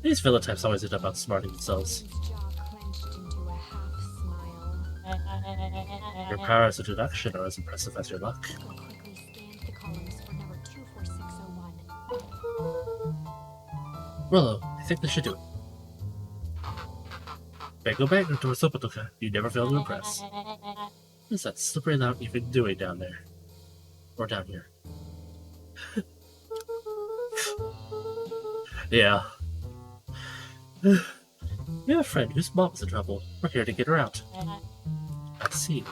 These villain types always end up outsmarting themselves. His jaw clenched into a half smile. Your powers of deduction are as impressive as your luck. He quickly scanned the columns for number 24601. Rollo, I think this should do it. Bango bango, doors open, Luca. You never fail to impress. What is that slippery loud you've been doing down there? Or down here? Yeah. You have a friend whose mom is in trouble. We're here to get her out. I see.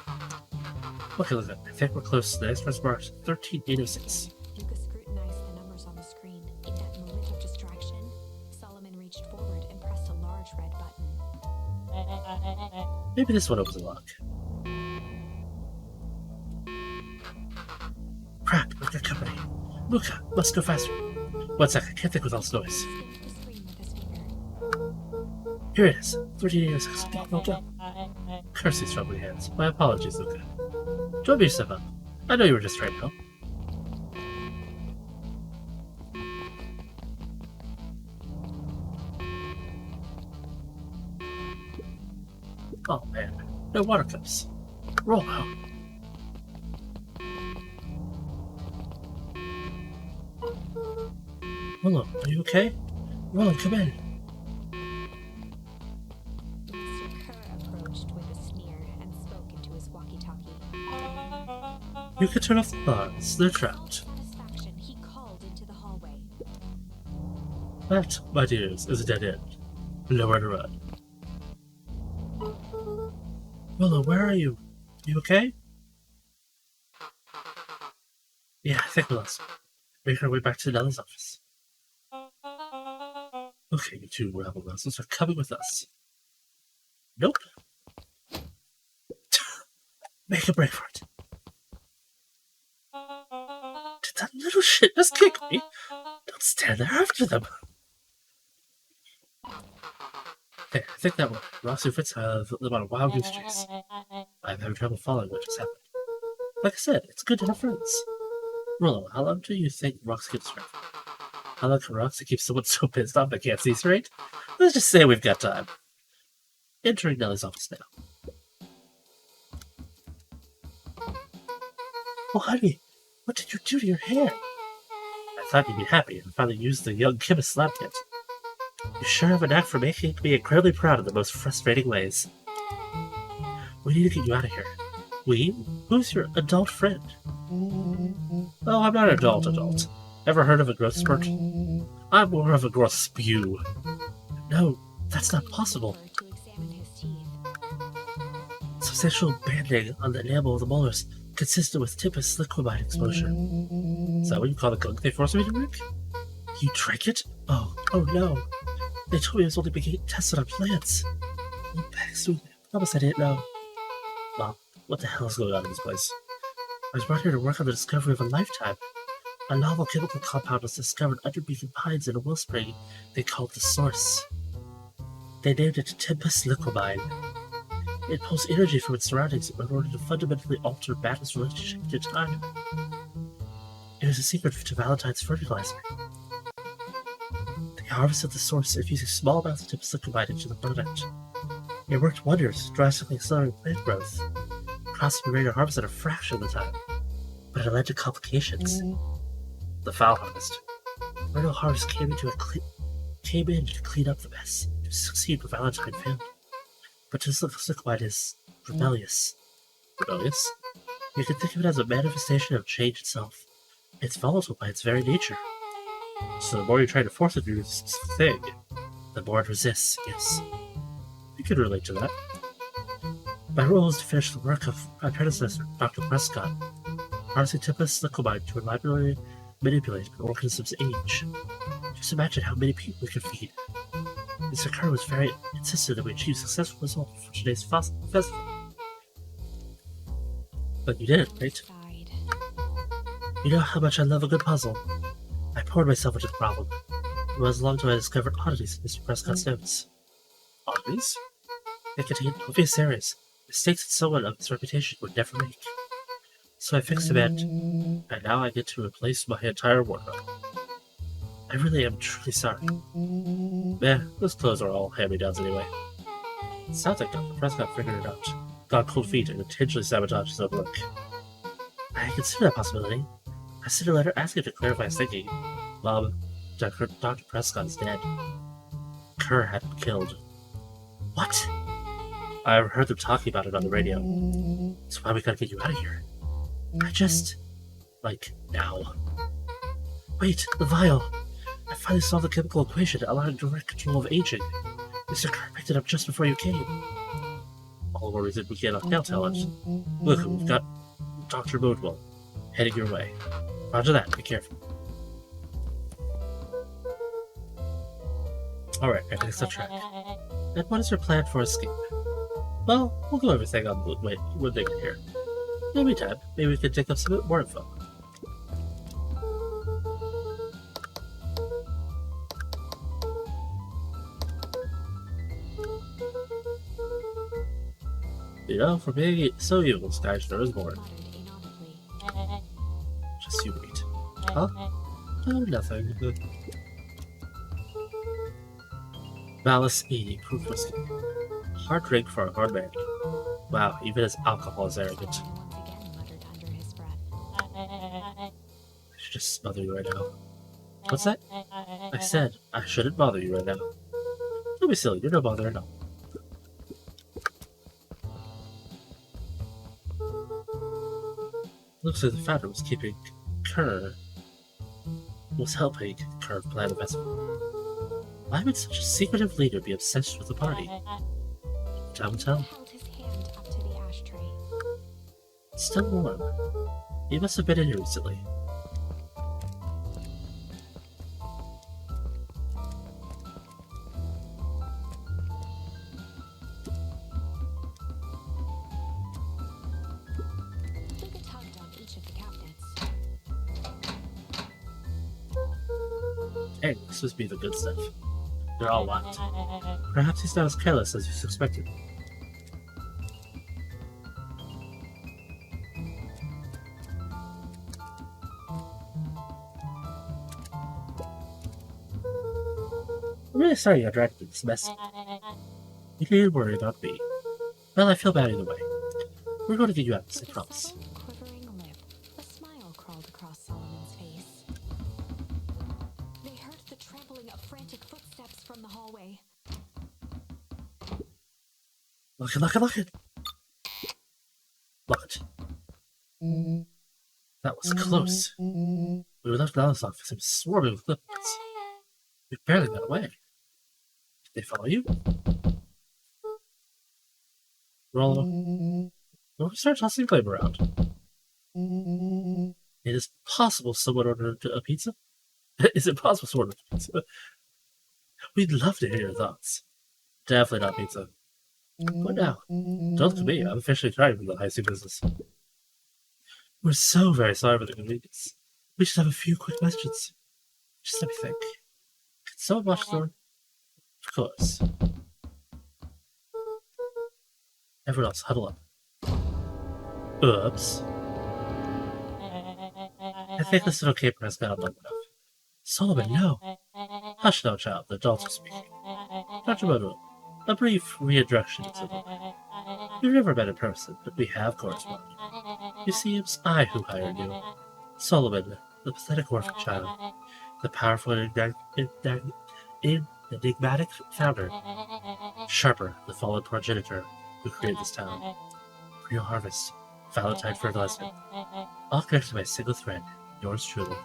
Okay, look, I think we're close to the next one's marked 13806. Luca scrutinized the numbers on the screen. In that moment of distraction, Solomon reached forward and pressed a large red button. Maybe this one opens the lock. Crap, we've got company. Luca, let's go faster. 1 second, I can't think with all this noise. Skimmed the screen with his finger. Here it is. 13806. Well done. Curse these troubling hands. My apologies, Luca. Don't beat yourself up. I know you were just trying to help. Oh man, no water cups. Roll out. Hello, are you okay? Roland, come in. Mr. Kerr approached with a sneer and spoke into his walkie-talkie. You can turn off the bars. They're trapped. Satisfaction, he called into the hallway. That, my dears, is a dead end. Nowhere to run. Willow, where are you? You okay? Yeah, I think we lost her. Make our way back to Nella's office. Okay, you two rebel rouses are coming with us. Nope. Make a break for it. Did that little shit just kick me? Don't stand there after them. Hey, I think that one. Roxy Fritz have them on a wild goose chase. I'm having trouble following what just happened. Like I said, it's good to have friends. Rollo, how long do you think Roxy keeps straight? How long can Roxy keep someone so pissed off they can't see straight? Let's just say we've got time. Entering Nelly's office now. Oh, honey, what did you do to your hair? I thought you'd be happy and finally use the young chemist's lab kit. You sure have a knack for making me incredibly proud in the most frustrating ways. We need to get you out of here. We? Who's your adult friend? Oh, I'm not an adult. Ever heard of a growth spurt? I'm more of a growth spew. No, that's not possible. To examine his teeth. Substantial banding on the enamel of the molars, consistent with typus liquamide exposure. Is that what you call the gunk they forced me to drink? You drank it? Oh no. They told me it was only being tested on plants. I promise I didn't know. Mom, what the hell is going on in this place? I was brought here to work on the discovery of a lifetime. A novel chemical compound was discovered under Beacon Pines in a wellspring they called the Source. They named it Tempest Liquamine. It pulls energy from its surroundings in order to fundamentally alter matter's relationship to time. It was a secret to Valentine's fertilizer. They harvested the Source infusing small amounts of Tempest Liquamine into the product. It worked wonders, drastically accelerating plant growth. Crops would be ready to harvest at a fraction of the time, but it led to complications. The foul harvest. Real harvest came in to clean up the mess, to succeed with Valentine failed. But this liquid is rebellious. Rebellious? You can think of it as a manifestation of change itself. It's volatile by its very nature. So the more you try to force it to do this thing, the more it resists, yes. You can relate to that. My role is to finish the work of my predecessor, Dr. Prescott, harnessing Tempest liquamine to reliably manipulate an organism's age. Just imagine how many people we could feed. Mr. Kerr was very insistent that we achieve successful results for today's festival. But you didn't, right? You know how much I love a good puzzle. I poured myself into the problem. It was long till I discovered oddities in Mr. Prescott's notes. Oddities? They contained obvious errors, mistakes that someone of his reputation would never make. So I fixed them, and now I get to replace my entire wardrobe. I really am truly sorry. Those clothes are all hand-me-downs anyway. It sounds like Dr. Prescott figured it out, got cold feet, and intentionally sabotaged his own work. I consider that possibility. I sent a letter asking him to clarify his thinking. Mom, Dr. Prescott is dead. Kerr had him killed. What? I heard them talking about it on the radio. That's why we gotta get you out of here. Now. Wait, the vial. I finally solved the chemical equation allowing direct control of aging. Mr. Kerr picked it up just before you came. All the reason we cannot now tell it. Look, we've got Dr. Moodwell heading your way. Roger that, be careful. Alright, everything's on track. And what is your plan for escape? Well, we'll go everything on the way when they get here. In the meantime, maybe we can dig up some more info. You know, for being so evil, Skyster is born. Just you wait. Huh? Oh, nothing. Malice 80 proof whiskey. Hard drink for a hard man. Wow, even his alcohol is arrogant. I should just smother you right now. What's that? I said I shouldn't bother you right now. Don't be silly, you're no bother at all. Looks like the founder was helping Kerr plan the festival. Why would such a secretive leader be obsessed with the party? Don't tell. Held his hand up to the ashtray. It's still warm. He must have been in here recently. Luca tugged on each of the cabinets. Hey, this must be the good stuff. They're all locked. Perhaps he's not as careless as you suspected. I'm really sorry you got dragged into this mess. You needn't worry about me. Well, I feel bad either way. We're going to get you out of this, I With a promise. supple, quivering lip, a smile crawled across Solomon's face. They heard the trampling of frantic footsteps from the hallway. Look it, look it, look it! Look it. That was close. We were left in Alice's office and swarming with lips. We barely got away. Did they follow you? Roll. Don't we start tossing blame around? It is possible someone ordered a pizza? Is it possible someone ordered a pizza? We'd love to hear your thoughts. Definitely not pizza. But now, don't look at me. I'm officially trying for the high school business. We're so very sorry for the inconvenience. We should have a few quick questions. Just let me think. Can someone watch the door? Of course. Everyone else, huddle up. Oops. I think this little caper has gone long enough. Solomon, no. Hush now, child. The adults are speaking. Dr. Monroe, a brief reintroduction to the You've never met in person, but we have corresponded. You see, it was I who hired you. Solomon, the pathetic orphan child, the powerful and enigmatic founder. Sharper, the fallen progenitor who created this town. For your harvest, Valentine fertilizer. All connected by a single thread, yours truly.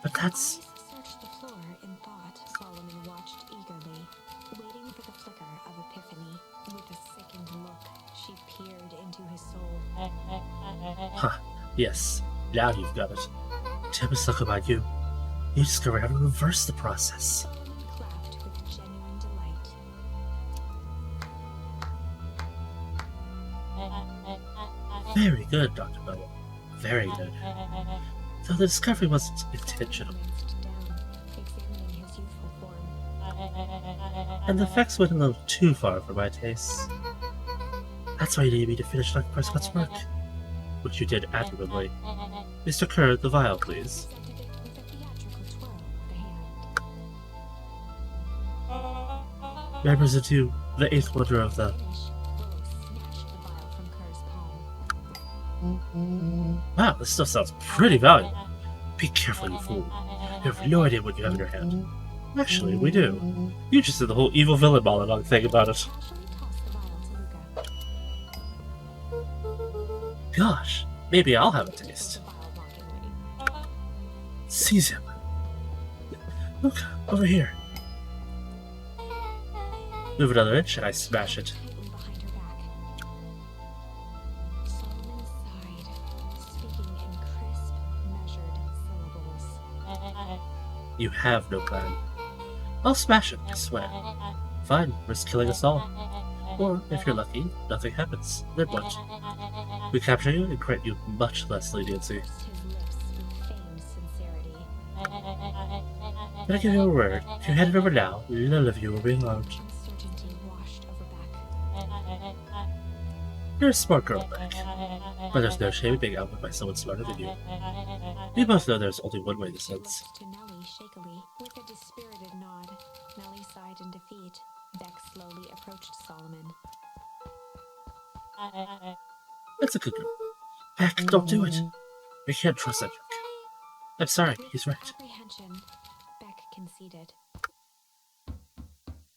But that's... Eyes searched the floor in thought. Solomon watched eagerly, waiting for the flicker of epiphany. With a sickened look, she peered into his soul. Huh, yes, now you've got it. Tim is talking about you. You discovered how to reverse the process. Solomon clapped with genuine delight. Very good, Dr. Bowen. Very good. Though the discovery wasn't intentional. Glanced down, examining his youthful form. And the effects went a little too far for my tastes. That's why you needed me to finish Dr. Prescott's work. Which you did admirably. Mr. Kerr, the vial, please. Presented it with a theatrical twirl of the hand. Represent you, the eighth wonder of the... Finish, Willow snatched the vial from Kerr's palm. Wow, this stuff sounds pretty valuable. Be careful, you fool. You have no idea what you have in your hand. Actually, we do. You just did the whole evil villain monologue thing about it. Casually tossed the vial to Luca. Gosh, maybe I'll have a The taste. vial mockingly. Seize him. Look, over here. Move another inch and I smash it. Tightly behind her back. Solomon sighed, speaking in crisp, measured syllables. You have no plan. I'll smash it, I swear. Fine, risk killing us all. Or, if you're lucky, nothing happens. Then what? We capture you and grant you much less leniency. Pursed his lips with feigned sincerity. But I give you a word, if you hand it over now, none of you will be alarmed. Uncertainty washed over Beck. You're a smart girl, Beck. But there's no shame in being outwit by someone smarter than you. We both know there's only one way this She ends. looked to Nellie shakily, with a dispirited nod. Nellie sighed in defeat. Beck slowly approached Solomon. That's a good girl. Beck, don't do it. We can't trust that jerk. I'm sorry, he's right. Apprehension, Beck conceded.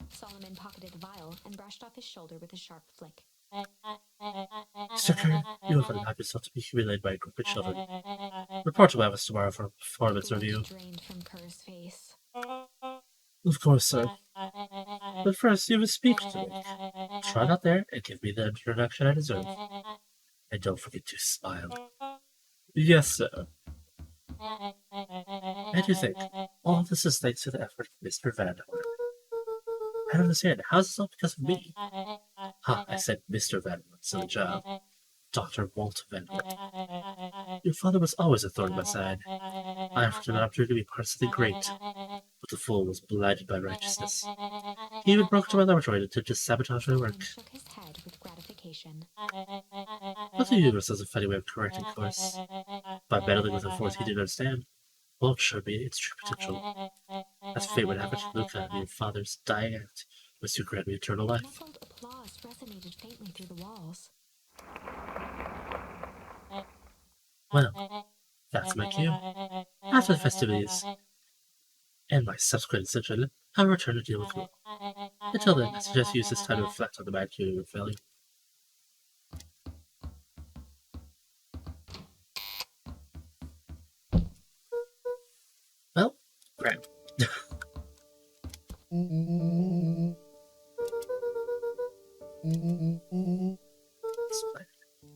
Solomon pocketed the vial and brushed off his shoulder with a sharp flick. Mr. Kern, you have allowed yourself to be humiliated by a group of children. Report to my office tomorrow for a performance review. Drained from Kerr's face. Of course, sir. But first, you have a speech to make. Trot out there and give me the introduction I deserve. And don't forget to smile. Yes, sir. And you think, all of this is thanks to the effort of Mr. Vanderbilt. I don't understand. How's this all because of me? Ha, I said Mr. Vanderbilt, silly child. Dr. Walt Vanderbilt. Your father was always a thorn in my side. I offered an opportunity to be part of something great, but the fool was blinded by righteousness. He even broke into my laboratory to attempt to sabotage my work. Shook his head with gratification. But the universe has a funny way of correcting course. By meddling with a force he didn't understand, Walt showed me its true potential. As fate would have it, Luca, your father's dying act, was to grant me eternal life. Muffled applause resonated faintly through the walls. Well, that's my cue. After the festivities and my subsequent ascension, I'll return to deal with you. Until then, I suggest you use this time to reflect on the bad cue you were failing. Well, great.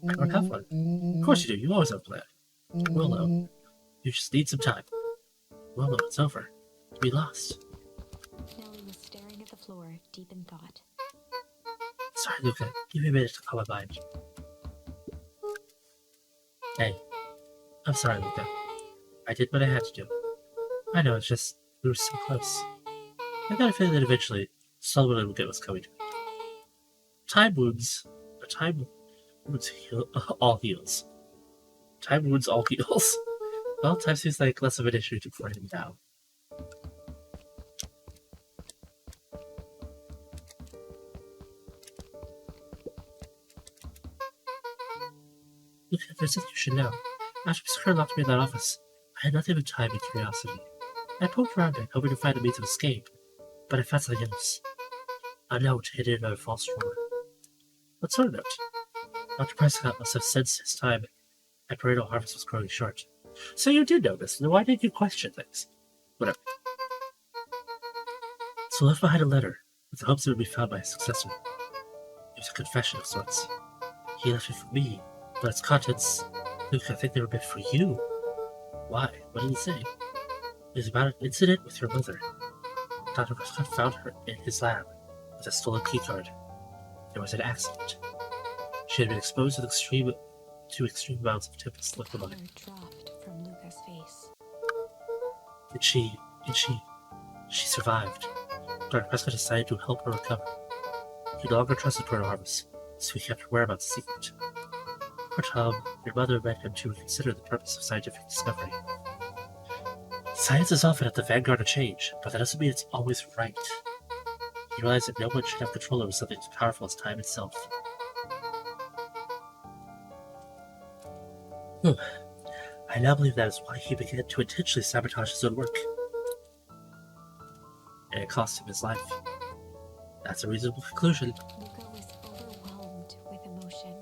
I don't have one. Of course you do. You always have a plan. Well, no. You just need some time. Well, no, it's over. We lost. Nellie was staring at the floor, deep in thought. Sorry, Luca. Give me a minute to calm my mind. Hey. I'm sorry, Luca. I did what I had to do. I know, it's just, we were so close. I got a feeling that eventually, someone would get what's coming to me. Time wounds heal, all heals. Time wounds all heals. Well, time seems like less of an issue to for him now. Look, there's something you should know. After Mr. Kern locked me in that office, I had nothing but time and curiosity. I poked around it, hoping to find a means of escape, but I found something else. A note hidden in a false drawer. What sort of note? Dr. Prescott must have sensed his time at parental harvest was growing short. So you did know this, then why did you question things? Whatever. So I left behind a letter, with the hopes it would be found by his successor. It was a confession of sorts. He left it for me, but its contents, Luke, I think they were meant for you. Why? What did he say? It was about an incident with your mother. Dr. Prescott found her in his lab with a stolen keycard. It was an accident. She had been exposed to extreme amounts of Tempest The color liquid. dropped from Luca's face. And she survived. Dr. Prescott decided to help her recover. He no longer trusted Tornado Harvest, so he kept her whereabouts a secret. Poor Tom, your mother led him to reconsider the purpose of scientific discovery. Science is often at the vanguard of change, but that doesn't mean it's always right. He realized that no one should have control over something as powerful as time itself. I now believe that is why he began to intentionally sabotage his own work. And it cost him his life. That's a reasonable conclusion. Luca was overwhelmed with emotion.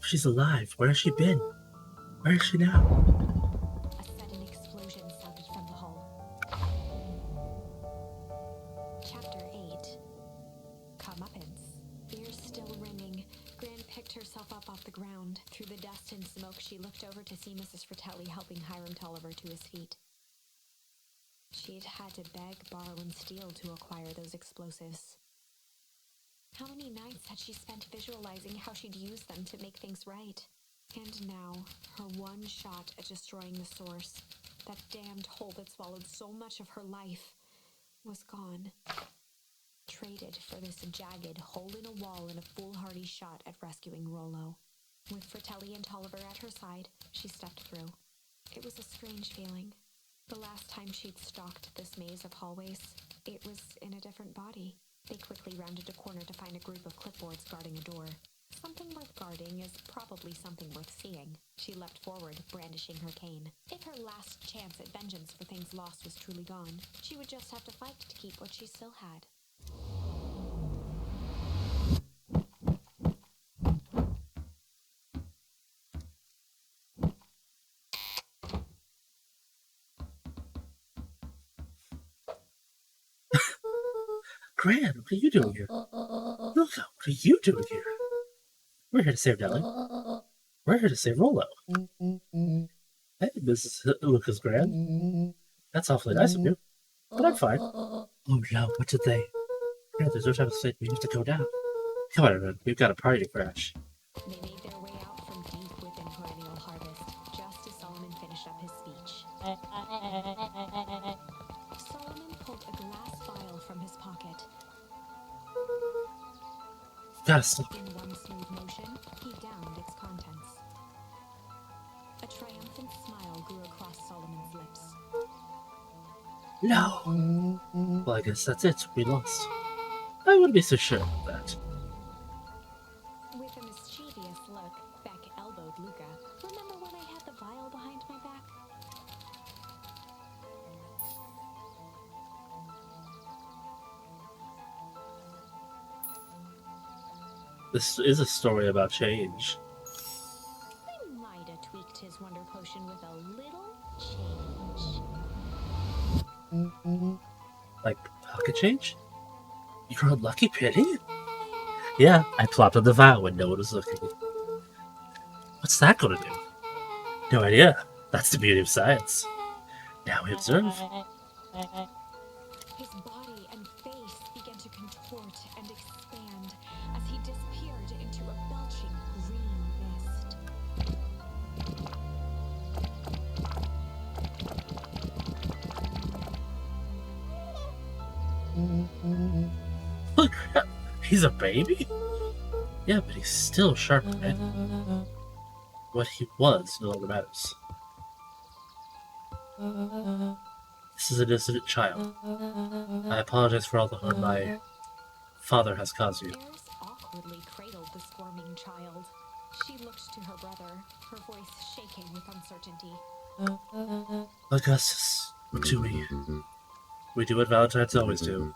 She's alive. Where has she been? Where is she now? A sudden explosion sounded from the hull. Chapter 8. Comeuppance. Ears still ringing, Gran picked herself up off the ground. Through the dust and smoke, she looked over to see Mrs. Fratelli helping Hiram Tolliver to his feet. She'd had to beg, borrow, and steal to acquire those explosives. How many nights had she spent visualizing how she'd use them to make things right? And now, her one shot at destroying the source, that damned hole that swallowed so much of her life, was gone. Traded for this jagged hole in a wall and a foolhardy shot at rescuing Rollo. With Fratelli and Tolliver at her side, she stepped through. It was a strange feeling. The last time she'd stalked this maze of hallways, it was in a different body. They quickly rounded a corner to find a group of clipboards guarding a door. Something worth guarding is probably something worth seeing. She leapt forward, brandishing her cane. If her last chance at vengeance for things lost was truly gone, she would just have to fight to keep what she still had. Gran, what are you doing here? Luca, what are you doing here? We're here to save Nellie. We're here to save Rolo. Hey, Mrs. Luca's Gran. That's awfully nice of you. But I'm fine. Oh no, what did they? Gran, there's no time to sleep. We have to go down. Come on, everyone. We've got a party to crash. They made their way out from deep within Perennial Harvest, just as Solomon finished up his speech. Solomon pulled a glass vial from his pocket. Gotta stop. In one smooth motion, he downed its contents. A triumphant smile grew across Solomon's lips. No. Well, I guess that's it. We lost. I wouldn't be so sure about that. With a mischievous look, Beck elbowed Luca. Remember when I had the vial behind my back? This is a story about change. I might have tweaked his wonder potion with a little change. Like pocket change? You're a lucky penny? Yeah, I plopped on the vial when no one was looking. What's that gonna do? No idea. That's the beauty of science. Now we observe. His body and face began to contort and expand as he disappeared into a belching green mist. Look, he's a baby? Yeah, but he's still sharp and what he was no longer matters. This is an innocent child. I apologize for all the harm my father has caused you. Eris awkwardly cradled the squirming child. She looked to her brother, her voice shaking with uncertainty. Augustus, what do we? We do what Valentines always do.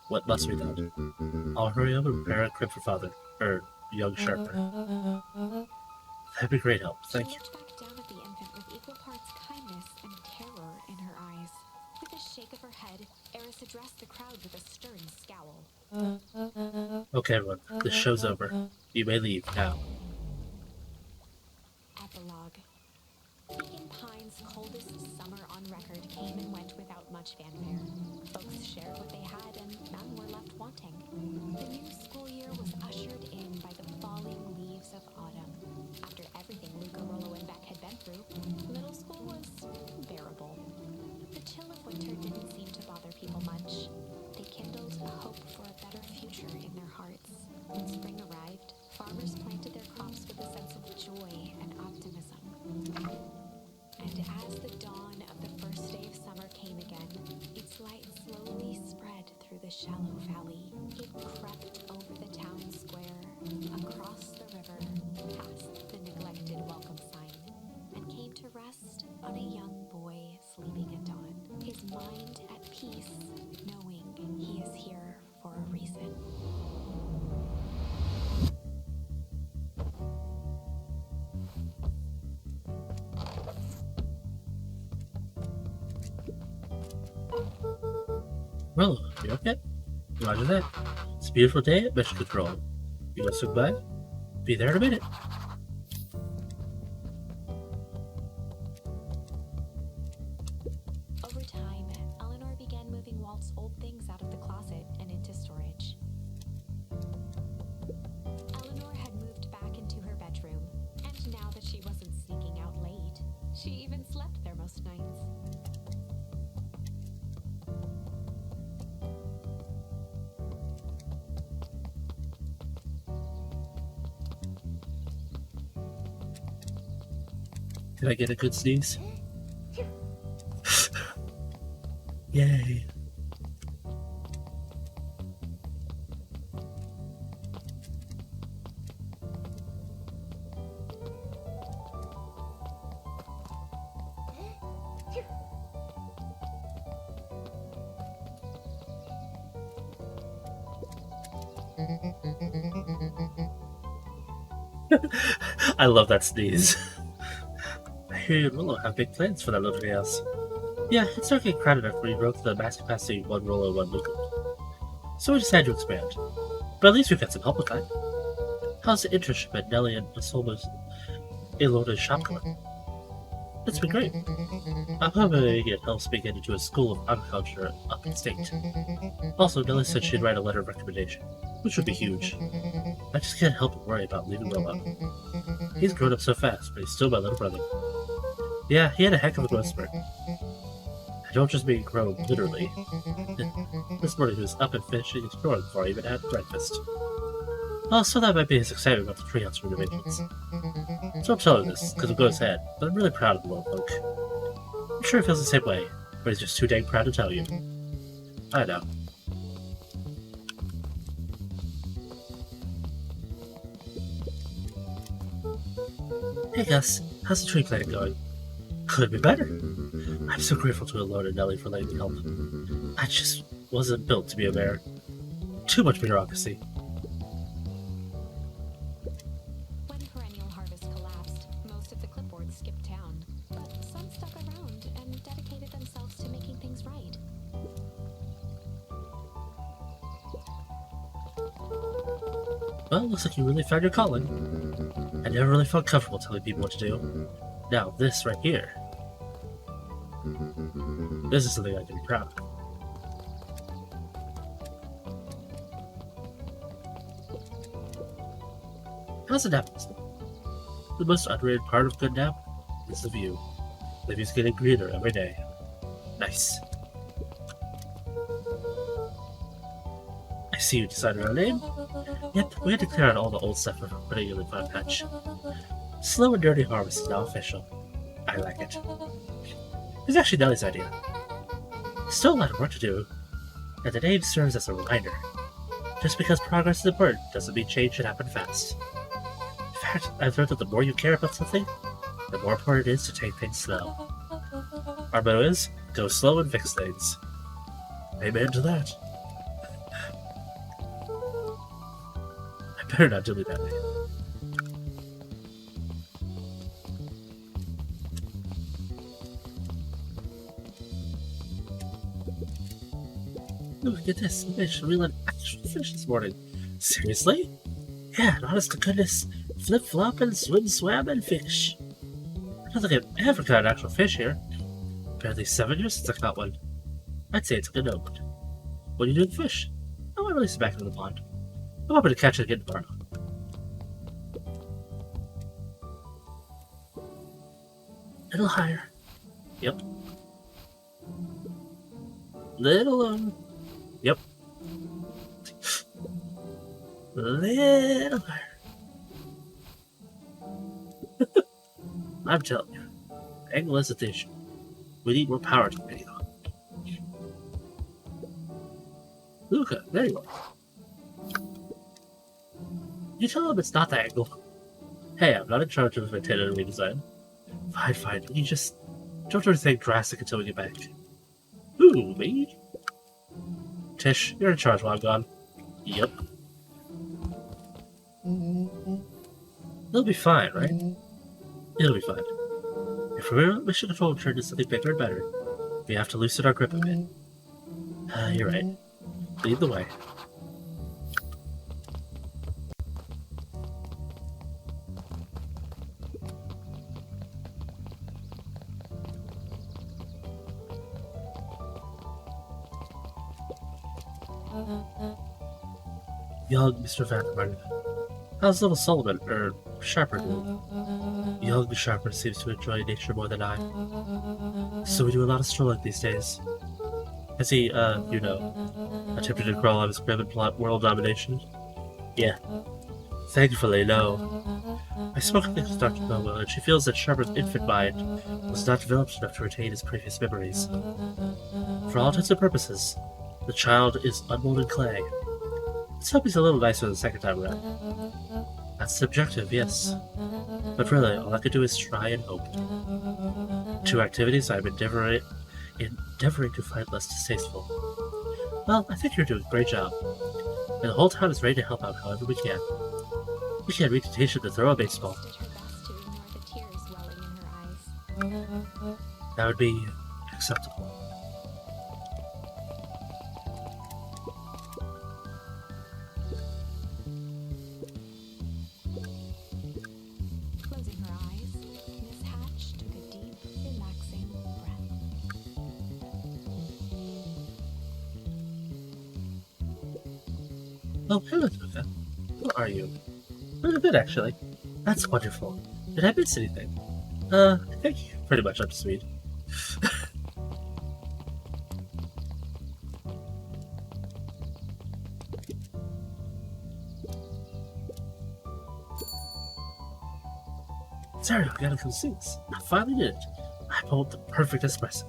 What must be done? I'll hurry up and prepare a crib for father, young Sharper. That'd be great help, thank you. She looked back down at the infant with equal parts kindness and terror in her eyes. With a shake of her head, Eris addressed the crowd with a stern scowl. Okay, everyone, this show's over. You may leave now. Epilogue. Beacon Pines' coldest summer on record came and went without much fanfare. Folks shared what they had and none were left wanting. The new school year was ushered in by the falling leaves of autumn. After everything Luca, Rollo, and Beck had been through, middle school was bearable. The chill of winter didn't seem to bother people much. They kindled a hope for a better future in their hearts. When spring arrived, farmers planted their crops with a sense of joy and optimism. And as the dawn of the first day of summer came again, its light slowly spread through the shallow valley. It crept over the town square, across the river, past the neglected welcome sign, and came to rest on a young boy sleeping at dawn, his mind at peace, knowing he is here for a reason. Rollo, you okay? Roger that. It's a beautiful day at Mission Control. You want to swing by? Be there in a minute. Over time, Eleanor began moving Walt's old things out of the closet and into storage. Eleanor had moved back into her bedroom, and now that she wasn't sneaking out late, she even slept there most nights. Did I get a good sneeze? Yay. I love that sneeze. I hear you and Rollo have big plans for that lovely house. Yeah, it's not getting crowded enough when you broke the max capacity one Rollo, one Luca. So we decided to expand. But at least we've got some help with that. How's the internship at Nelly and Solma's Elona's shop going? It's been great. I'm hoping we get help me get into a school of agriculture up in state. Also, Nelly said she'd write a letter of recommendation, which would be huge. I just can't help but worry about leaving Will alone. He's grown up so fast, but he's still my little brother. Yeah, he had a heck of a growth spurt. I don't just mean grown, literally. This morning he was up and finishing exploring before I even had breakfast. Well, so that might be his excitement about the treehouse renovations. So I'm telling this, because it goes ahead, but I'm really proud of the little punk. I'm sure he feels the same way, but he's just too dang proud to tell you. I know. Hey Gus, how's the tree planting going? Could be better. I'm so grateful to Alone and Nelly for letting me help. I just wasn't built to be a mayor. Too much bureaucracy. When perennial harvest collapsed, most of the clipboards skipped town, but some stuck around and dedicated themselves to making things right. Well, looks like you really found your calling. I never really felt comfortable telling people what to do. Now, this right here. This is something I can be proud of. How's the nap? The most underrated part of good nap is the view. The view's getting greener every day. Nice. I see you decided our name. Yep, we had to clear out all the old stuff before putting in the fun patch. Slow and Dirty Harvest is now official. I like it. It's actually Nelly's idea. Still a lot of work to do, and the name serves as a reminder. Just because progress is important doesn't mean change should happen fast. In fact, I've learned that the more you care about something, the more important it is to take things slow. Our motto is, go slow and fix things. Amen to that. I better not delete that name. Look at this, the fish reeling actual fish this morning. Seriously? Yeah, an honest to goodness, flip flop and swim swam and fish. I don't think I've ever caught an actual fish here. Barely 7 years since I caught one. I'd say it's a good omen. What do you do with fish? I want to release it back into the pond. I'm hoping to catch it again tomorrow. Little higher. Yep. Little Yep. Little higher. I'm telling you, angle is the issue. We need more power to the video. Luca, there you are. You tell him it's not the angle. Hey, I'm not in charge of maintaining a redesign. Fine. You just don't do anything drastic until we get back. Ooh, me? Tish, you're in charge while I'm gone. Yep. It'll be fine, right? It'll be fine. If we're mission control turn into something bigger and better, we have to loosen our grip a bit. You're right. Lead the way. Young Mr. Vandermark. How's little Solomon, or Sharper doing? Young Sharper seems to enjoy nature more than I. So we do a lot of strolling these days. Has he, attempted to crawl on his crib and plot world domination? Yeah. Thankfully, no. I spoke with Dr. Momo, and she feels that Sharper's infant mind was not developed enough to retain his previous memories. For all intents and purposes, the child is unmolded clay. Let's hope he's a little nicer the second time around. That's subjective, yes. But really, all I could do is try and hope. 2 activities I'm endeavoring to find less distasteful. Well, I think you're doing a great job. And the whole town is ready to help out however we can. We can't reach temptation to throw a baseball. Did her best to ignore the tears welling in her eyes. That would be acceptable. Oh, hello, Luca. Who are you? Really good, actually. That's wonderful. Did I miss anything? I think you're pretty much up to speed. Sorry, I gotta come see this. I finally did it. I pulled the perfect espresso.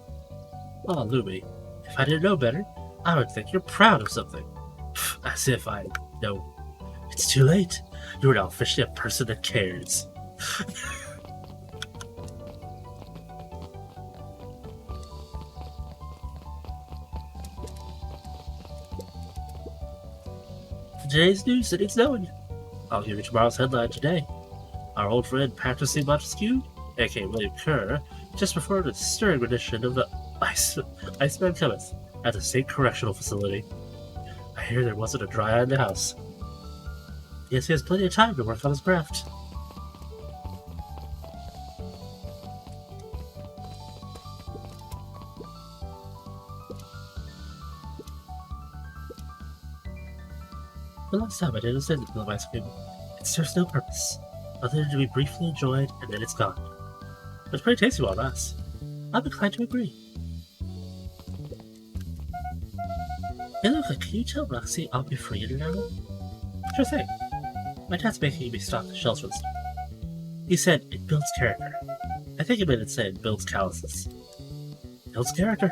Oh, Lumi, if I didn't know better, I would think you're proud of something. As if I know. It's too late. You're now officially a person that cares. Today's news that it's knowing. I'll give you tomorrow's headline today. Our old friend Patrick Montesquieu, aka William Kerr, just performed a stirring rendition of the Iceman Cometh at the State Correctional Facility. I hear there wasn't a dry eye in the house. Yes, he has plenty of time to work on his craft. The last time I did a visit to the ice cream, it serves no purpose, other than to be briefly enjoyed and then it's gone. But it's pretty tasty while it lasts. I'm inclined to agree. Hey Luca, can you tell Roxy I'll be free in an hour? Sure thing. My dad's making me stock the shelves for the stuff. He said it builds character. I think he meant it said it builds calluses. Builds character?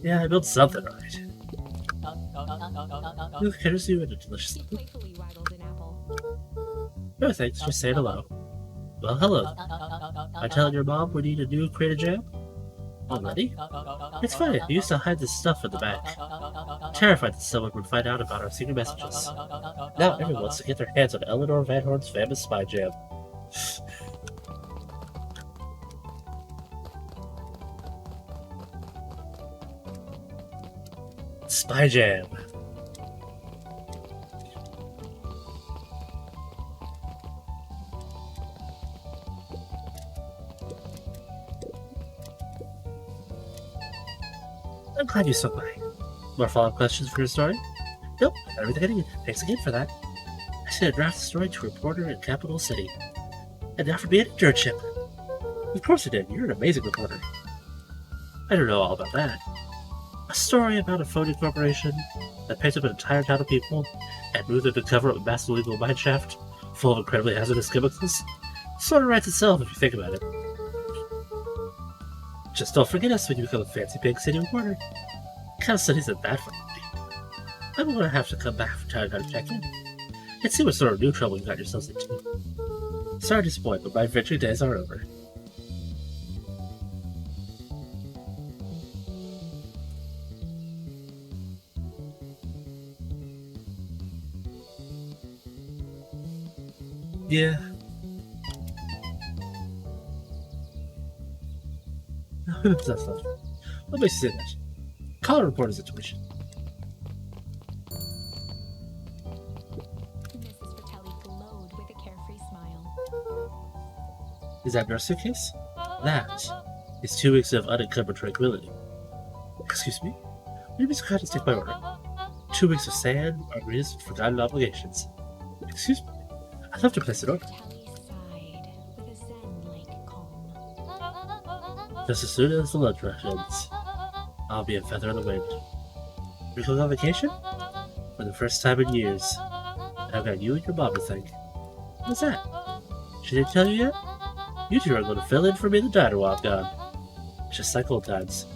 Yeah, I built something right. Luca, can I see you in a delicious He playfully waggled an apple. No thanks, just saying hello. Well, hello. I telling your mom we need a new Creative Jam? Already? It's funny, I used to hide this stuff in the back. Terrified that someone would find out about our secret messages. Now everyone wants to get their hands on Eleanor Van Horn's famous spy jam. Spy jam. I'm glad you stopped by. More follow-up questions for your story? Nope, I got everything I need. Thanks again for that. I sent a draft story to a reporter in Capital City. And they offered me an internship. Of course I did. You're an amazing reporter. I don't know all about that. A story about a phony corporation that picked up an entire town of people and moved them to cover up a massive illegal mineshaft full of incredibly hazardous chemicals sort of writes itself if you think about it. Just don't forget us when you become a fancy big city reporter. Kind of studies isn't that fun. I'm gonna have to come back from time to time to check in and see what sort of new trouble you got yourselves into. Sorry to disappoint, but my adventure days are over. Yeah. That's not fun. What makes you say that? Call a reporter's intuition. Mrs. Fratelli glowed with a carefree smile. Is that your suitcase? That is 2 weeks of unencumbered tranquility. Excuse me? Will you be so kind to take my order? 2 weeks of sand, margaritas, and forgotten obligations. Excuse me? I'd love to place an order. Fratelli sighed with a zen-like calm. Just as soon as the lunch rush ends, I'll be a feather in the wind. We're going on vacation? For the first time in years. And I've got you and your mom to thank. What's that? She didn't tell you yet? You two are going to fill in for me in the diner while I'm gone. Just like old times.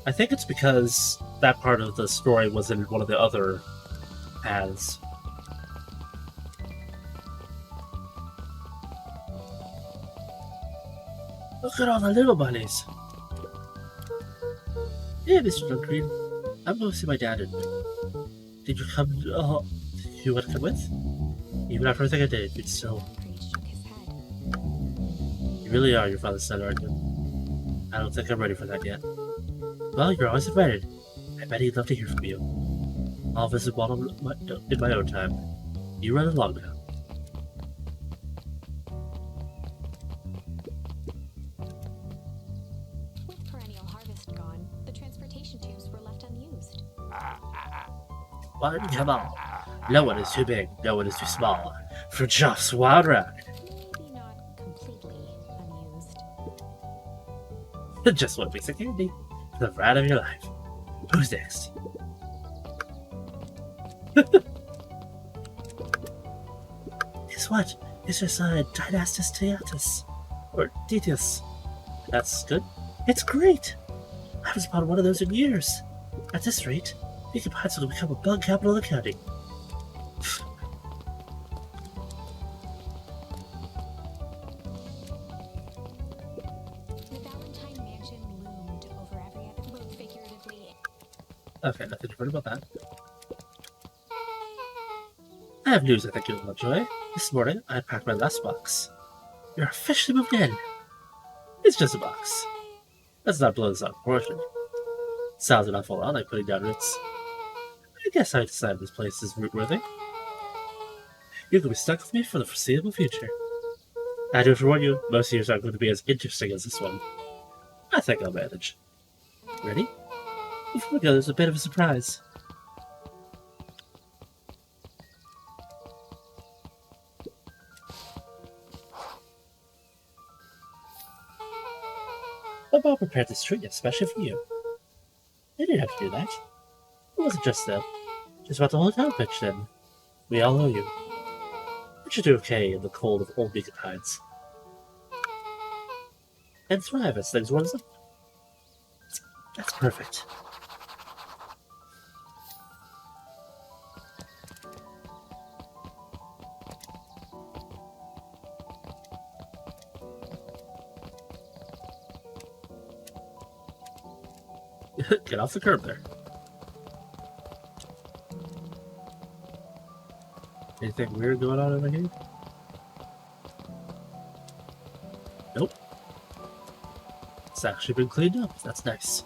I think it's because that part of the story was in one of the other paths. Look at all the little bunnies. Hey, Mr. Dungreen. I'm going to see my dad in a bit. Did you come? You want to come with? Even after everything I did, you'd still. Priest shook his head. You really are your father's son, aren't you? I don't think I'm ready for that yet. Well, you're always invited. I bet he'd love to hear from you. I'll visit while in my own time. You run along now. One, come on. No one is too big, no one is too small for Joff's wild ride. Maybe not completely amused. Just one piece of candy. The ride of your life. Who's next? Guess what? It's just Dynastis Teatus. Or Detius. That's good. It's great! I haven't spotted one of those in years. At this rate, we could possibly become a bug capital of the county. The Valentine mansion loomed over every other boat figuratively. Okay, nothing to worry about that. I have news I think you'll enjoy. This morning, I packed my last box. You're officially moved in. It's just a box. Let's not blow this out of proportion. Sounds an awful lot like putting down roots. I guess I decided this place is root-worthy. You can be stuck with me for the foreseeable future. I do forewarn you, most years aren't going to be as interesting as this one. I think I'll manage. Ready? Before we go, there's a bit of a surprise. My mom prepared this treat especially for you. They didn't have to do that. It wasn't just them. Just about the whole town pitched in. We all owe you. But you do okay in the cold of old beacon hides. And thrive as things warms up. That's perfect. Get off the curb there. Anything weird going on over here? Nope. It's actually been cleaned up. That's nice.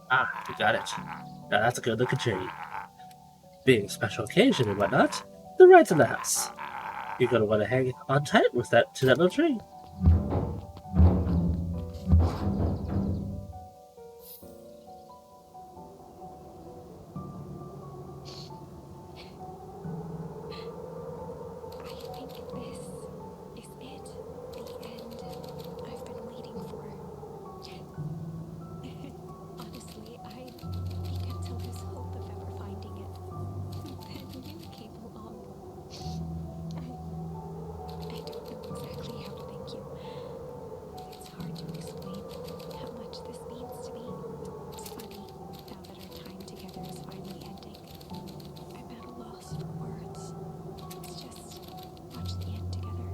Ah, you got it. Now that's a good looking tree. Being a special occasion and whatnot, the ride's in the house. You're gonna want to hang on tight with that to that little tree. I think this is it. The end I've been waiting for. Honestly, I began to lose hope of ever finding it. Then you came along. I don't know exactly how to thank you. It's hard to explain how much this means to me. It's funny, now that our time together is finally ending. I'm at a loss for words. Let's just watch the end together.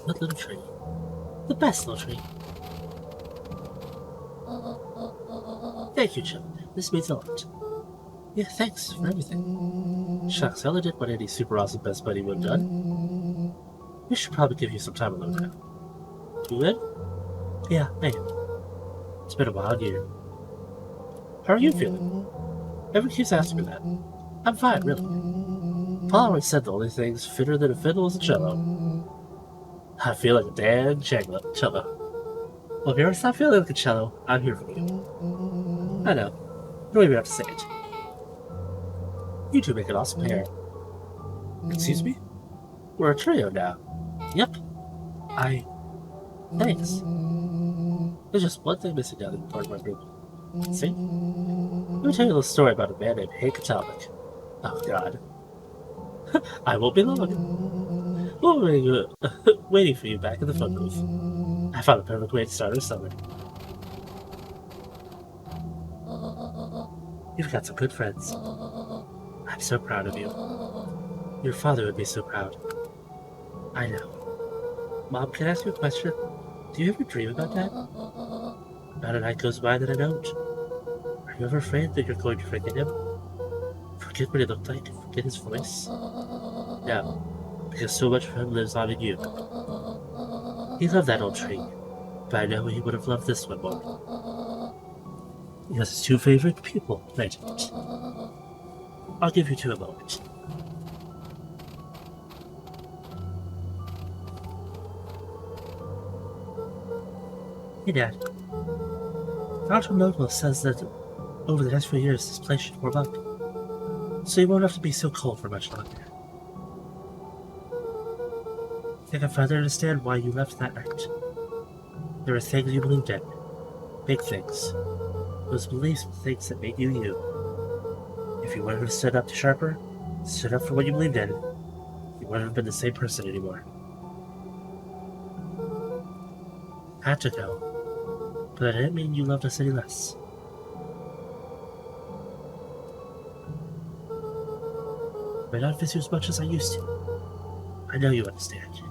That little tree. The best little tree. Thank you, Chip. This means a lot. Yeah, thanks for everything. Shucks, I only did what any super awesome best buddy would have done. We should probably give you some time alone now. You good? Yeah, I am. It's been a wild year. How are you feeling? Everyone keeps asking me that. I'm fine, really. Paul always said the only things fitter than a fiddle is a cello. I feel like a damn cello. Well, if you ever stop feeling like a cello, I'm here for you. I know. You don't even have to say it. You two make an awesome pair. Excuse me? We're a trio now. Yep. Thanks. There's just one thing missing now that you're part of my group. See? Let me tell you a little story about a man named Hank Atomic. Oh, God. I won't be long. We'll be waiting for you back in the fun booth. I found a perfect way to start our summer. You've got some good friends. I'm so proud of you. Your father would be so proud. I know. Mom, can I ask you a question? Do you ever dream about Dad? Not a night goes by that I don't. Are you ever afraid that you're going to forget him? Forget what he looked like? Forget his voice? No, because so much of him lives on in you. He loved that old tree, but I know he would have loved this one more. He has his two favorite people, right? I'll give you two a moment. Hey, Dad. Dr. Notable says that over the next few years, this place should warm up, so you won't have to be so cold for much longer. I think I finally understand why you left that night. There were things you believed in, big things. Those beliefs were things that made you you. If you would have stood up to Sharper, stood up for what you believed in, you wouldn't have been the same person anymore. I had to go, but that didn't mean you loved us any less. I may not miss you as much as I used to. I know you understand.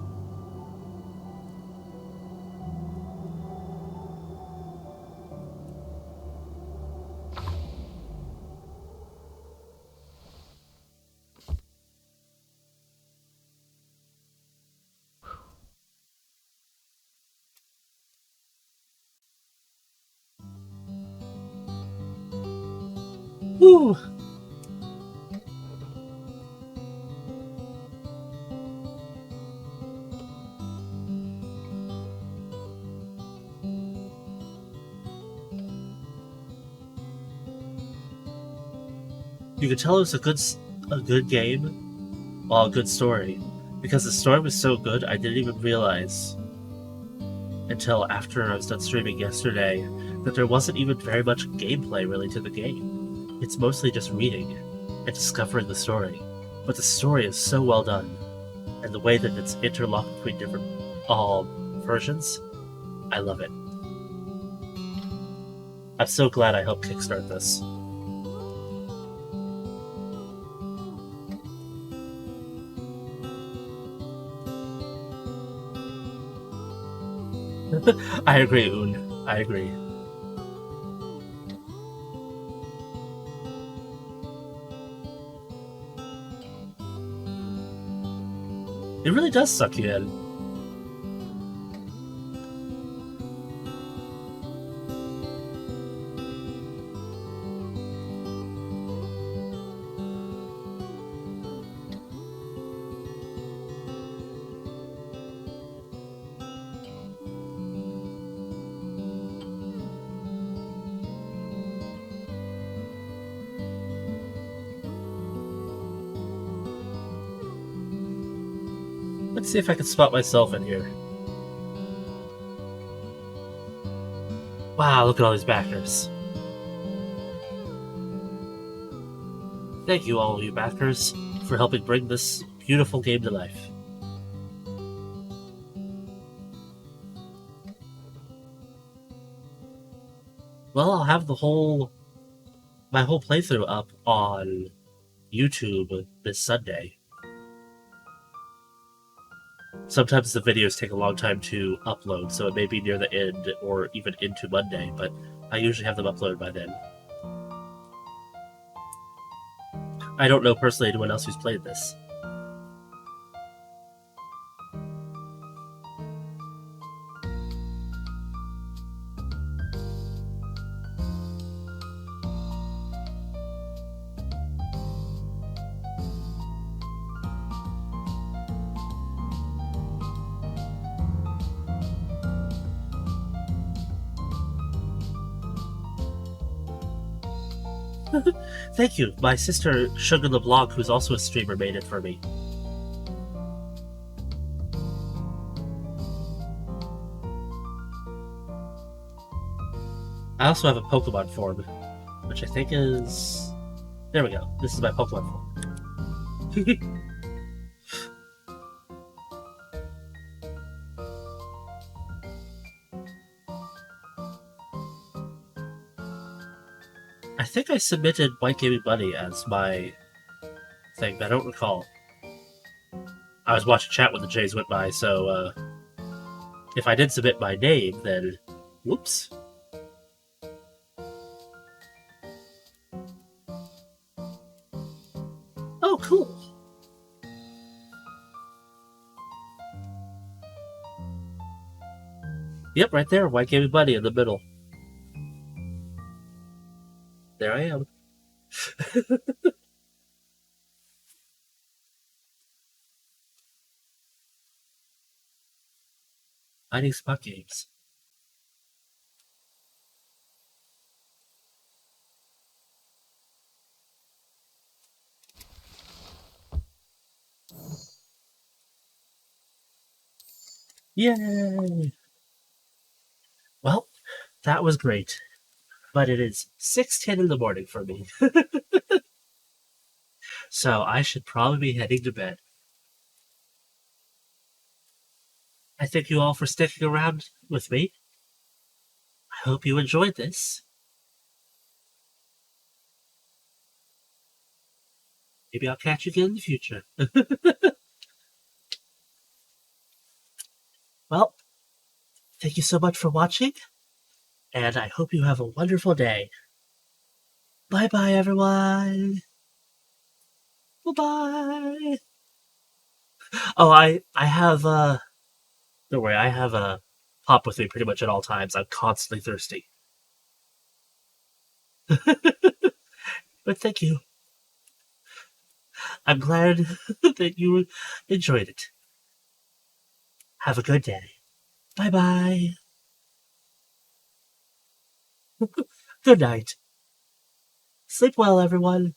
Woo! You could tell it was a good game, well, a good story, because the story was so good I didn't even realize until after I was done streaming yesterday that there wasn't even very much gameplay really to the game. It's mostly just reading and discovering the story, but the story is so well done, and the way that it's interlocked between different versions, I love it. I'm so glad I helped kickstart this. I agree, Un. I agree. It really does suck you in. Let's see if I can spot myself in here. Wow, look at all these backers. Thank you, all of you backers, for helping bring this beautiful game to life. Well, I'll have my whole playthrough up on YouTube this Sunday. Sometimes the videos take a long time to upload, so it may be near the end or even into Monday, but I usually have them uploaded by then. I don't know personally anyone else who's played this. Thank you. My sister, Sugar LeBlanc, who's also a streamer, made it for me. I also have a Pokemon form, which I think is... There we go. This is my Pokemon form. I think I submitted White Gaming Buddy as my thing, but I don't recall. I was watching chat when the Jays went by, so if I did submit my name, then whoops. Oh, cool. Yep, right there, White Gaming Buddy in the middle. There I am. Fighting spot games. Yay! Well, that was great. But it is 6:10 in the morning for me. So I should probably be heading to bed. I thank you all for sticking around with me. I hope you enjoyed this. Maybe I'll catch you again in the future. Well, thank you so much for watching, and I hope you have a wonderful day. Bye bye, everyone. Bye bye. Oh, I have don't worry, I have a pop with me pretty much at all times. I'm constantly thirsty. But thank you. I'm glad that you enjoyed it. Have a good day. Bye bye. Good night. Sleep well, everyone.